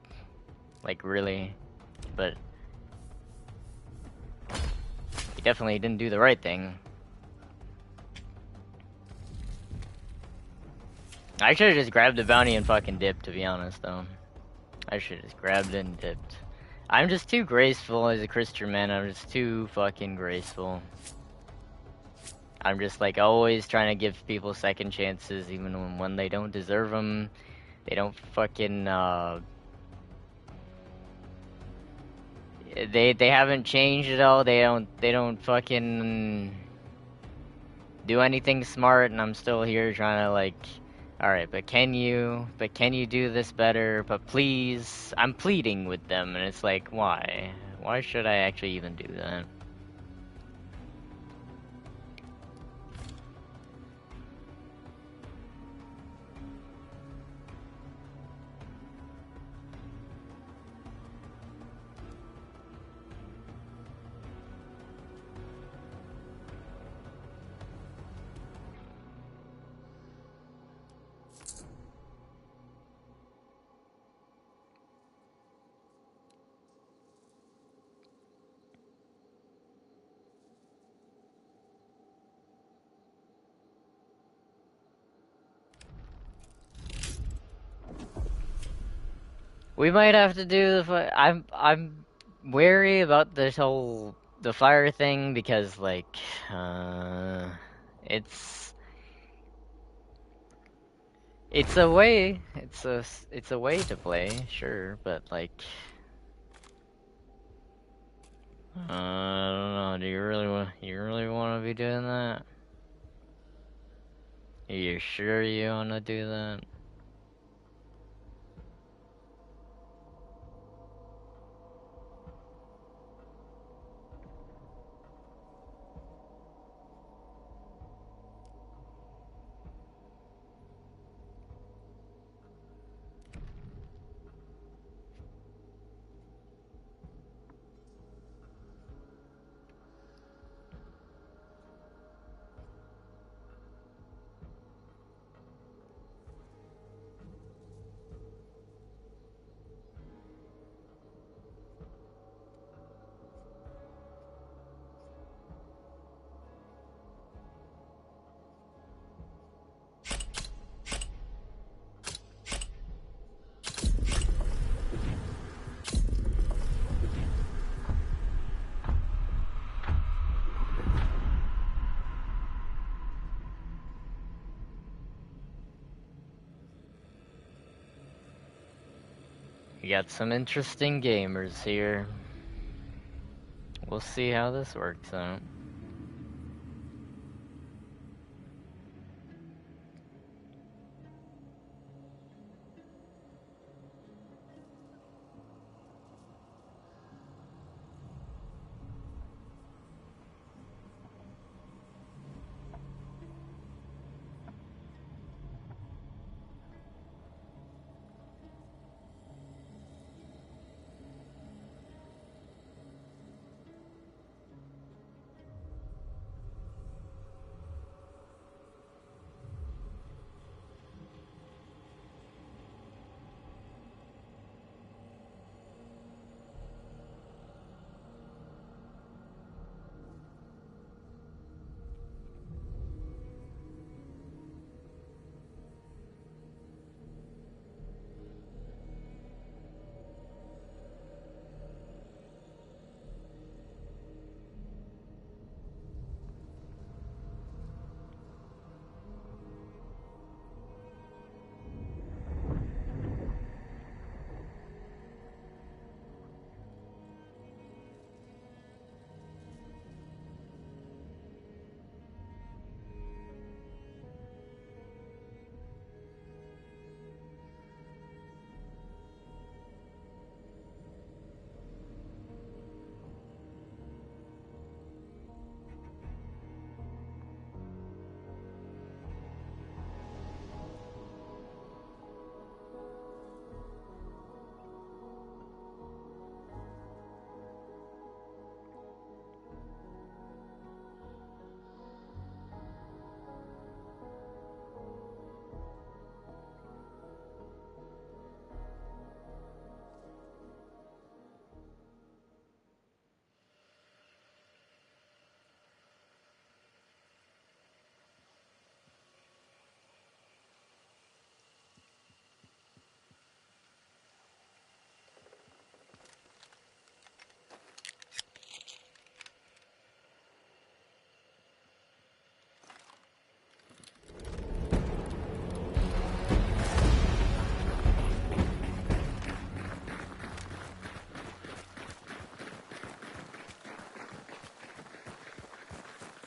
like, really... But he definitely didn't do the right thing. I should have just grabbed the bounty and fucking dipped, to be honest, though. I should have just grabbed it and dipped. I'm just too graceful as a Christian man. I'm just too fucking graceful. I'm just, like, always trying to give people second chances, even when they don't deserve them. They don't fucking, They haven't changed at all. They don't fucking do anything smart, and I'm still here trying to, like, alright, but can you do this better? But please, I'm pleading with them, and it's like, why? Why should I actually even do that? We might have to do the. I'm wary about this whole the fire thing because like, it's it's a way. It's a way to play, sure, but like, I don't know. Do you really want to be doing that? Are you sure you want to do that? You got some interesting gamers here. We'll see how this works out.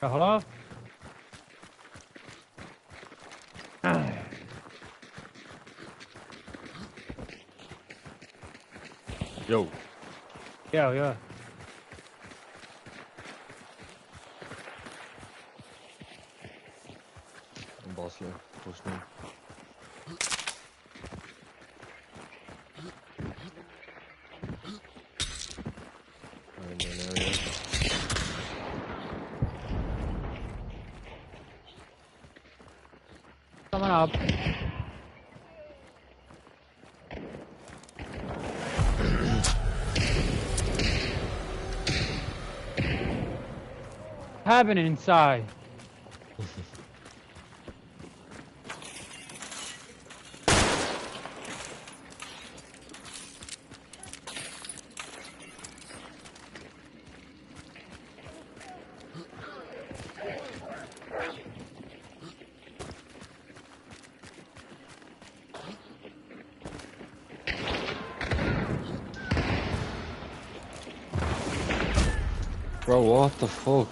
Hello? Yo. Yeah. Een basje, volgens mij. In an area. Coming up. Happening inside. Bro, what the fuck?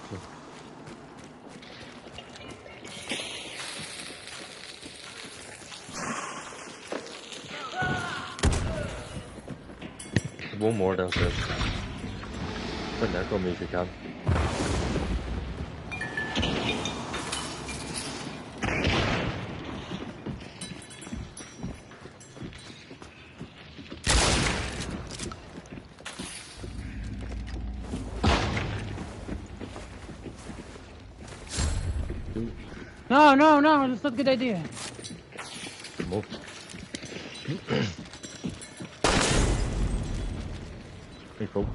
One more downstairs. Put that on me if you can. No, no, no, that's not a good idea. Come up. Hey, go.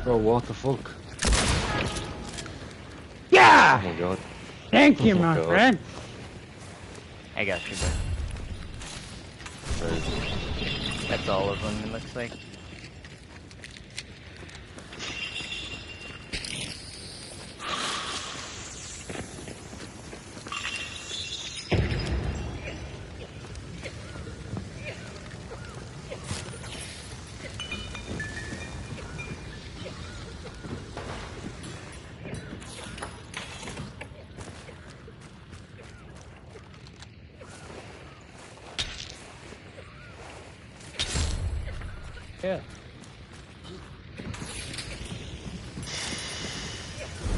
Bro, what the fuck? Yeah! Oh my god. Thank you, Oh my God. friend. I got you, bud. That's all of them, it looks like. Yeah.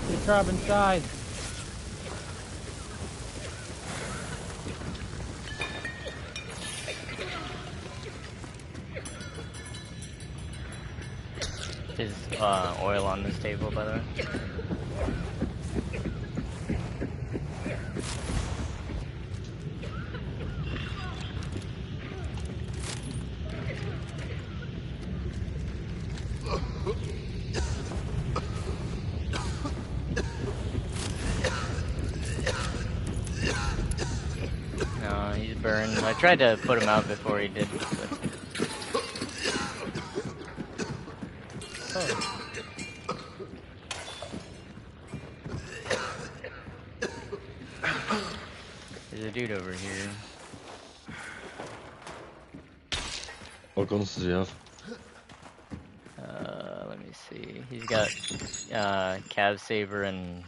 Get Rob inside. There's oil on this table, by the way. No, he's burned. I tried to put him out before he did, but... Oh. There's a dude over here. What guns does he have? Let me see. He's got Cav Saber and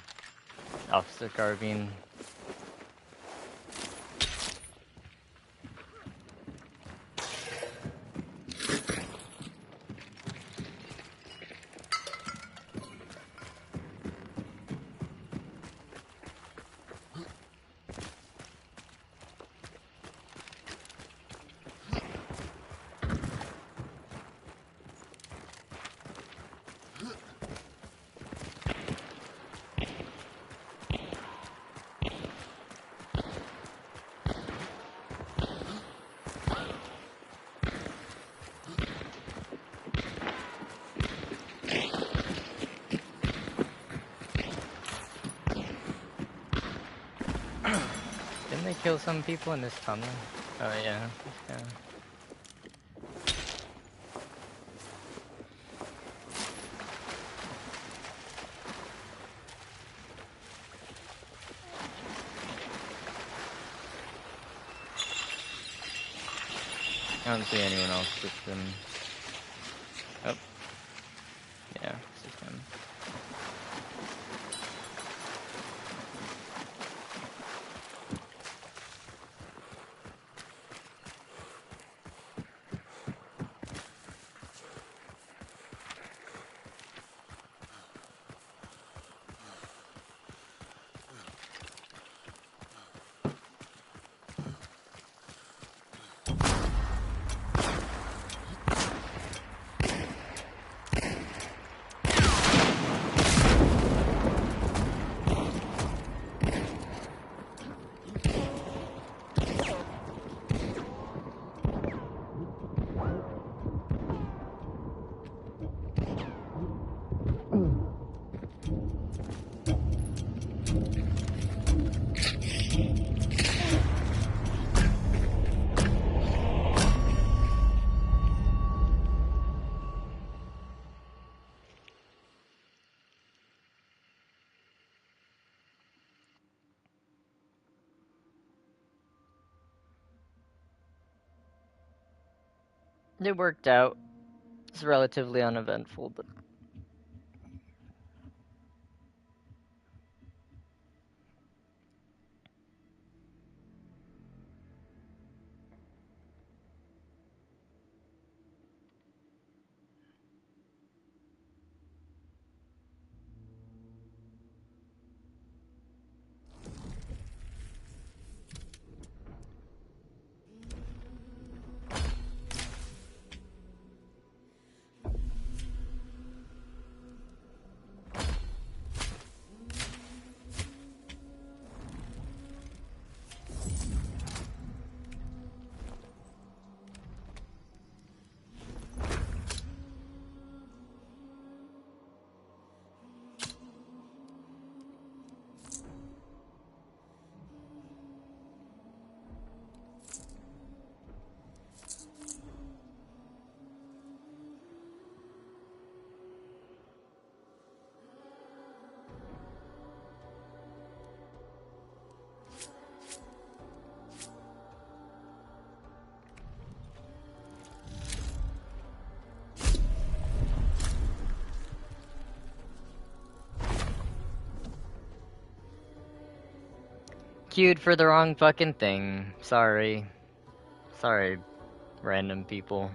Officer Carbine. Didn't they kill some people in this tunnel? Oh yeah. Yeah. I don't see anyone else with them. Oh. Yeah, it's just him. It worked out. It's relatively uneventful, but queued for the wrong fucking thing. Sorry. Sorry, random people.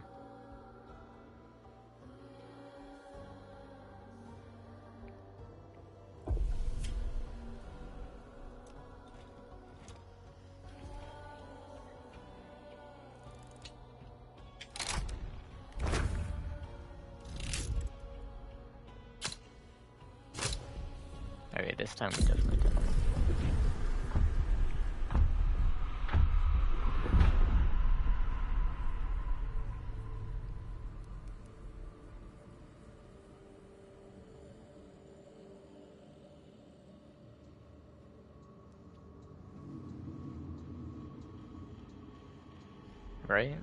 Okay, this time we definitely did. Right?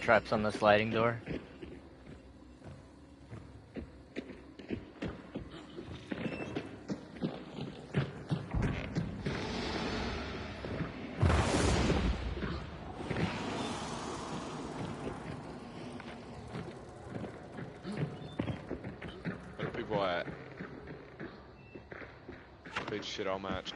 traps on the sliding door. Where are people at? Big shit all match.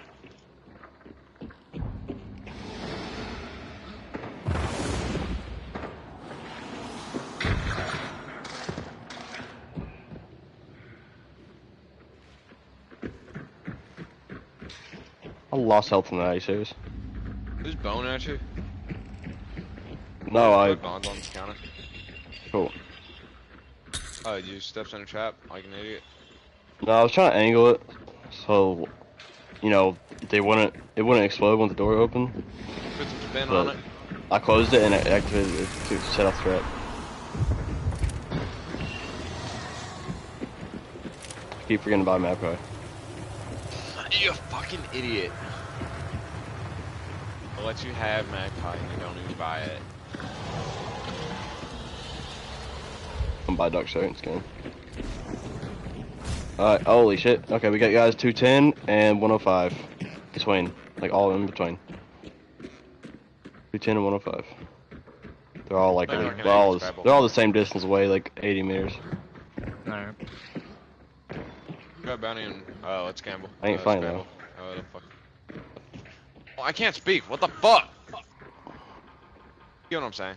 I lost health from that, are you serious? Who's bone at you? No, I... Put bombs on this counter. Cool. Oh, you steps in a trap like an idiot. No, I was trying to angle it, so, you know, it wouldn't explode when the door opened. Put some spin But on it. I closed it and it activated it to set off threat. I keep forgetting about map guy. You fucking idiot. I'll let you have Magpie and you don't even buy it. I'm by Duck Showdown skin. Alright, holy shit. Okay, we got guys 210 and 105. Between. Like all in between. 210 and 105. They're all like, they're all the same distance away, like 80 meters. Alright. Got bounty and let's gamble. I ain't fighting though. Oh, the fuck. Oh, I can't speak. What the fuck? You know what I'm saying?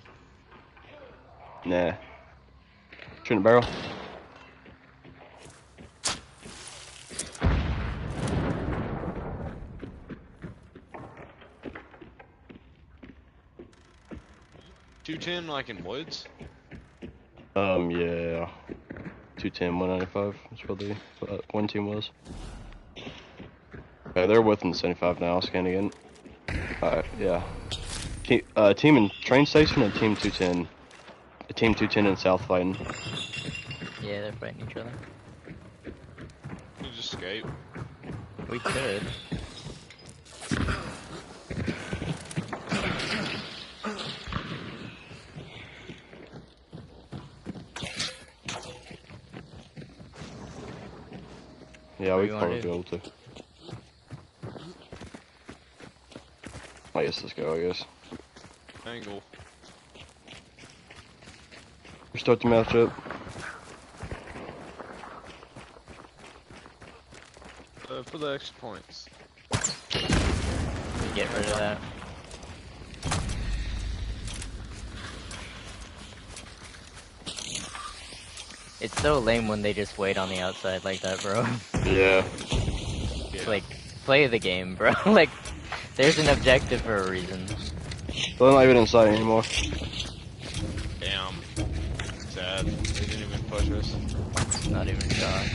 Nah. Shooting a barrel. $210 like in woods? Yeah. 210, 195. That's what that one team was. Okay, they're within 75 now. Scan again. Alright, yeah. Team in train station and team 210. Team 210 in south fighting. Yeah, they're fighting each other. You just escape. We could. Yeah, What we do you could wanna probably be able to. I guess let's go, I guess. Angle. Restart the matchup. For the extra points. Get rid of that. It's so lame when they just wait on the outside like that, bro. Yeah. It's like, play the game, bro. Like, there's an objective for a reason. They're not even inside anymore. Damn. Sad. They didn't even push us. Not even shot.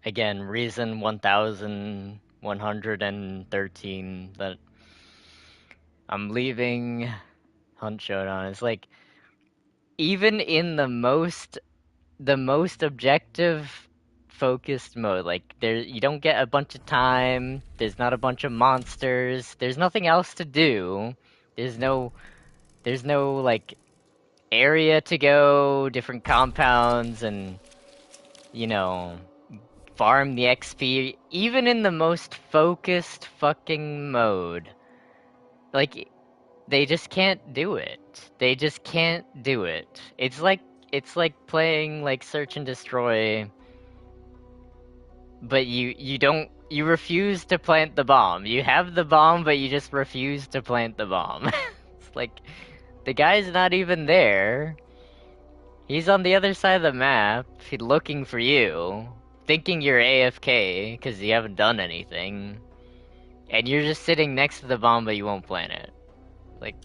Again, reason 1113 that I'm leaving Hunt Showdown. It's like, even in the most objective focused mode, like, you don't get a bunch of time, there's not a bunch of monsters, there's nothing else to do, there's no like area to go, different compounds, and you know, farm the XP. Even in the most focused fucking mode, like, they just can't do it. They just can't do it. It's like playing like Search and Destroy, but you refuse to plant the bomb. You have the bomb, but you just refuse to plant the bomb. It's like, the guy's not even there. He's on the other side of the map, looking for you, thinking you're AFK because you haven't done anything, and you're just sitting next to the bomb, but you won't plant it. Like,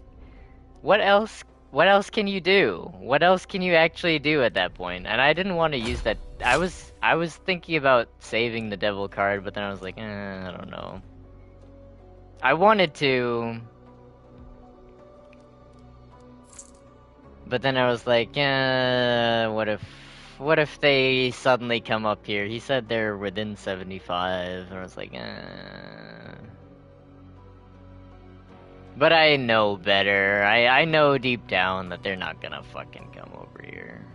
what else what else can you do? What else can you actually do at that point? And I didn't want to use that. I was thinking about saving the devil card, but then I was like, I don't know. I wanted to, but then I was like, what if they suddenly come up here? He said they're within 75, and I was like, But I know better. I know deep down that they're not gonna fucking come over here.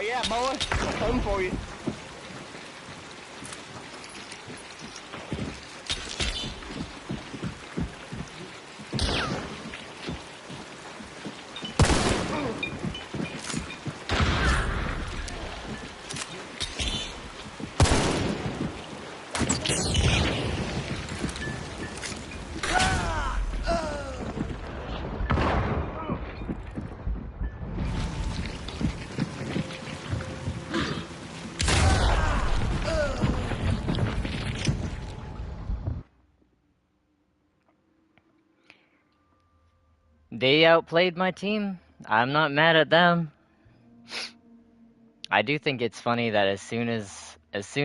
you at, boy? I'm coming for you. They outplayed my team. I'm not mad at them. I do think it's funny that as soon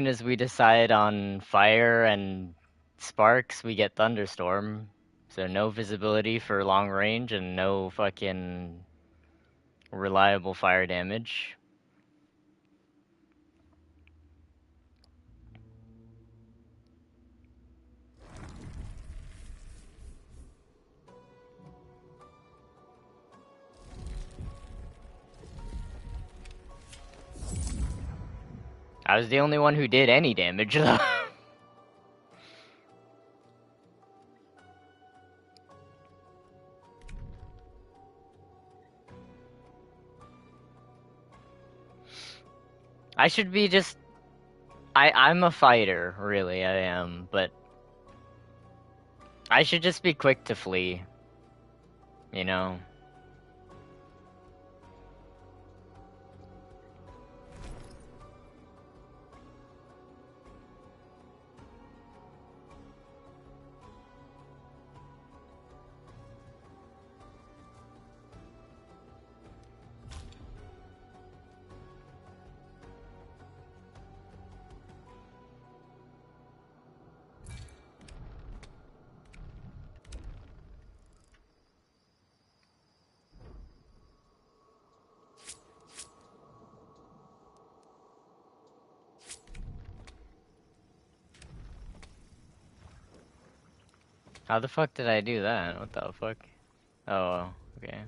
as we decide on fire and sparks, we get thunderstorm. So no visibility for long range and no fucking reliable fire damage. I was the only one who did any damage though. I should be just I'm a fighter, really, I am, but I should just be quick to flee, you know? How the fuck did I do that? What the fuck? Oh, okay.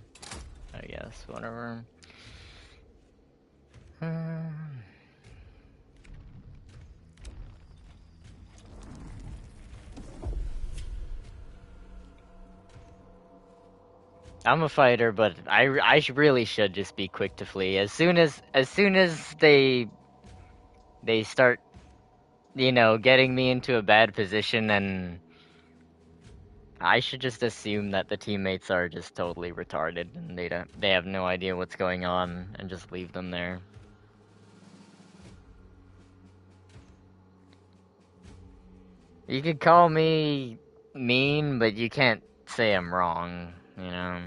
I guess, whatever. I'm a fighter, but really should just be quick to flee. As soon as they start, getting me into a bad position, and I should just assume that the teammates are just totally retarded and they have no idea what's going on and just leave them there. You could call me mean, but you can't say I'm wrong, you know?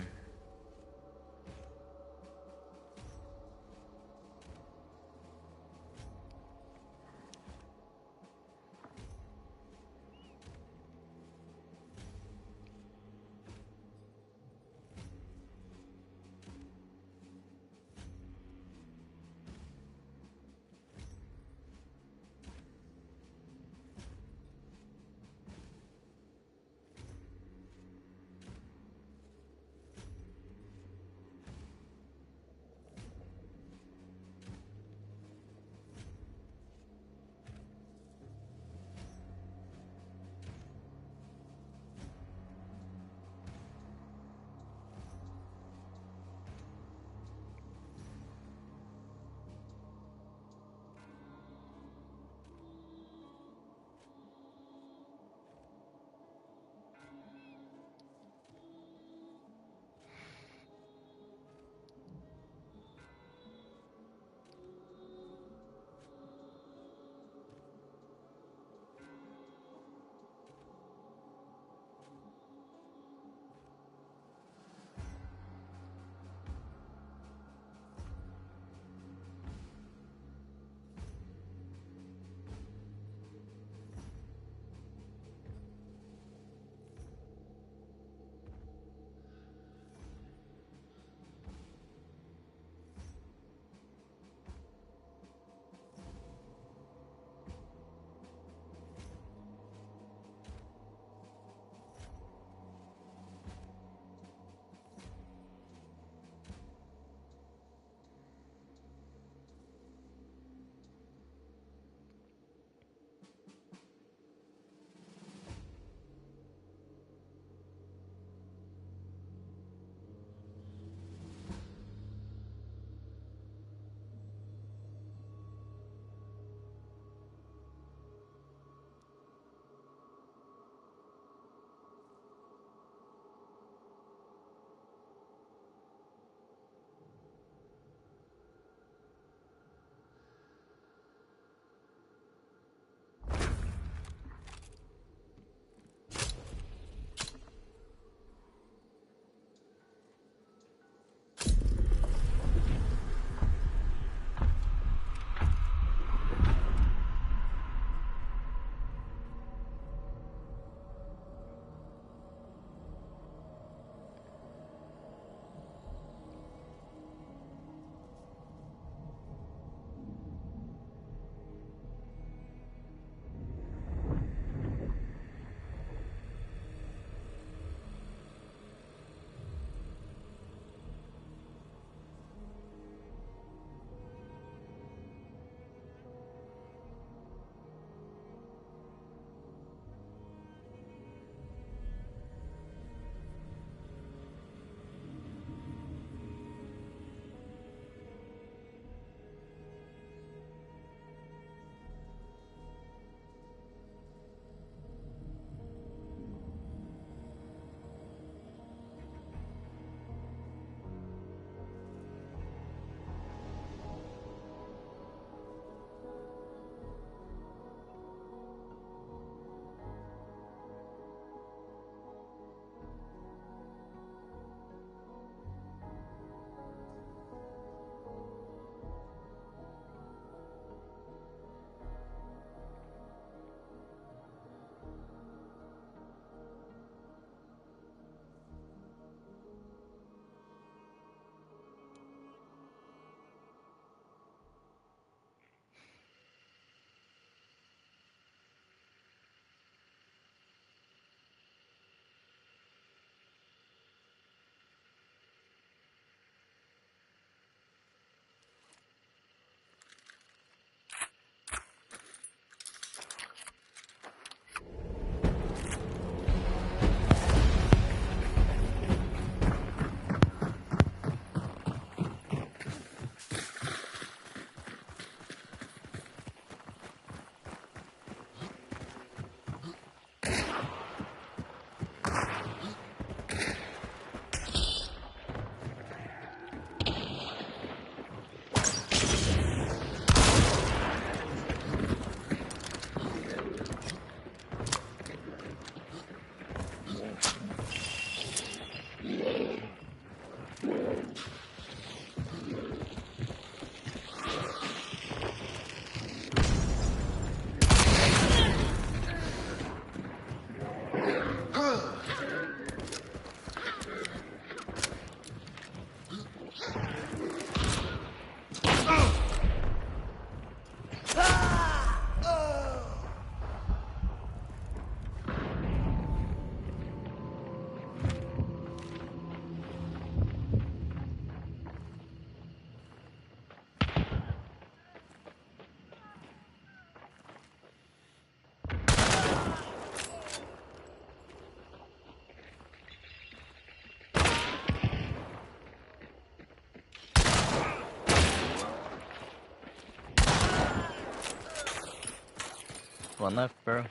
one left, bro.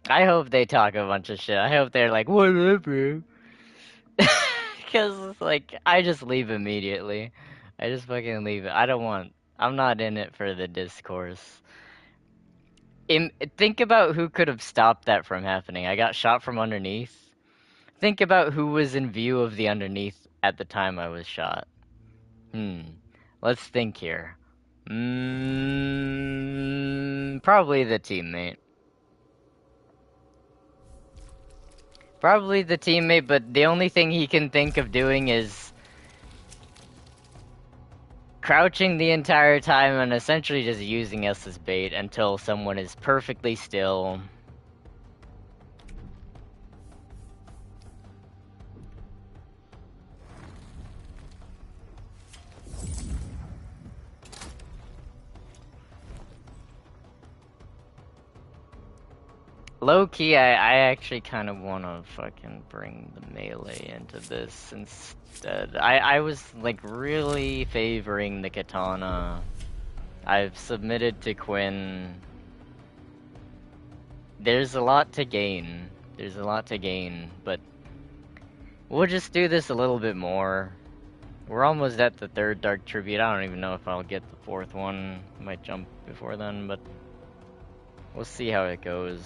I hope they talk a bunch of shit. I hope they're like, what up, bro? Because, like, I just leave immediately. I just fucking leave it. I'm not in it for the discourse. Think about who could have stopped that from happening. I got shot from underneath. Think about who was in view of the underneath at the time I was shot. Let's think here. Probably the teammate. Probably the teammate, but the only thing he can think of doing is crouching the entire time and essentially just using us as bait until someone is perfectly still. Low-key, I actually kind of want to fucking bring the melee into this instead. I was, like, really favoring the katana. I've submitted to Quinn. There's a lot to gain. But we'll just do this a little bit more. We're almost at the 3rd Dark Tribute. I don't even know if I'll get the 4th one. Might jump before then, but we'll see how it goes.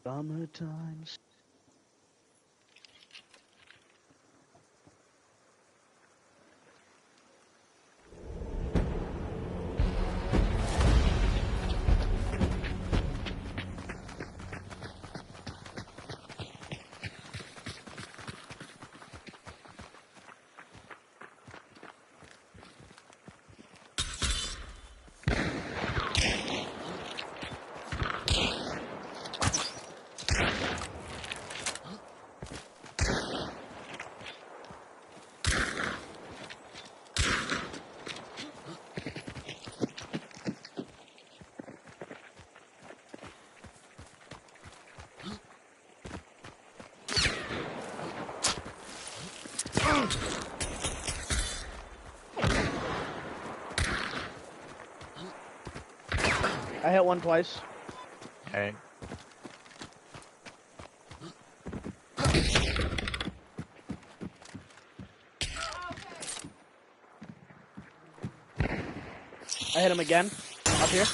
Summertime. I hit one twice. Alright. I hit him again. Up here.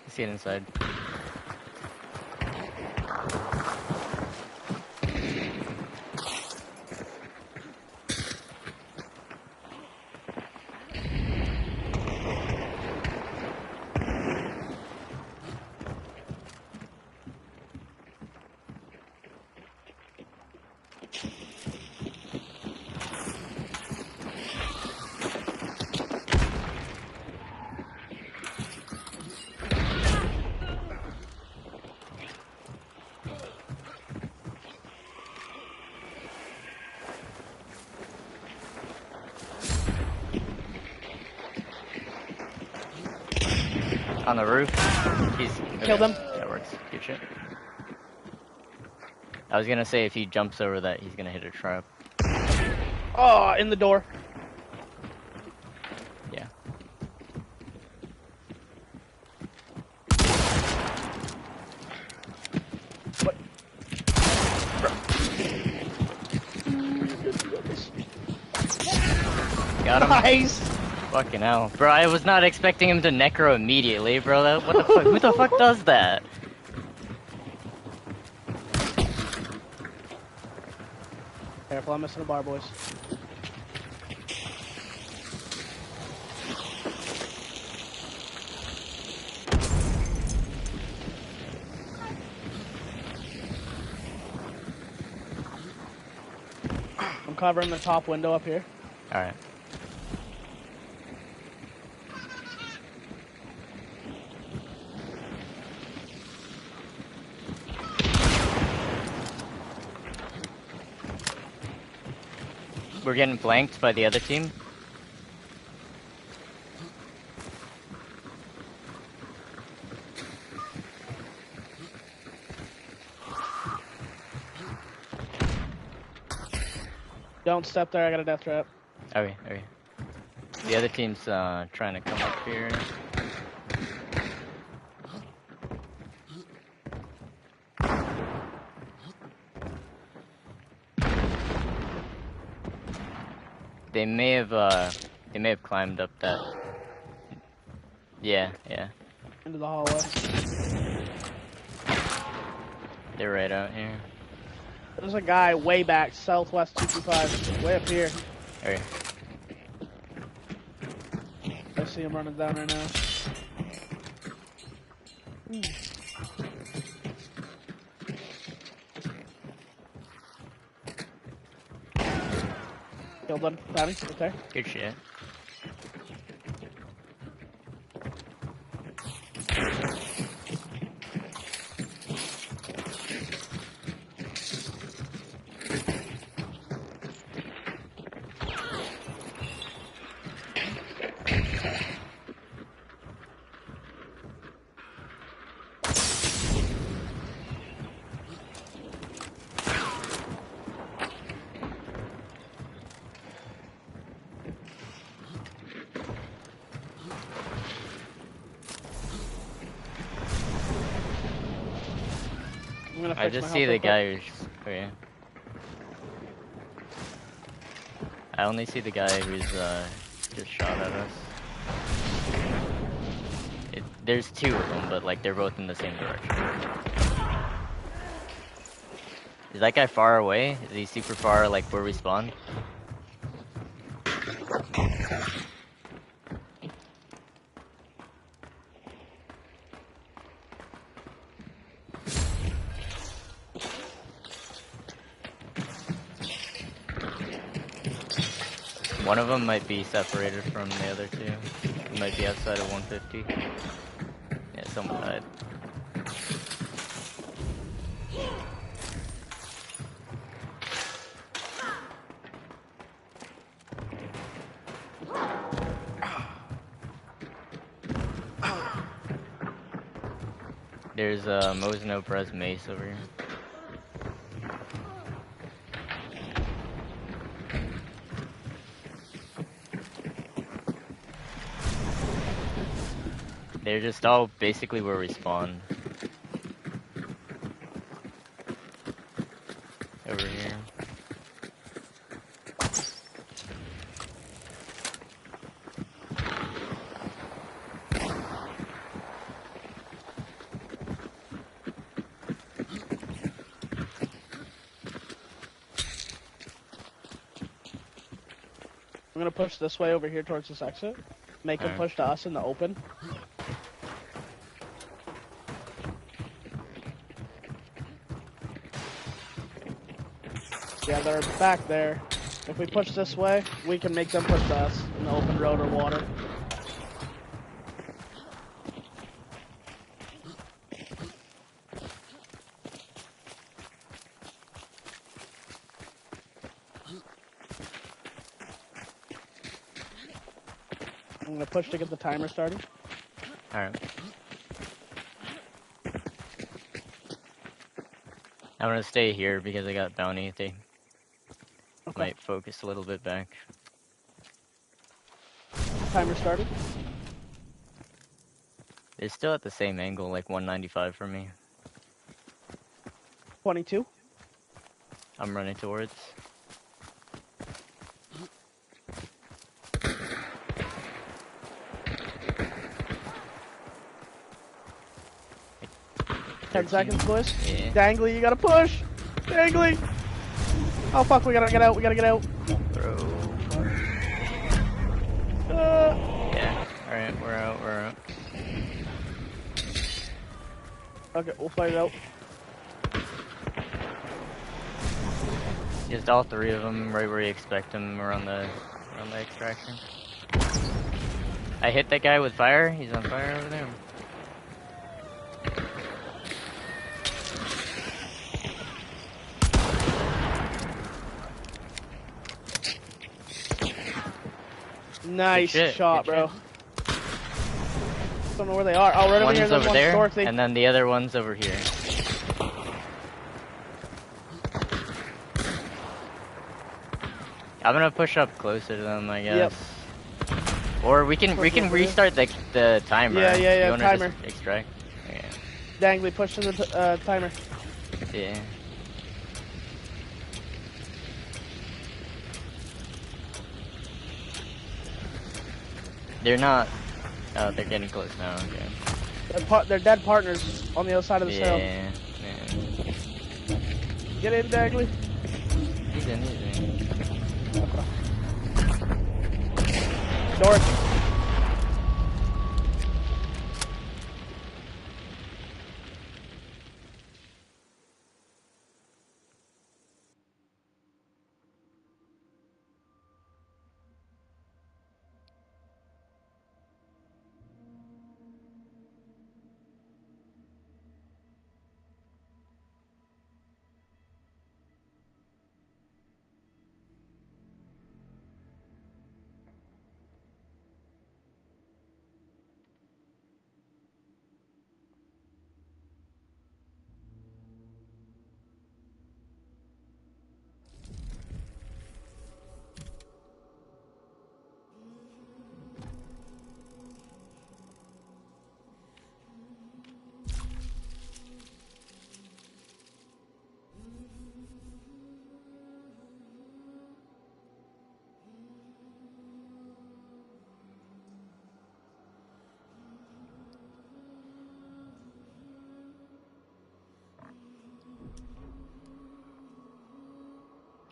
See it inside. On the roof. He's Killed him. That works. Good shit. I was gonna say if he jumps over that, he's gonna hit a trap. Oh, in the door. Yeah. What? Got him. Nice. Fucking hell, bro! I was not expecting him to necro immediately, bro. What the fuck? Who the fuck does that? Careful, I'm missing a bar, boys. I'm covering the top window up here. All right. We're getting flanked by the other team. Don't step there, I got a death trap. Okay, okay. The other team's trying to come up here. They may have climbed up that. Yeah, yeah. Into the hallway. They're right out here. There's a guy way back, southwest 225, way up here. Okay. I see him running down right now. Killed one, Tommy, right there. Good shit. I just see the guy who's. Oh, yeah. I only see the guy who's just shot at us. There's two of them, but like they're both in the same direction. Is that guy far away? Is he super far, like where we spawned? One of them might be separated from the other two. He might be outside of 150. Yeah, someone died. There's a Mosno Press Mace over here. They're just all basically where we spawn. Over here. I'm gonna push this way over here towards this exit. Make them Alright. push to us in the open. Yeah, they're back there. If we push this way, we can make them push to us in the open road or water. I'm gonna push to get the timer started. Alright. I'm gonna stay here because I got bounty. They Okay. might focus a little bit back. Timer started. They're still at the same angle, like 195 from me. 22. I'm running towards. Ten 13. seconds, boys. Yeah. Dangly, you gotta push. Dangly. Oh fuck, we gotta get out. We gotta get out. Bro. Uh, Yeah. Alright, we're out, we're out. okay, we'll fight it out. Just all three of them right where you expect them around the extraction. I hit that guy with fire. He's on fire over there. Nice shit, shot, good bro. Don't know where they are. Oh, right over One's here. There's over one there, Dorothy. and then the other one's over here. I'm gonna push up closer to them, I guess. Yep. Or we can restart the timer. Yeah, You wanna timer. just extract? Yeah. Dangly, push to the timer. Yeah. They're not. Oh, they're getting close now. Okay. They're dead partners on the other side of the hill. Yeah. Get in, Dangly. He's in. Dorothy.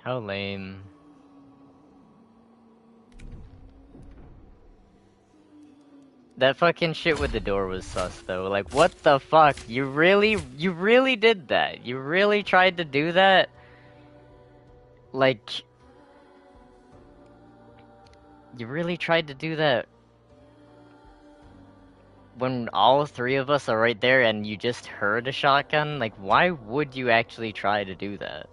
How lame. That fucking shit with the door was sus though. Like, what the fuck? You really did that? You really tried to do that? Like, you really tried to do that when all three of us are right there and you just heard a shotgun? Like, why would you actually try to do that?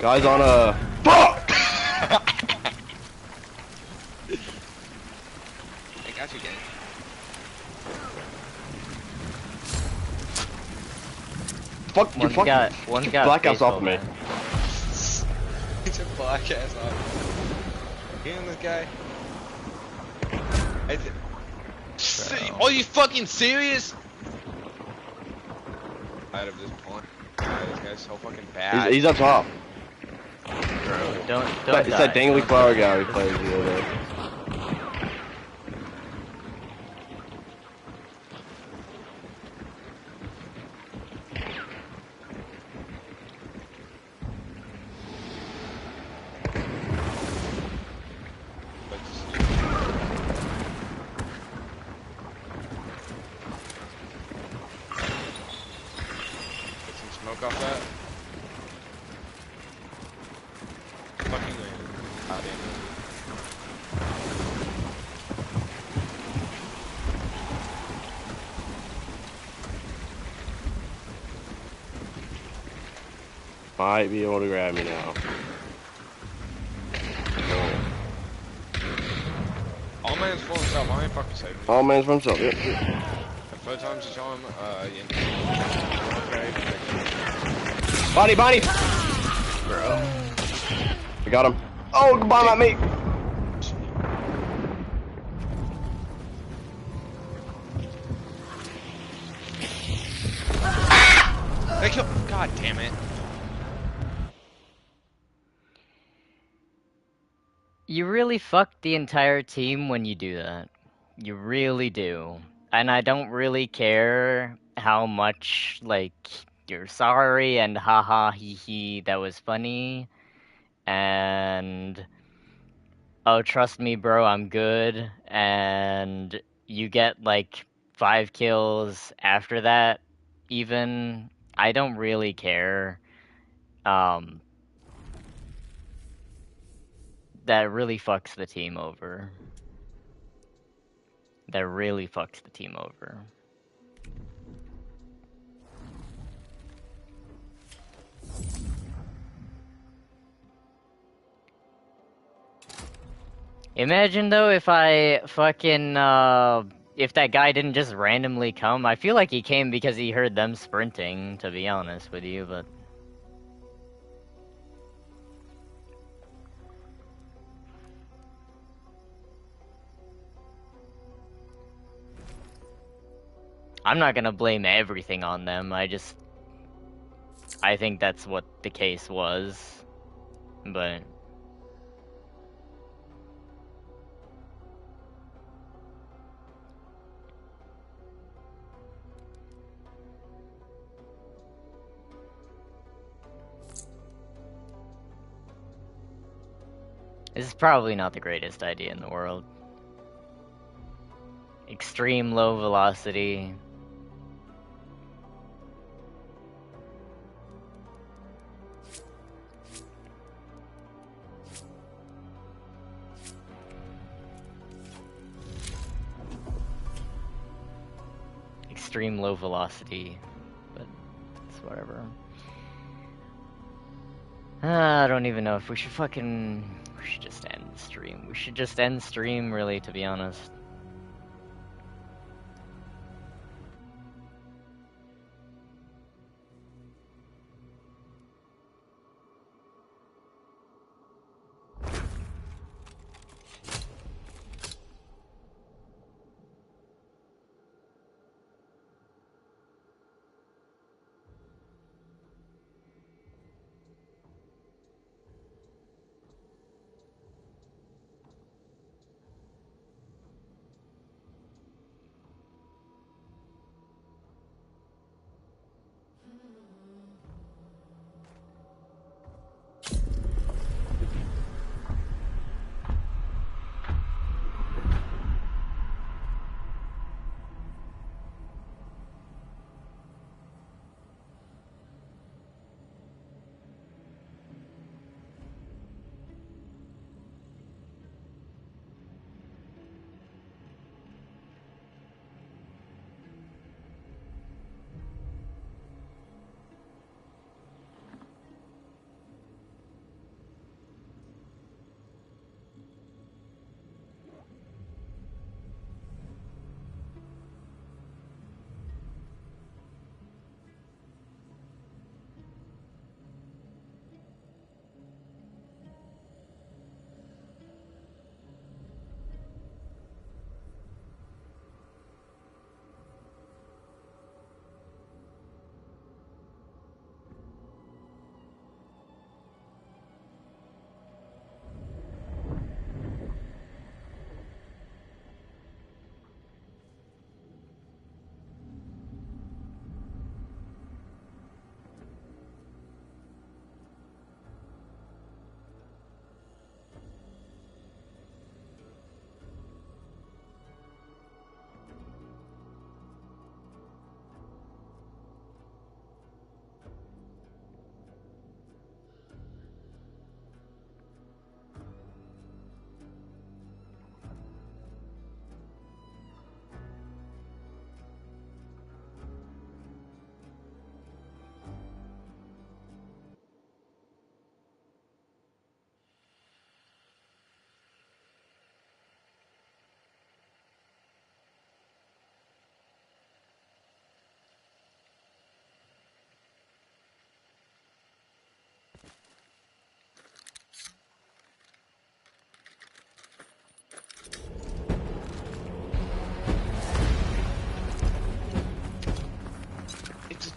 Guys on a fuck. I got you, gang. Fuck you, fuck you. One's Get got black ass off baseball of me. bat. It's a black ass off. Get on this guy. Are you fucking serious? Out of this point. This guy's so fucking bad. He's up top. Bro, don't It's that die. dangly flower guy we played the other day. Get some smoke off that. Fucking landed. God damn it. Might be able to grab me now. All man's for himself. I ain't fucking saving you. All man's for himself. Yep. The first time you show him, okay. Body, body. Bro. I got him. Oh, bomb at me. They killed. God damn it. You really fuck the entire team when you do that. You really do. And I don't really care how much, like, you're sorry and haha hee hee, that was funny. And, oh, trust me, bro, I'm good. And you get, like, 5 kills after that, even. I don't really care. That really fucks the team over. That really fucks the team over. Imagine though if I fucking if that guy didn't just randomly come. I feel like he came because he heard them sprinting, to be honest with you, but I'm not gonna blame everything on them. I think that's what the case was. But this is probably not the greatest idea in the world. Extreme low velocity. Extreme low velocity, but it's whatever. I don't even know if we should we should just end the stream. We should just end stream, really, to be honest.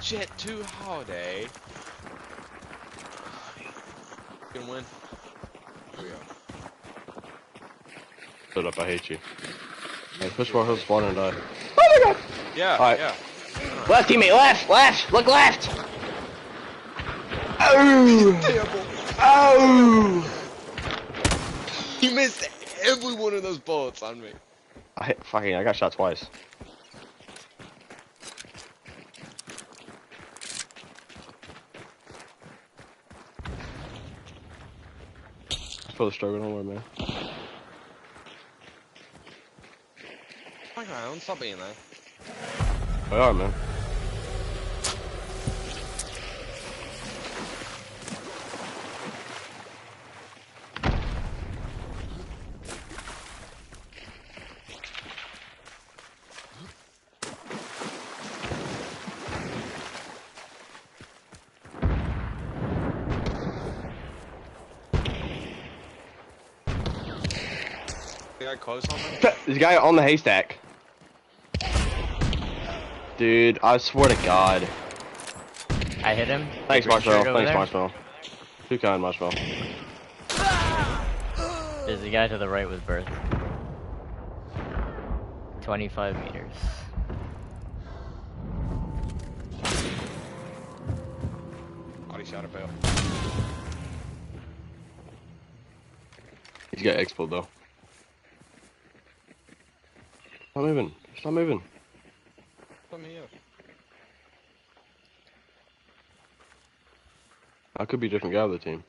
Jet 2 Holiday. Gonna win. Here we go. Shut up, I hate you. Hey, push more he'll spawn and die. Yeah, Alright. yeah. Left, teammate, left! Look left! Oh! He missed every one of those bullets on me. I got shot twice. Just put the struggle on where, man. Oh my god, don't stop being there. They are, man. They got close on me. This guy on the haystack. Dude, I swear to God. I hit him. Thanks, Green Marshmallow. shirt over Thanks, there. Marshmallow. Too kind, Marshmallow. There's a guy to the right with birth. 25 meters. Body shot a bail. He's got expo though. Stop moving. Stop moving. Put me up. I could be a different guy of the team.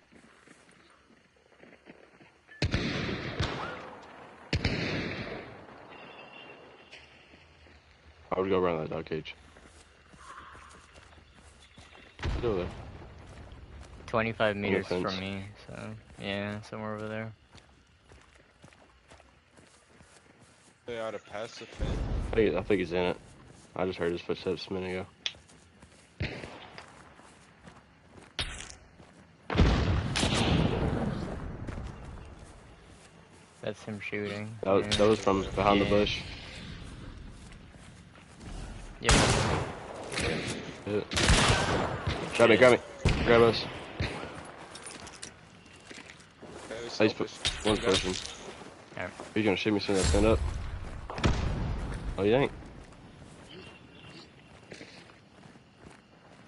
I would go around that dog cage. Get over there. 25 meters fence. from me, so yeah, somewhere over there. They ought to pass the fence. I think he's in it. I just heard his footsteps a minute ago. That's him shooting. That was from behind the bush. Yep. Hit it. Grab me, grab me. Grab us. He's one person. Alright. He's gonna shoot me as soon as I stand up. Oh, you ain't.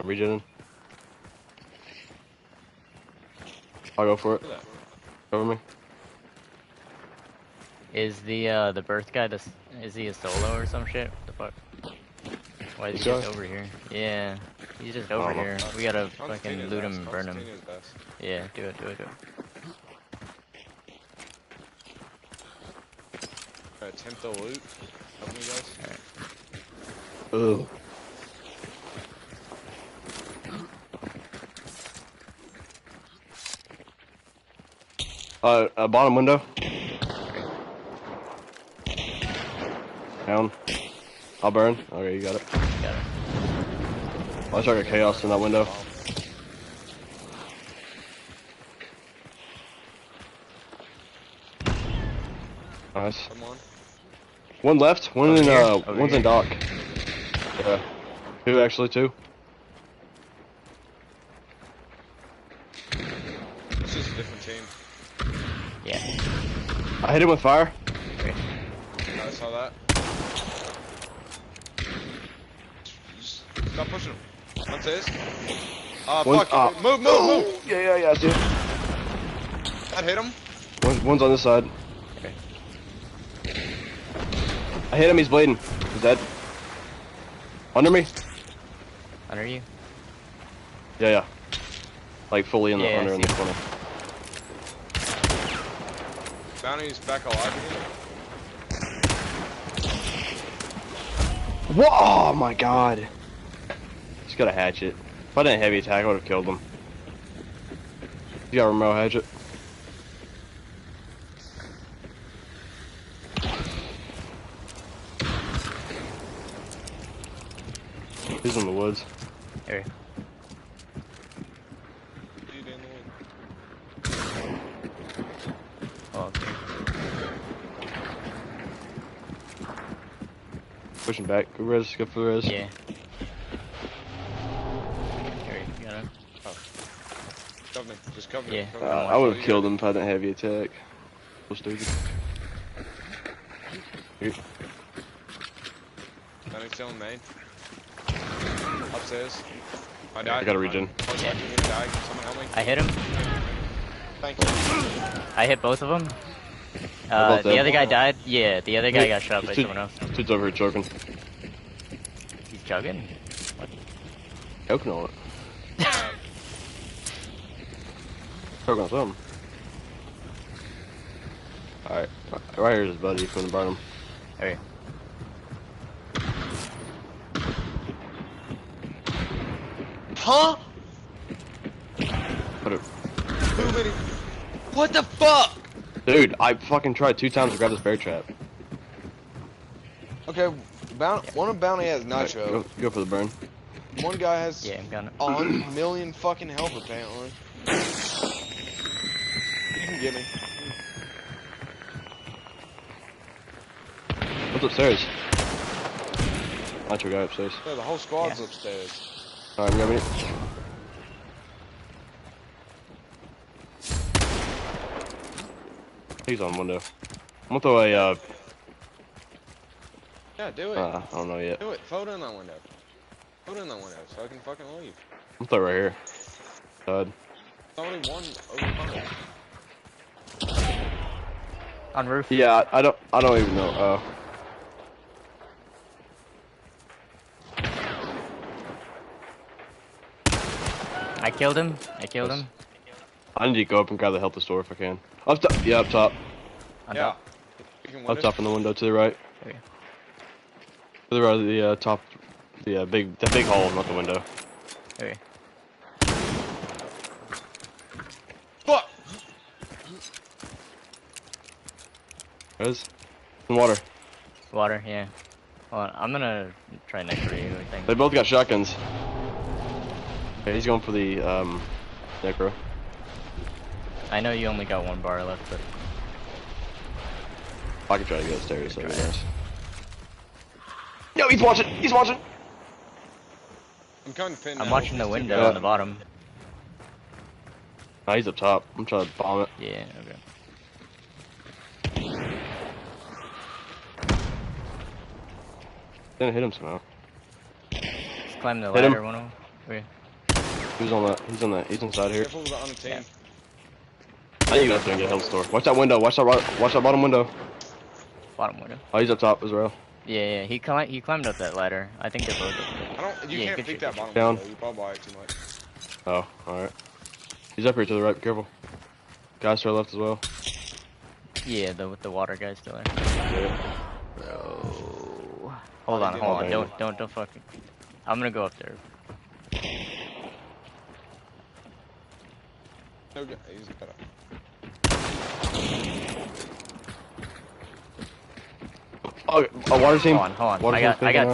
I'm regenerating. I'll go for it. Cover me. Is the birth guy is he a solo or some shit? What the fuck? Why is he This just guy? over here? Yeah, he's just over know. here. We gotta fucking loot him and burn him. Constantine is best. Yeah, do it. Attempt to loot. Help me, guys. Ugh. Bottom window. Down. I'll burn. Okay, you got it. Got it. I'll try to get chaos in that window. Nice. Come on. One left. One Over in here? Over one's here. in dock. Yeah. Two actually, two. This is a different team. Yeah. I hit him with fire. I saw that. Just stop pushing him. What's this? One- Fuck. Move. Yeah, I see it. That hit him. One's on this side. Okay. I hit him, he's bleeding. He's dead. Under me? Under you? Yeah. Like fully in the Yeah, I under in the see. corner. Bounty's back alive again. Whoa! Oh my god. Just got a hatchet. If I didn't heavy attack, I would have killed him. You got a remote hatchet. He's in the woods. Here. Dude in the wood. Oh, okay. Pushing back. Go res, go for the res. Yeah. me. Just cover Yeah. me. Cover I me. would have killed him if I didn't have the attack. So stupid. Phoenix still in main. Upstairs. I I died. got a regen. Most likely gonna die. Can someone help me? I hit him. Thank you. I hit both of them. They're both The dead. other guy died. Yeah, the other guy got shot by someone else. Dude's over here choking. He's chugging. Choking on it. Choking on something. Alright. Right here's his buddy. He's gonna burn him. Okay. Huh? Put it. Too many. What the fuck? Dude, I fucking tried 2 times to grab this bear trap. Okay, one of bounty has Right, nitro. go for the burn. One guy has Yeah, I'm gonna. 100,000,000 fucking health apparently. You can get me. What's upstairs? Nitro guy upstairs. Yeah, the whole squad's upstairs. Alright, I'm grabbing it. He's on window. I'm gonna throw a, Yeah, do it. I don't know yet. Do it. Throw it in that window. Throw it in that window so I can fucking leave. I'm gonna throw it right here. Side. It's only one over On roof. Yeah, I don't even know. I killed him. I killed him. I need to go up and grab the health store if I can. Up top. Yeah, up top. On Yeah. top. You can Up window. top in the window to the right. Okay. To the right of the top. The big hole, not the window. Okay. Fuck! There's some water. Water. Yeah. Hold on. I'm gonna try next for you. I think. They both got shotguns. Okay, he's going for the necro. I know you only got 1 bar left, but I can try to get upstairs. So nice. No, he's watching. He's watching. I'm kind of pinned I'm now. watching the These two window guys. on the bottom. Nah, he's up top. I'm trying to bomb it. Yeah. Okay. Didn't hit him somehow. Just climb the Hit him. ladder. One of them. Okay. He's on that. He's inside here. Careful with the on the team. Yeah. I need to go up there and get a health store. Watch that window. Watch that bottom window. Bottom window. Oh, he's up top as well. Yeah. He climbed up that ladder. I think they're both up there. I don't. You Yeah, can't good peek shit, that good bottom Down. window. You probably buy it too much. Oh, alright. He's up here to the right. Be careful. Guys to our left as well. Yeah. The water guy's still there. Yeah. Bro. Hold on. Oh, Don't fucking. I'm gonna go up there. No, he's got a. Oh, a water team. Hold on. Water I team's got picking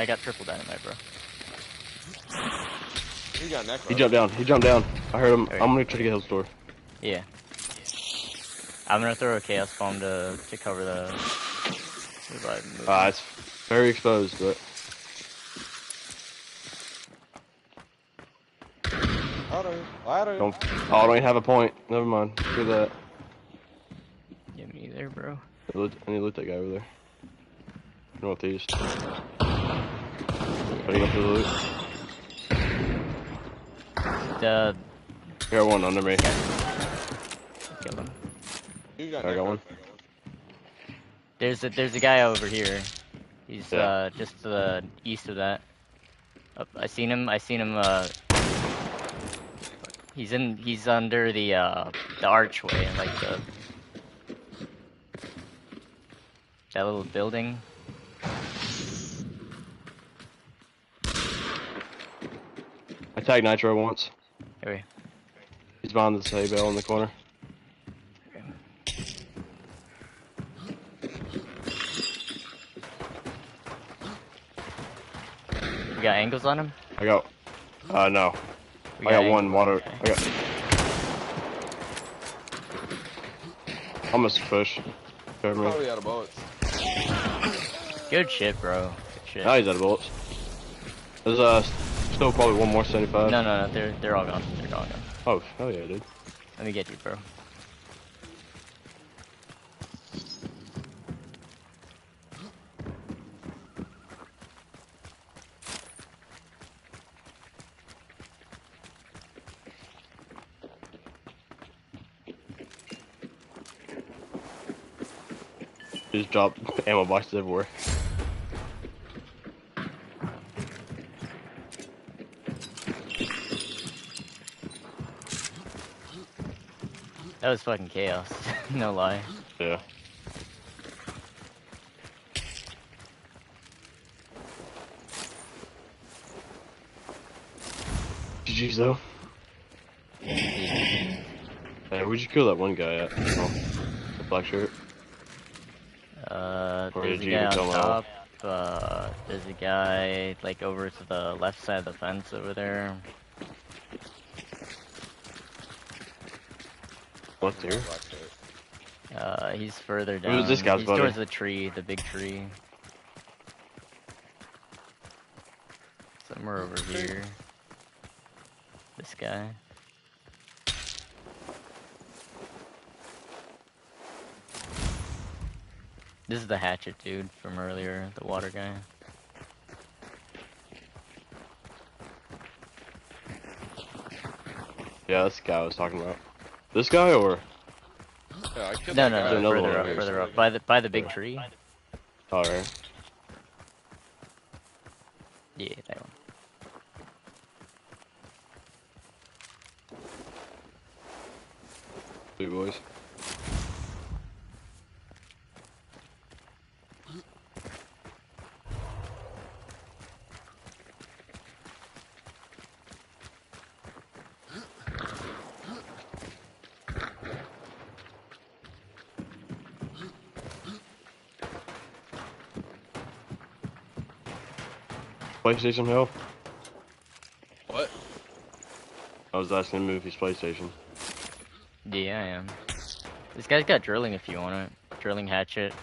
up. triple dynamite, bro. He got necro. He jumped down. He jumped down. I heard him. Okay. I'm gonna try to get health store. Yeah. I'm gonna throw a chaos bomb to cover the revive move. It's very exposed, but Ladder. don't. Oh, I don't even have a point. Never mind. Do that. Yeah, me either, bro. I need to loot that guy over there. Northeast. Ready up to the loot. The I got one under me. kill him. You got I got necro. one. There's a guy over here. He's Yeah. just to the east of that. I seen him. He's under the archway, like that little building. I tagged Nitro once. Okay. He's behind the hay bale in the corner. You got angles on him? I got. No. We I got angles one on water. him, I got. I'm gonna push. Cover me. Probably out of bullets. okay. Good shit, bro. Good shit. Now he's out of bullets. There's still probably one more 75. No, they're all gone. They're all gone. Oh, hell yeah, dude. Let me get you, bro. Just drop ammo boxes everywhere. That was fucking chaos. No lie. Yeah. GG's though. Hey, where'd you kill that one guy at? Oh, the black shirt. Or There's did a you guy even on kill him top. There's a guy like over to the left side of the fence over there. What's here? He's further Who's down. this guy's He's buddy? towards the tree, the big tree. Somewhere over here. This guy. This is the hatchet dude from earlier, the water guy. Yeah, that's the guy I was talking about. This guy or? Yeah, I killed No, that no, guy. There's another further one up, right here. further up. By the big tree. Oh, right. Yeah, that one. Two boys. PlayStation help? What? I was asking him if he's PlayStation. Yeah, I am. This guy's got drilling if you want it. Drilling hatchet.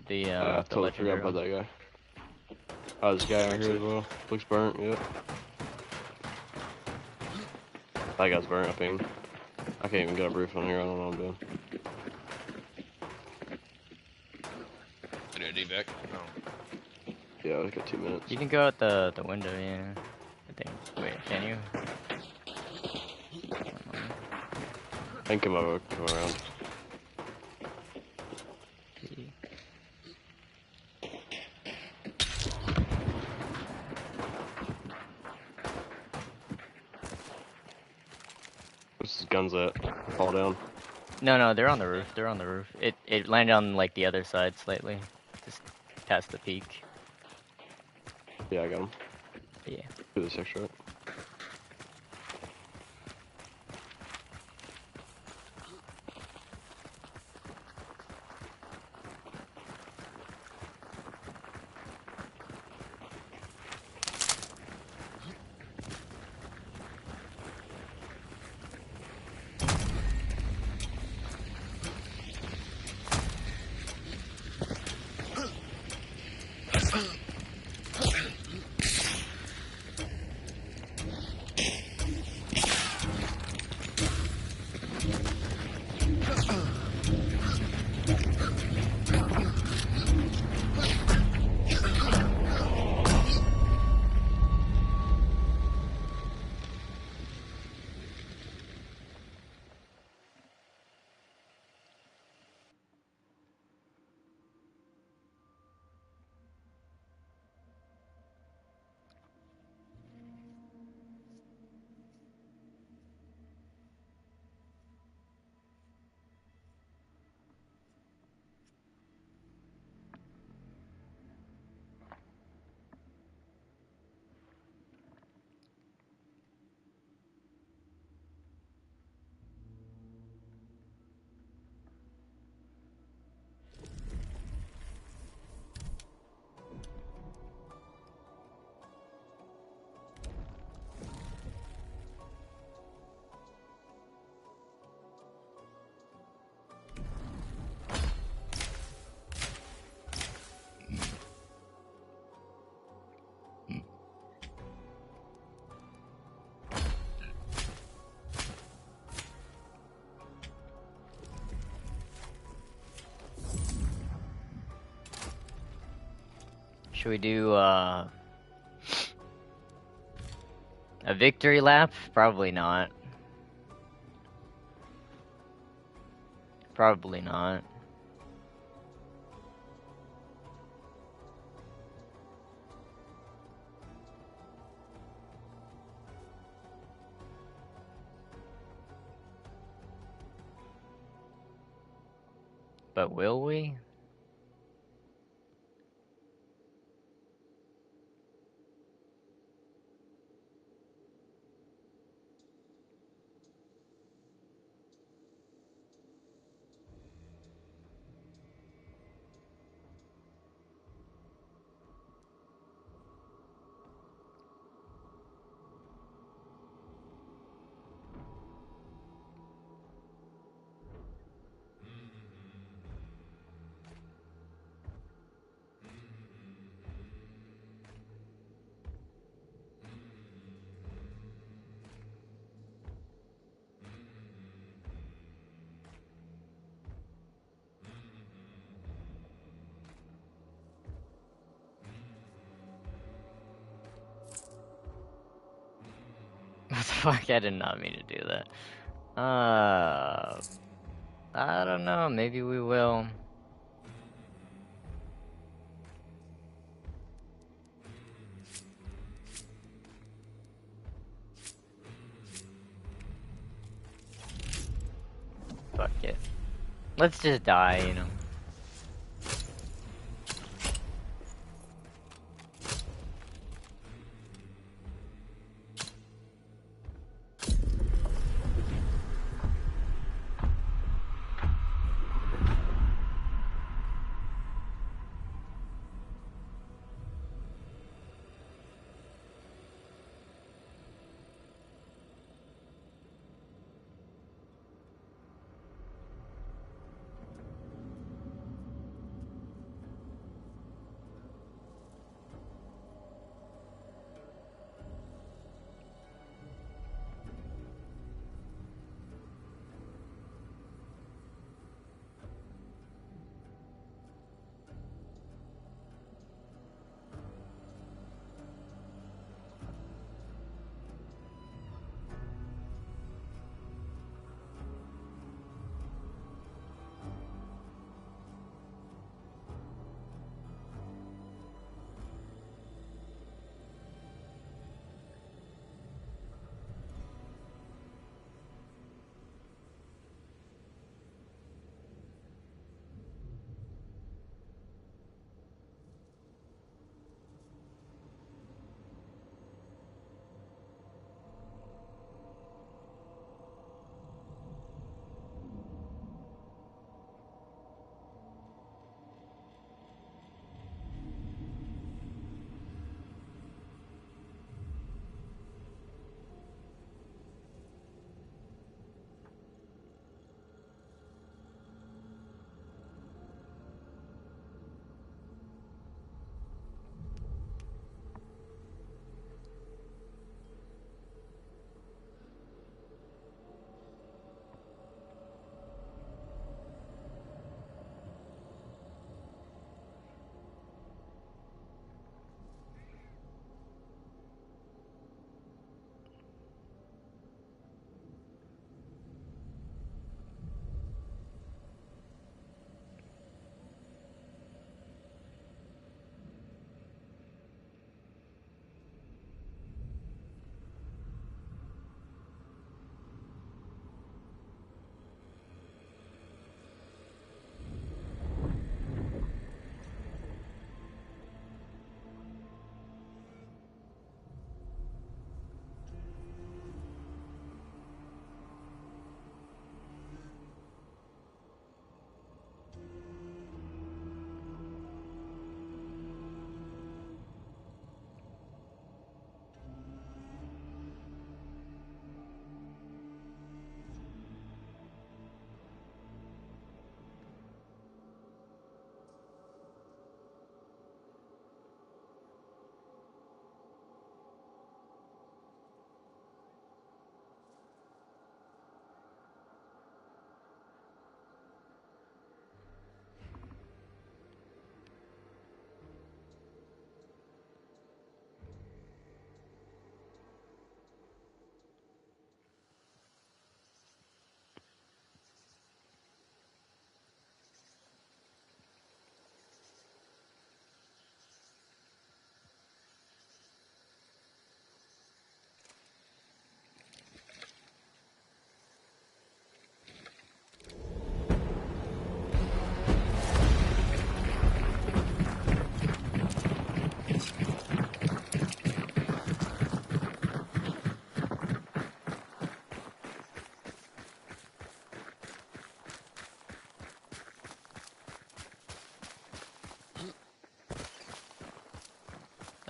The I totally forgot legendary. about that guy. Oh, this guy out here as well. Looks burnt, yep. That guy's burnt, I think. I can't even get a roof on here, I don't know what I'm doing. I need a D-Vec. Oh. Yeah, I got 2 minutes. You can go out the window, yeah. I think. Wait, can you? I can come over, come around. What's his guns at? Fall down. No, they're on the roof. They're on the roof. It landed on like the other side slightly, just past the peak. Yeah, I got him. Yeah. Do this extra up. Should we do a victory lap? Probably not. Probably not. But will we? What the fuck? I did not mean to do that. I don't know. Maybe we will. Fuck it. Let's just die, you know.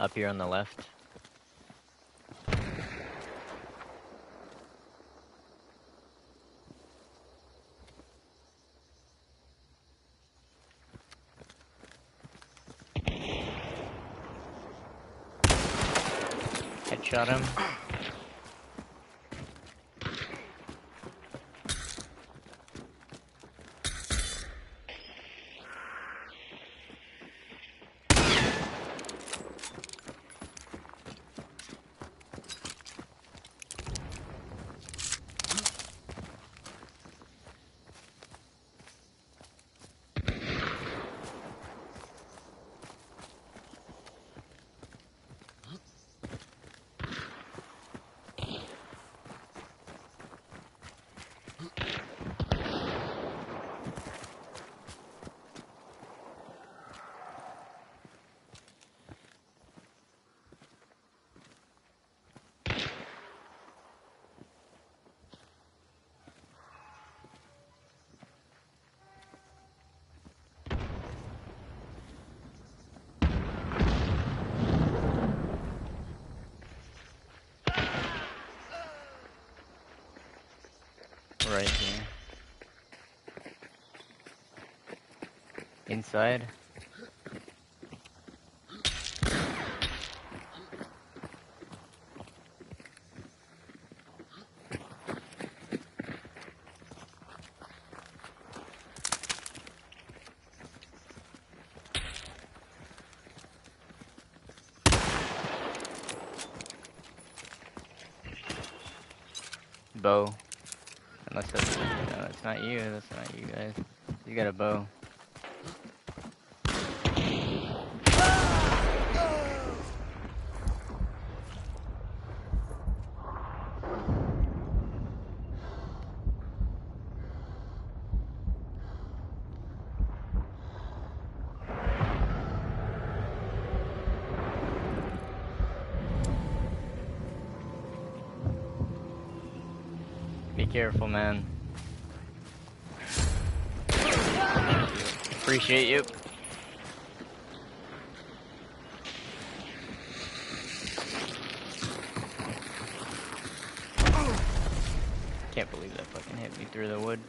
Up here on the left. Headshot him. Right here. Inside. Bow. Unless that's, no, it's not you. That's not you guys. You got a bow. Be careful, man. Appreciate you. Can't believe that fucking hit me through the wood.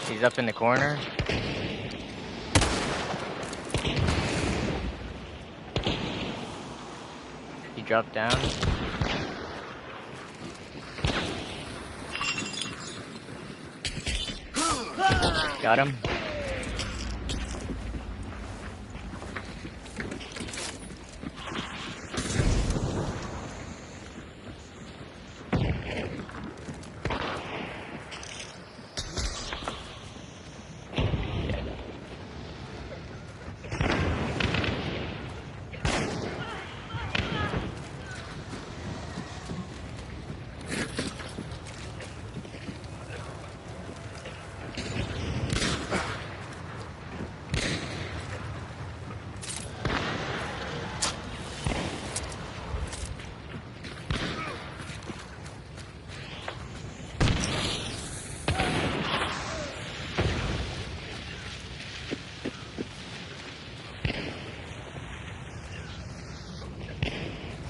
He's up in the corner. He dropped down. Got him.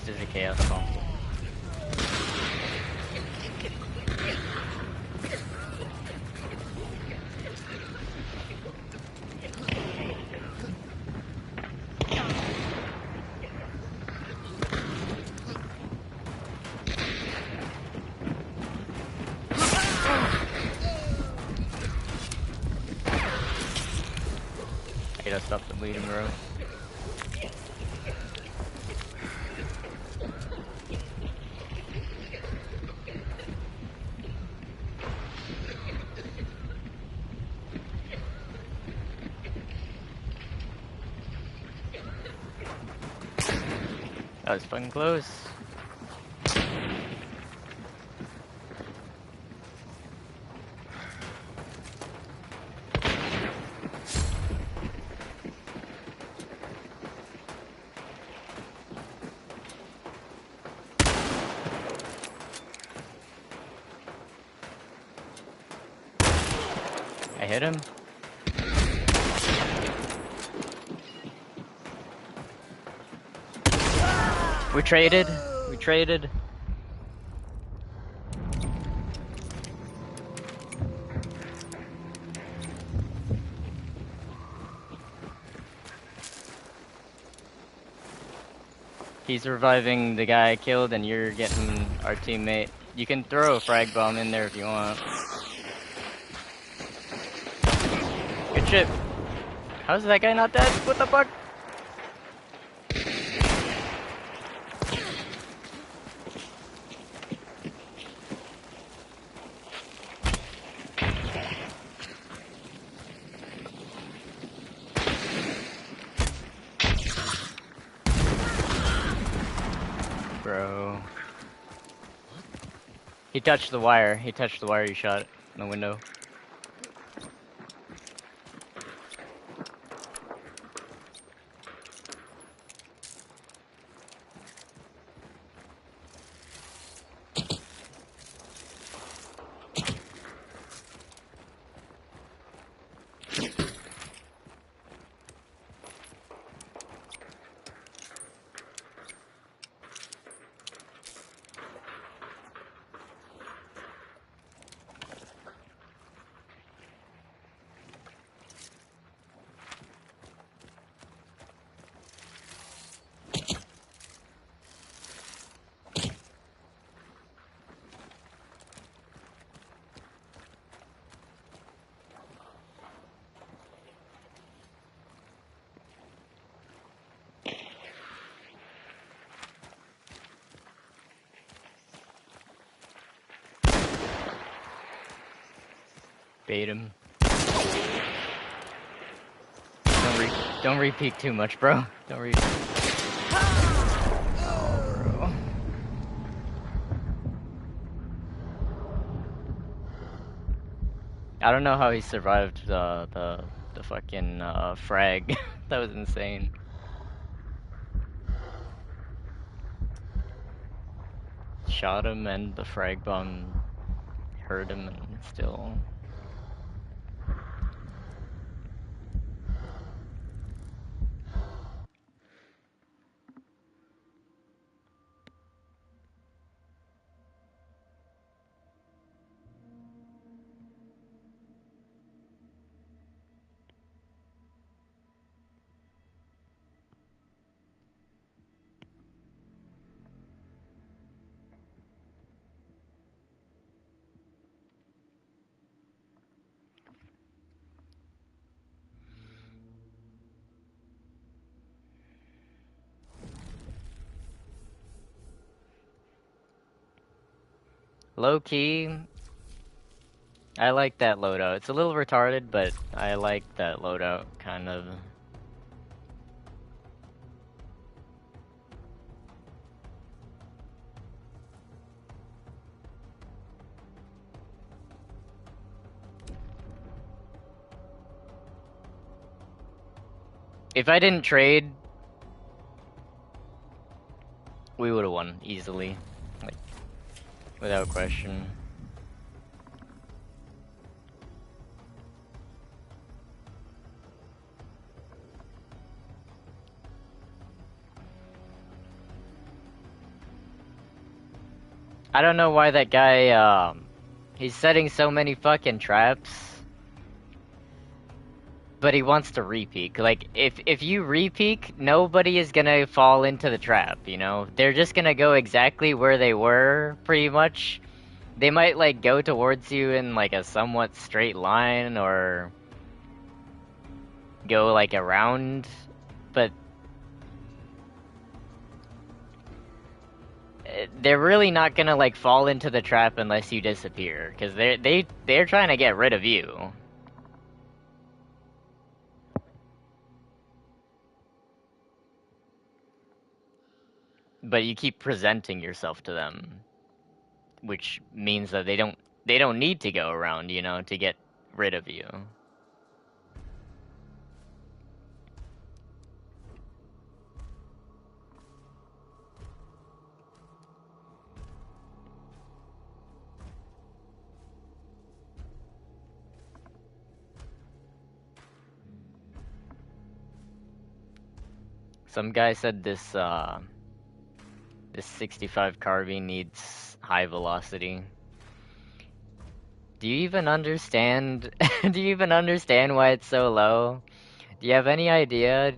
This is a chaos console. I gotta stop the bleeding, bro. That was fucking close. hit him. We traded. We traded. He's reviving the guy I killed, and you're getting our teammate. You can throw a frag bomb in there if you want. Good shit. How's that guy not dead? What the fuck? Bro. He touched the wire. He touched the wire you shot in the window. Bait him. Don't re-peek too much, bro. Don't re. Oh, bro. I don't know how he survived the fucking frag. That was insane. Shot him and the frag bomb hurt him and still. Low key, I like that loadout. It's a little retarded, but I like that loadout, kind of. If I didn't trade, we would have won easily, like, without question. I don't know why that guy, he's setting so many fucking traps, but he wants to re-peek. Like, if you re-peek, nobody is gonna fall into the trap, you know? They're just gonna go exactly where they were, pretty much. They might, like, go towards you in, like, a somewhat straight line, or go, like, around, but they're really not gonna, like, fall into the trap unless you disappear, because they're trying to get rid of you. But you keep presenting yourself to them, which means that they don't need to go around, you know, to get rid of you. Some guy said this 65 carbine needs high velocity. Do you even understand? Do you even understand why it's so low? Do you have any idea?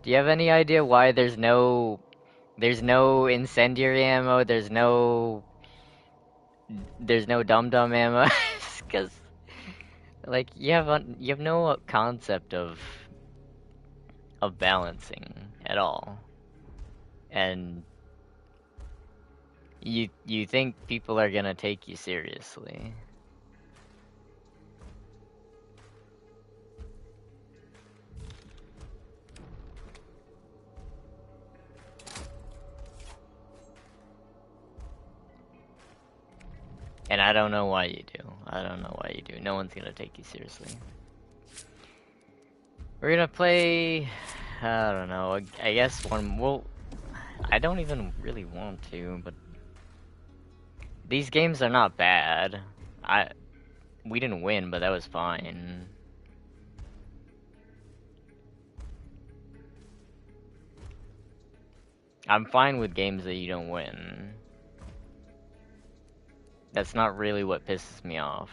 Do you have any idea why there's no incendiary ammo, there's no dum-dum ammo? Because like you have no concept of balancing at all. And you think people are gonna take you seriously. And I don't know why you do. I don't know why you do. No one's gonna take you seriously. We're gonna play, I don't know, I guess I don't even really want to, but these games are not bad. We didn't win, but that was fine. I'm fine with games that you don't win. That's not really what pisses me off.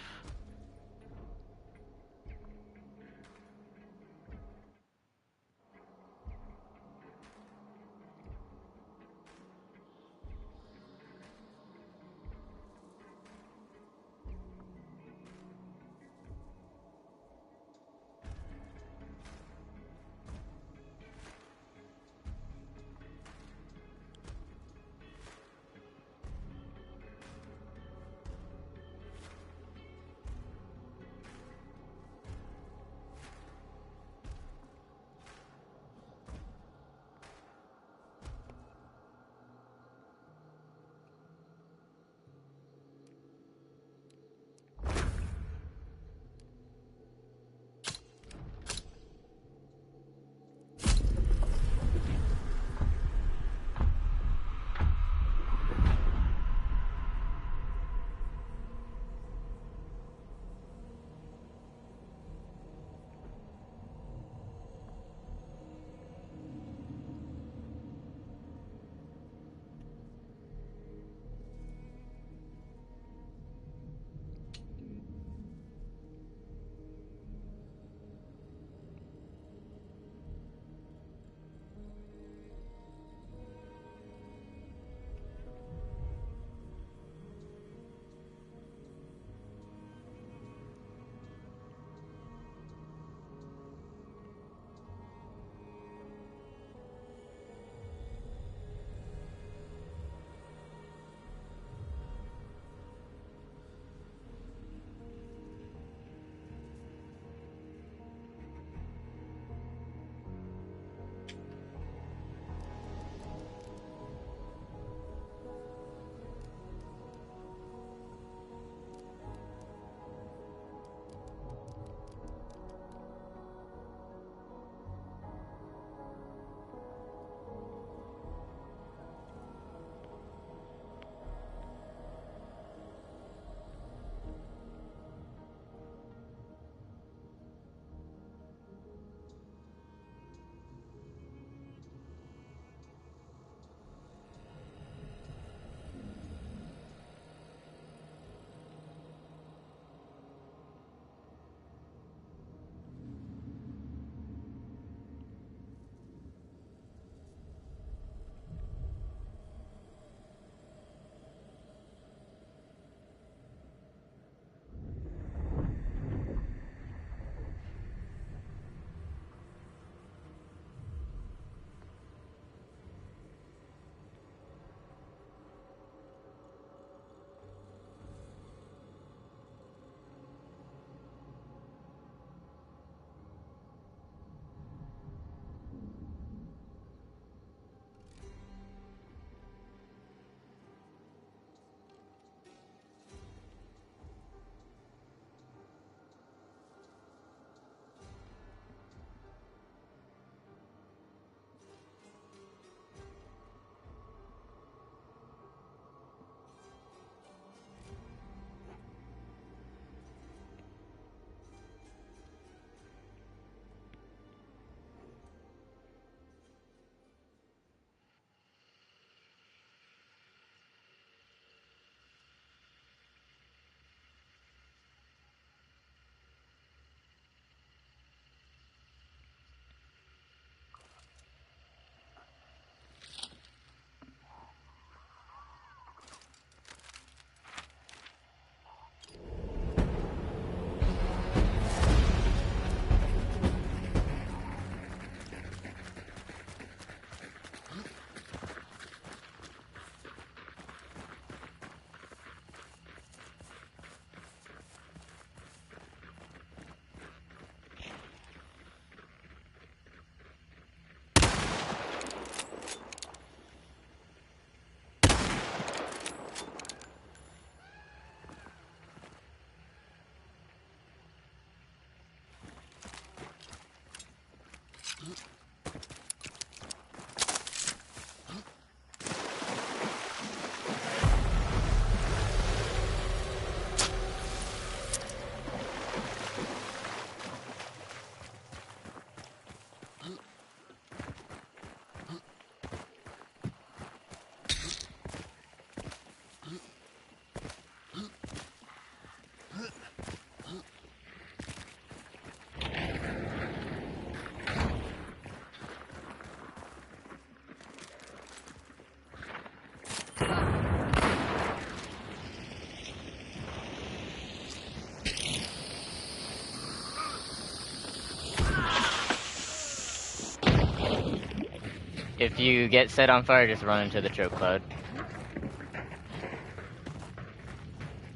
If you get set on fire, just run into the choke cloud.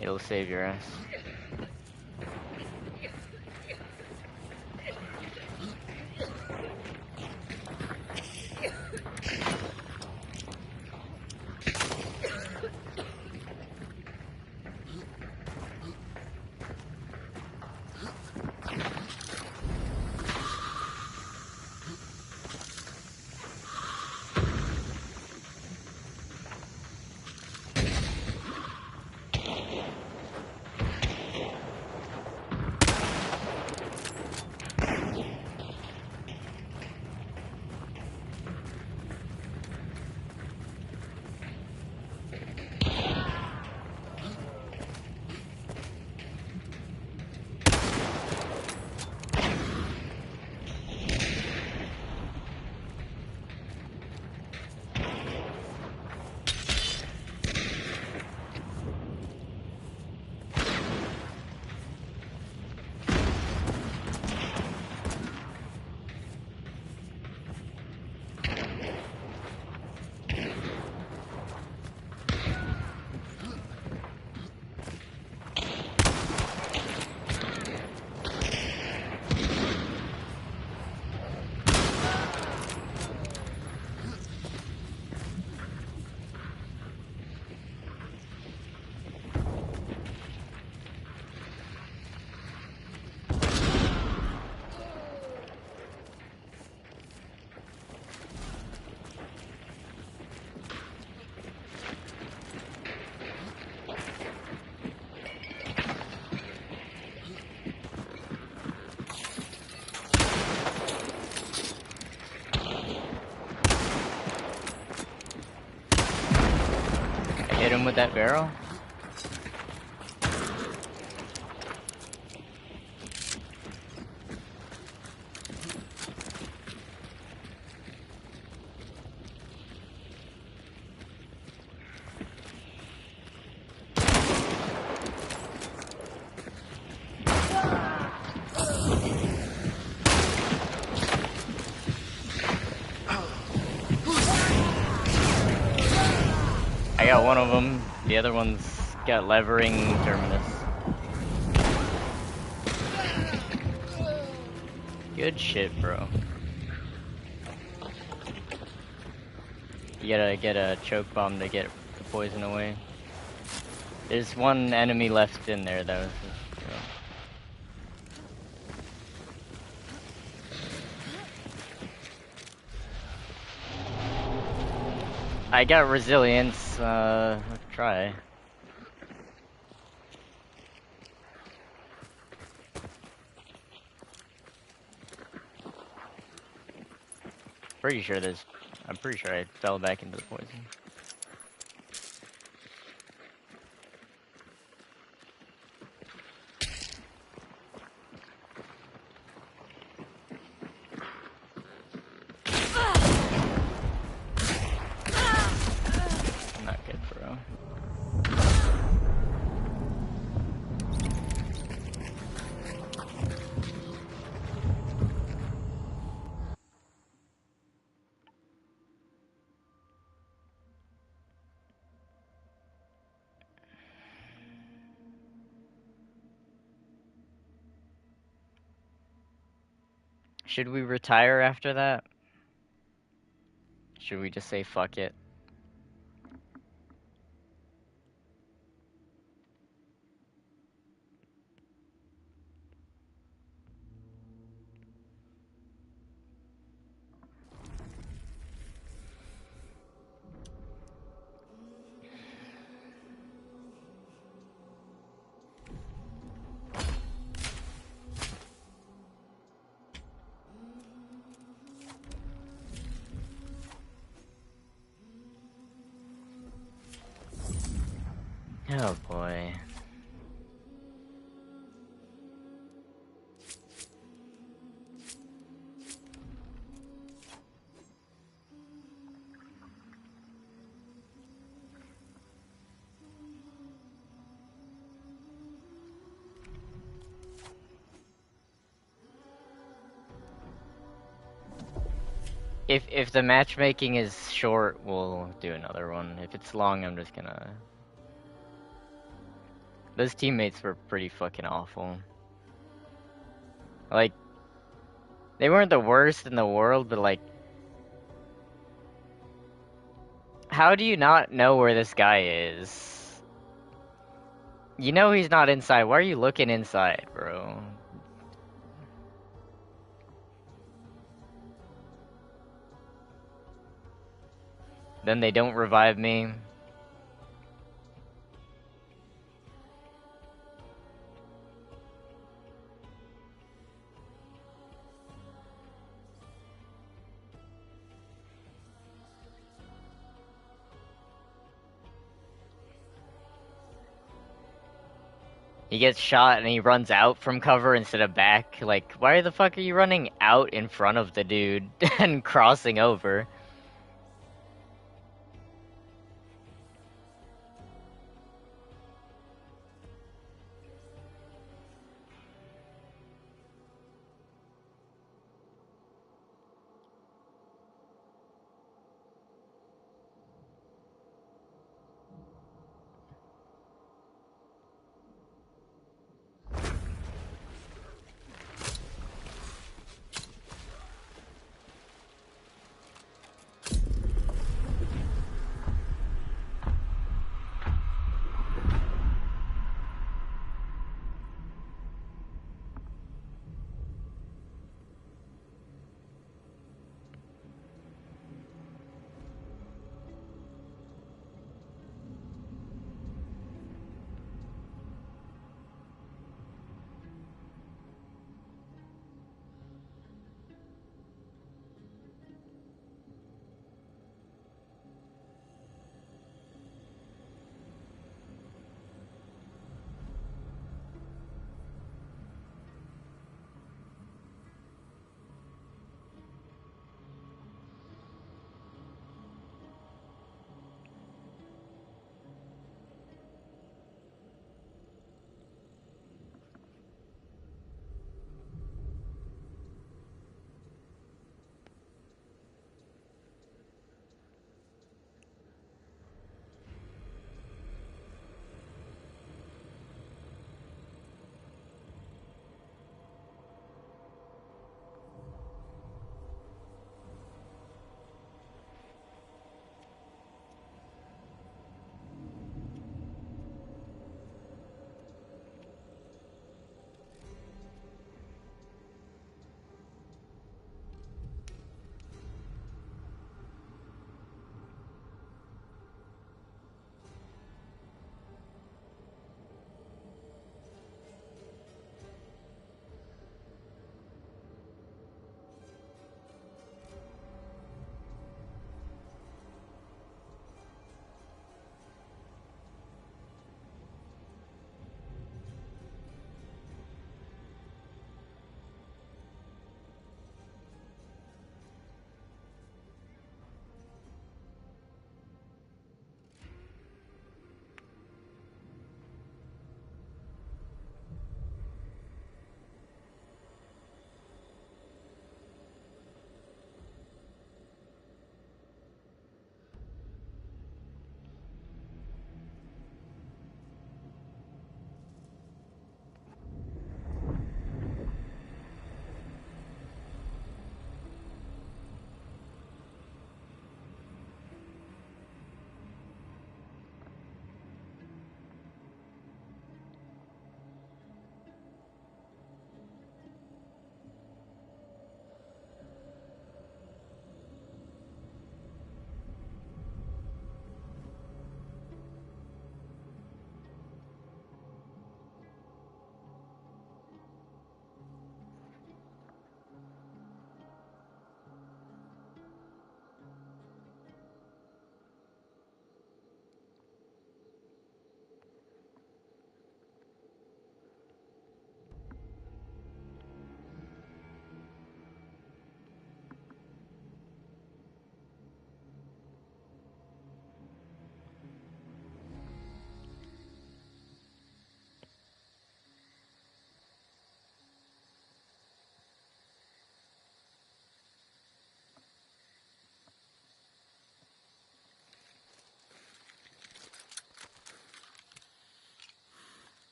It'll save your ass. Hit him with that barrel. I got one of them. The other one's got levering terminus. Good shit, bro. You gotta get a choke bomb to get the poison away. There's one enemy left in there though. So. I got resilience, let's try. I'm pretty sure I fell back into the poison. Not good, bro. Should we retire after that? Should we just say fuck it? Oh boy. if the matchmaking is short, we'll do another one. If it's long, I'm just gonna. Those teammates were pretty fucking awful. Like, they weren't the worst in the world, but like, how do you not know where this guy is? You know he's not inside. Why are you looking inside, bro? Then they don't revive me. He gets shot and he runs out from cover instead of back. Like, why the fuck are you running out in front of the dude and crossing over?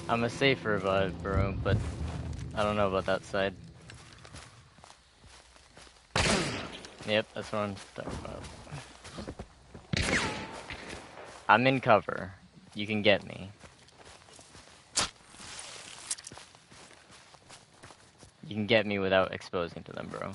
I'm a safe revive, bro, but I don't know about that side. Yep, that's what I'm talking about. I'm in cover. You can get me. You can get me without exposing to them, bro.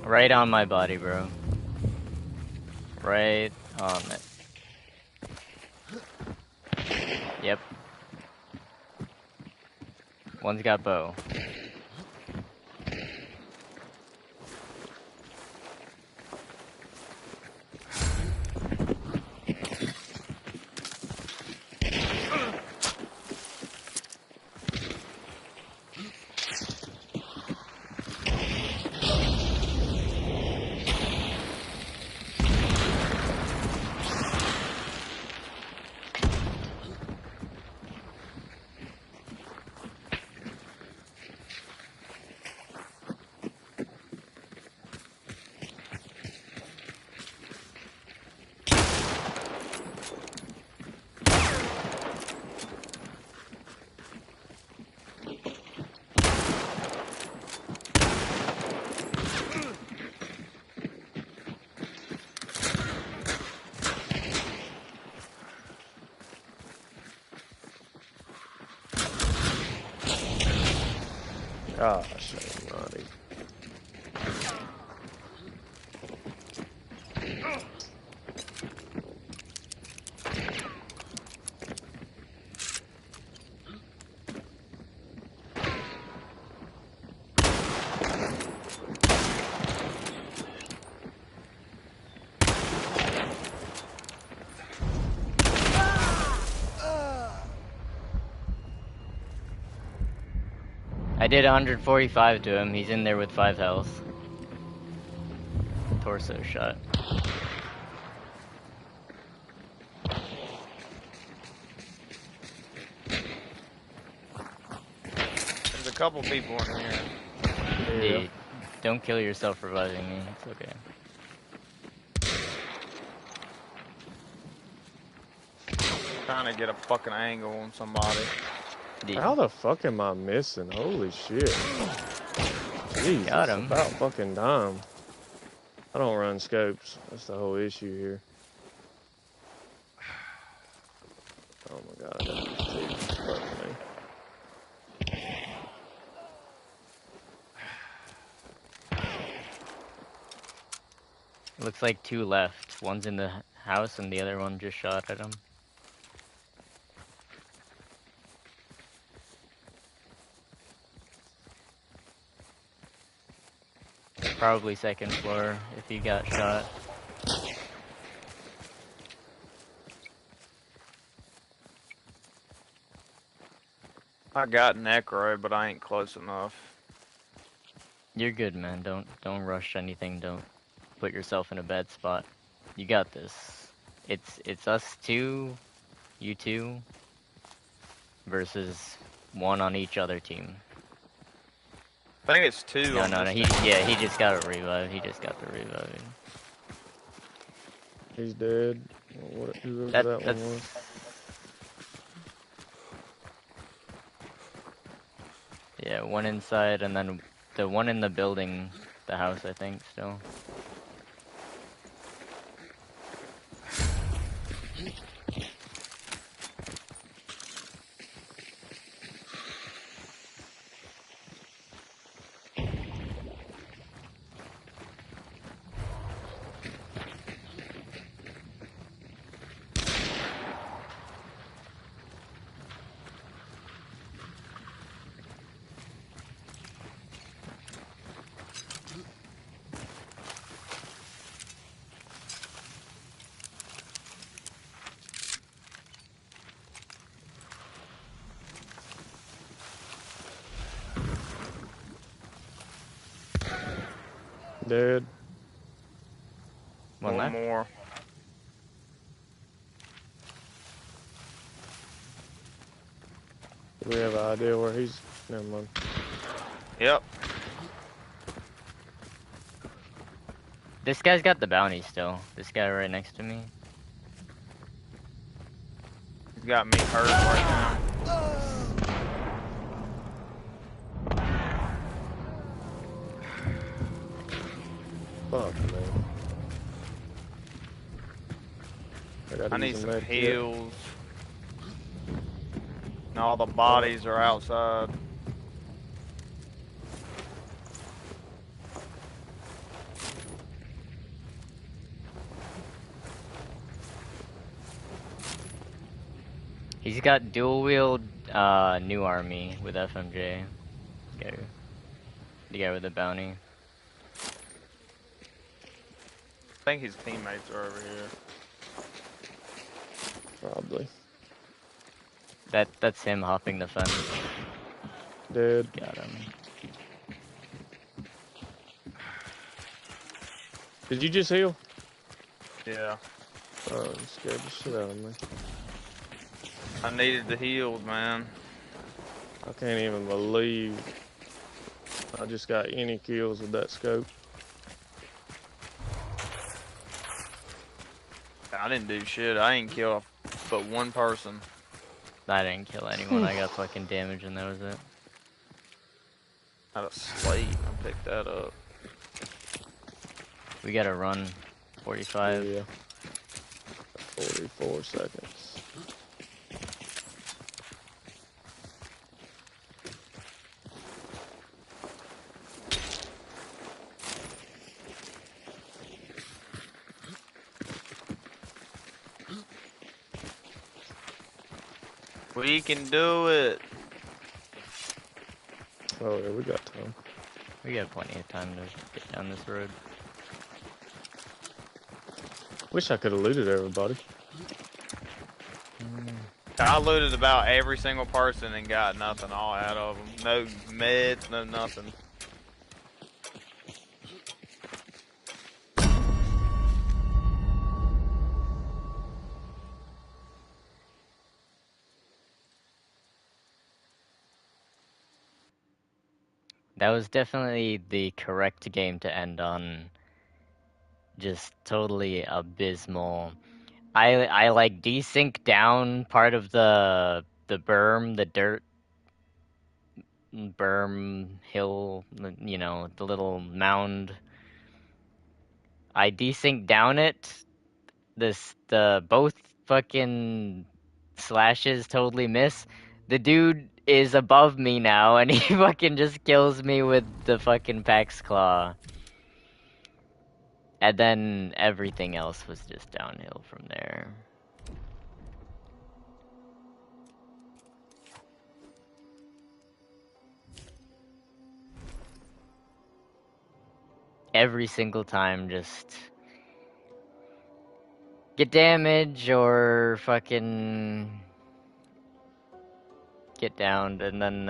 Right on my body, bro. Right on it. Yep. One's got bow. Gosh, almighty. I did 145 to him. He's in there with 5 health. Torso shot. There's a couple people in here. Yeah. Dude, don't kill yourself reviving me. It's okay. Trying to get a fucking angle on somebody. Dude, How the fuck am I missing? Holy shit. Jesus, got him. about fucking time. I don't run scopes. That's the whole issue here. Oh my god, I got these two. Fuck me. Looks like 2 left. One's in the house and the other one just shot at him. Probably 2nd floor if he got shot. I got Necro, but I ain't close enough. You're good, man. Don't rush anything. Don't put yourself in a bad spot. You got this. It's us two, you two, versus one on each other team. I think it's 2 No, on no, no. this team. He just got a revive. He just got the revive. He's dead. Whoever that one That's. was. Yeah, one inside, and then the one in the building, the house, I think, still. Dead. One One left. more. Do we have an idea where he's? Never mind. Yep. This guy's got the bounty still. This guy right next to me. He's got me hurt right now. Fuck, man. I need some med kit. heals. And all the bodies are outside. He's got dual wield new army with FMJ. The guy with the bounty. I think his teammates are over here. Probably. That's him hopping the fence. Dead. Got him. Did you just heal? Yeah. Oh, you scared the shit out of me. I needed the heals, man. I can't even believe I just got any kills with that scope. I didn't do shit. I ain't kill but one person. I didn't kill anyone. I got fucking damage and that was it. Out of slate. I picked that up. We gotta run. 45. Yeah. 44 seconds. We can do it. Oh yeah, we got time. We got plenty of time to get down this road. Wish I could have looted everybody. I looted about every single person and got nothing all out of them. No meds, no nothing. That was definitely the correct game to end on. Just totally abysmal. I like desync down part of the berm, the dirt berm hill, you know, the little mound. I desync down it. The both fucking slashes totally miss. The dude is above me now, and he fucking just kills me with the fucking Pax Claw. And then everything else was just downhill from there. Every single time, just get damage or fucking get downed, and then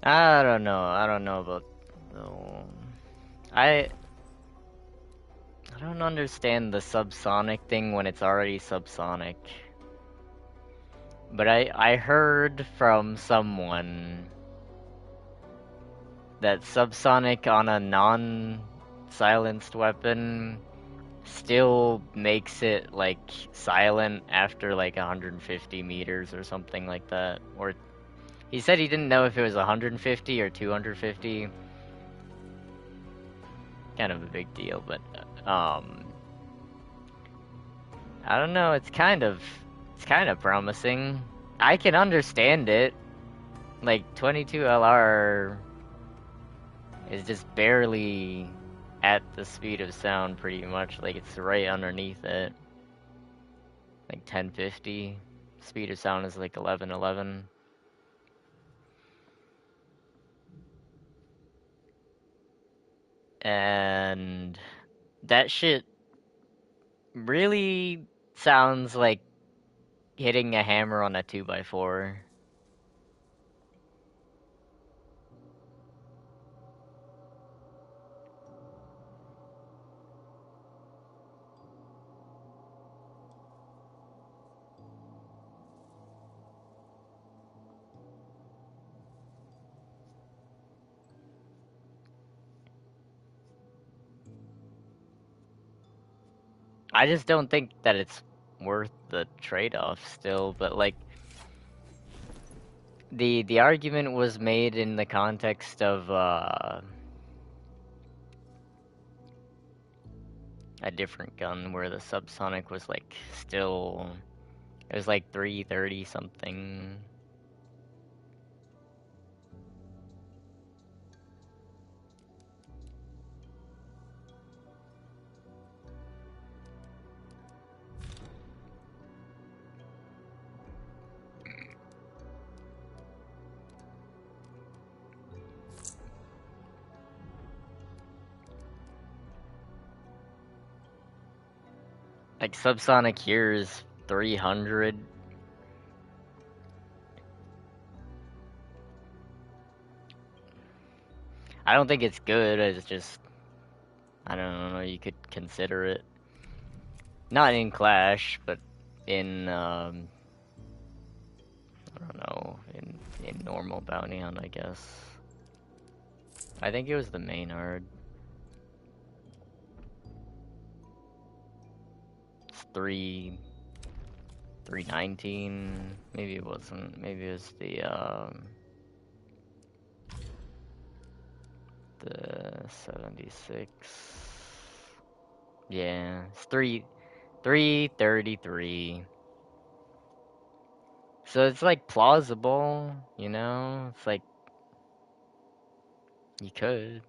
I don't know. I don't know about I I don't understand the subsonic thing when it's already subsonic. But I heard from someone that subsonic on a non-silenced weapon still makes it like silent after like 150 meters or something like that. Or he said he didn't know if it was 150 or 250. Kind of a big deal, but I don't know. It's kind of promising. I can understand it. Like 22 LR is just barely at the speed of sound, pretty much. Like it's right underneath it. Like 1050. Speed of sound is like 1111. And that shit really sounds like hitting a hammer on a 2x4. I just don't think that it's worth the trade-off still, but like the argument was made in the context of a different gun where the subsonic was like still, it was like 330 something. Like subsonic here is 300. I don't think it's good, it's just, I don't know, you could consider it. Not in Clash, but in, I don't know, in normal Bounty Hunt, I guess. I think it was the main hard. It's 319. Maybe it wasn't. Maybe it was the 76. Yeah, it's 333. So it's like plausible, you know? It's like you could.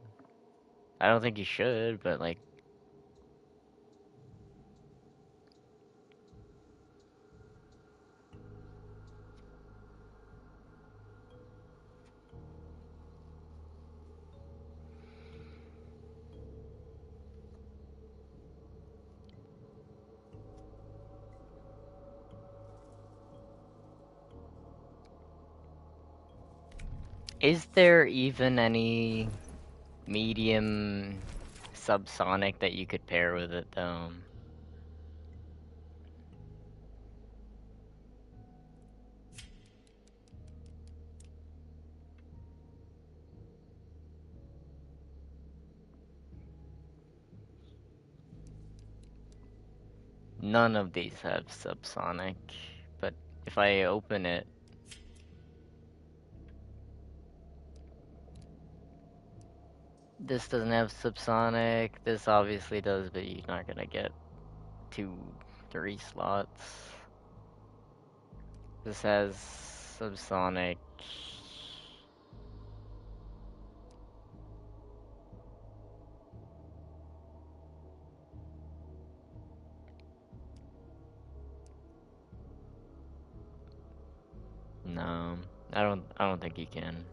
I don't think you should, but like is there even any medium subsonic that you could pair with it though? None of these have subsonic, but if I open it, this doesn't have subsonic, this obviously does, but you're not gonna get 3 slots. This has subsonic. I don't think you can.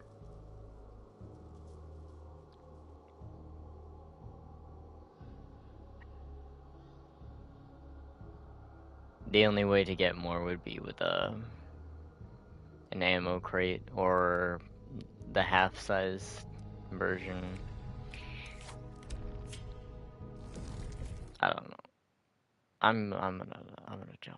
The only way to get more would be with an ammo crate or the half-size version. I don't know. I'm gonna jump.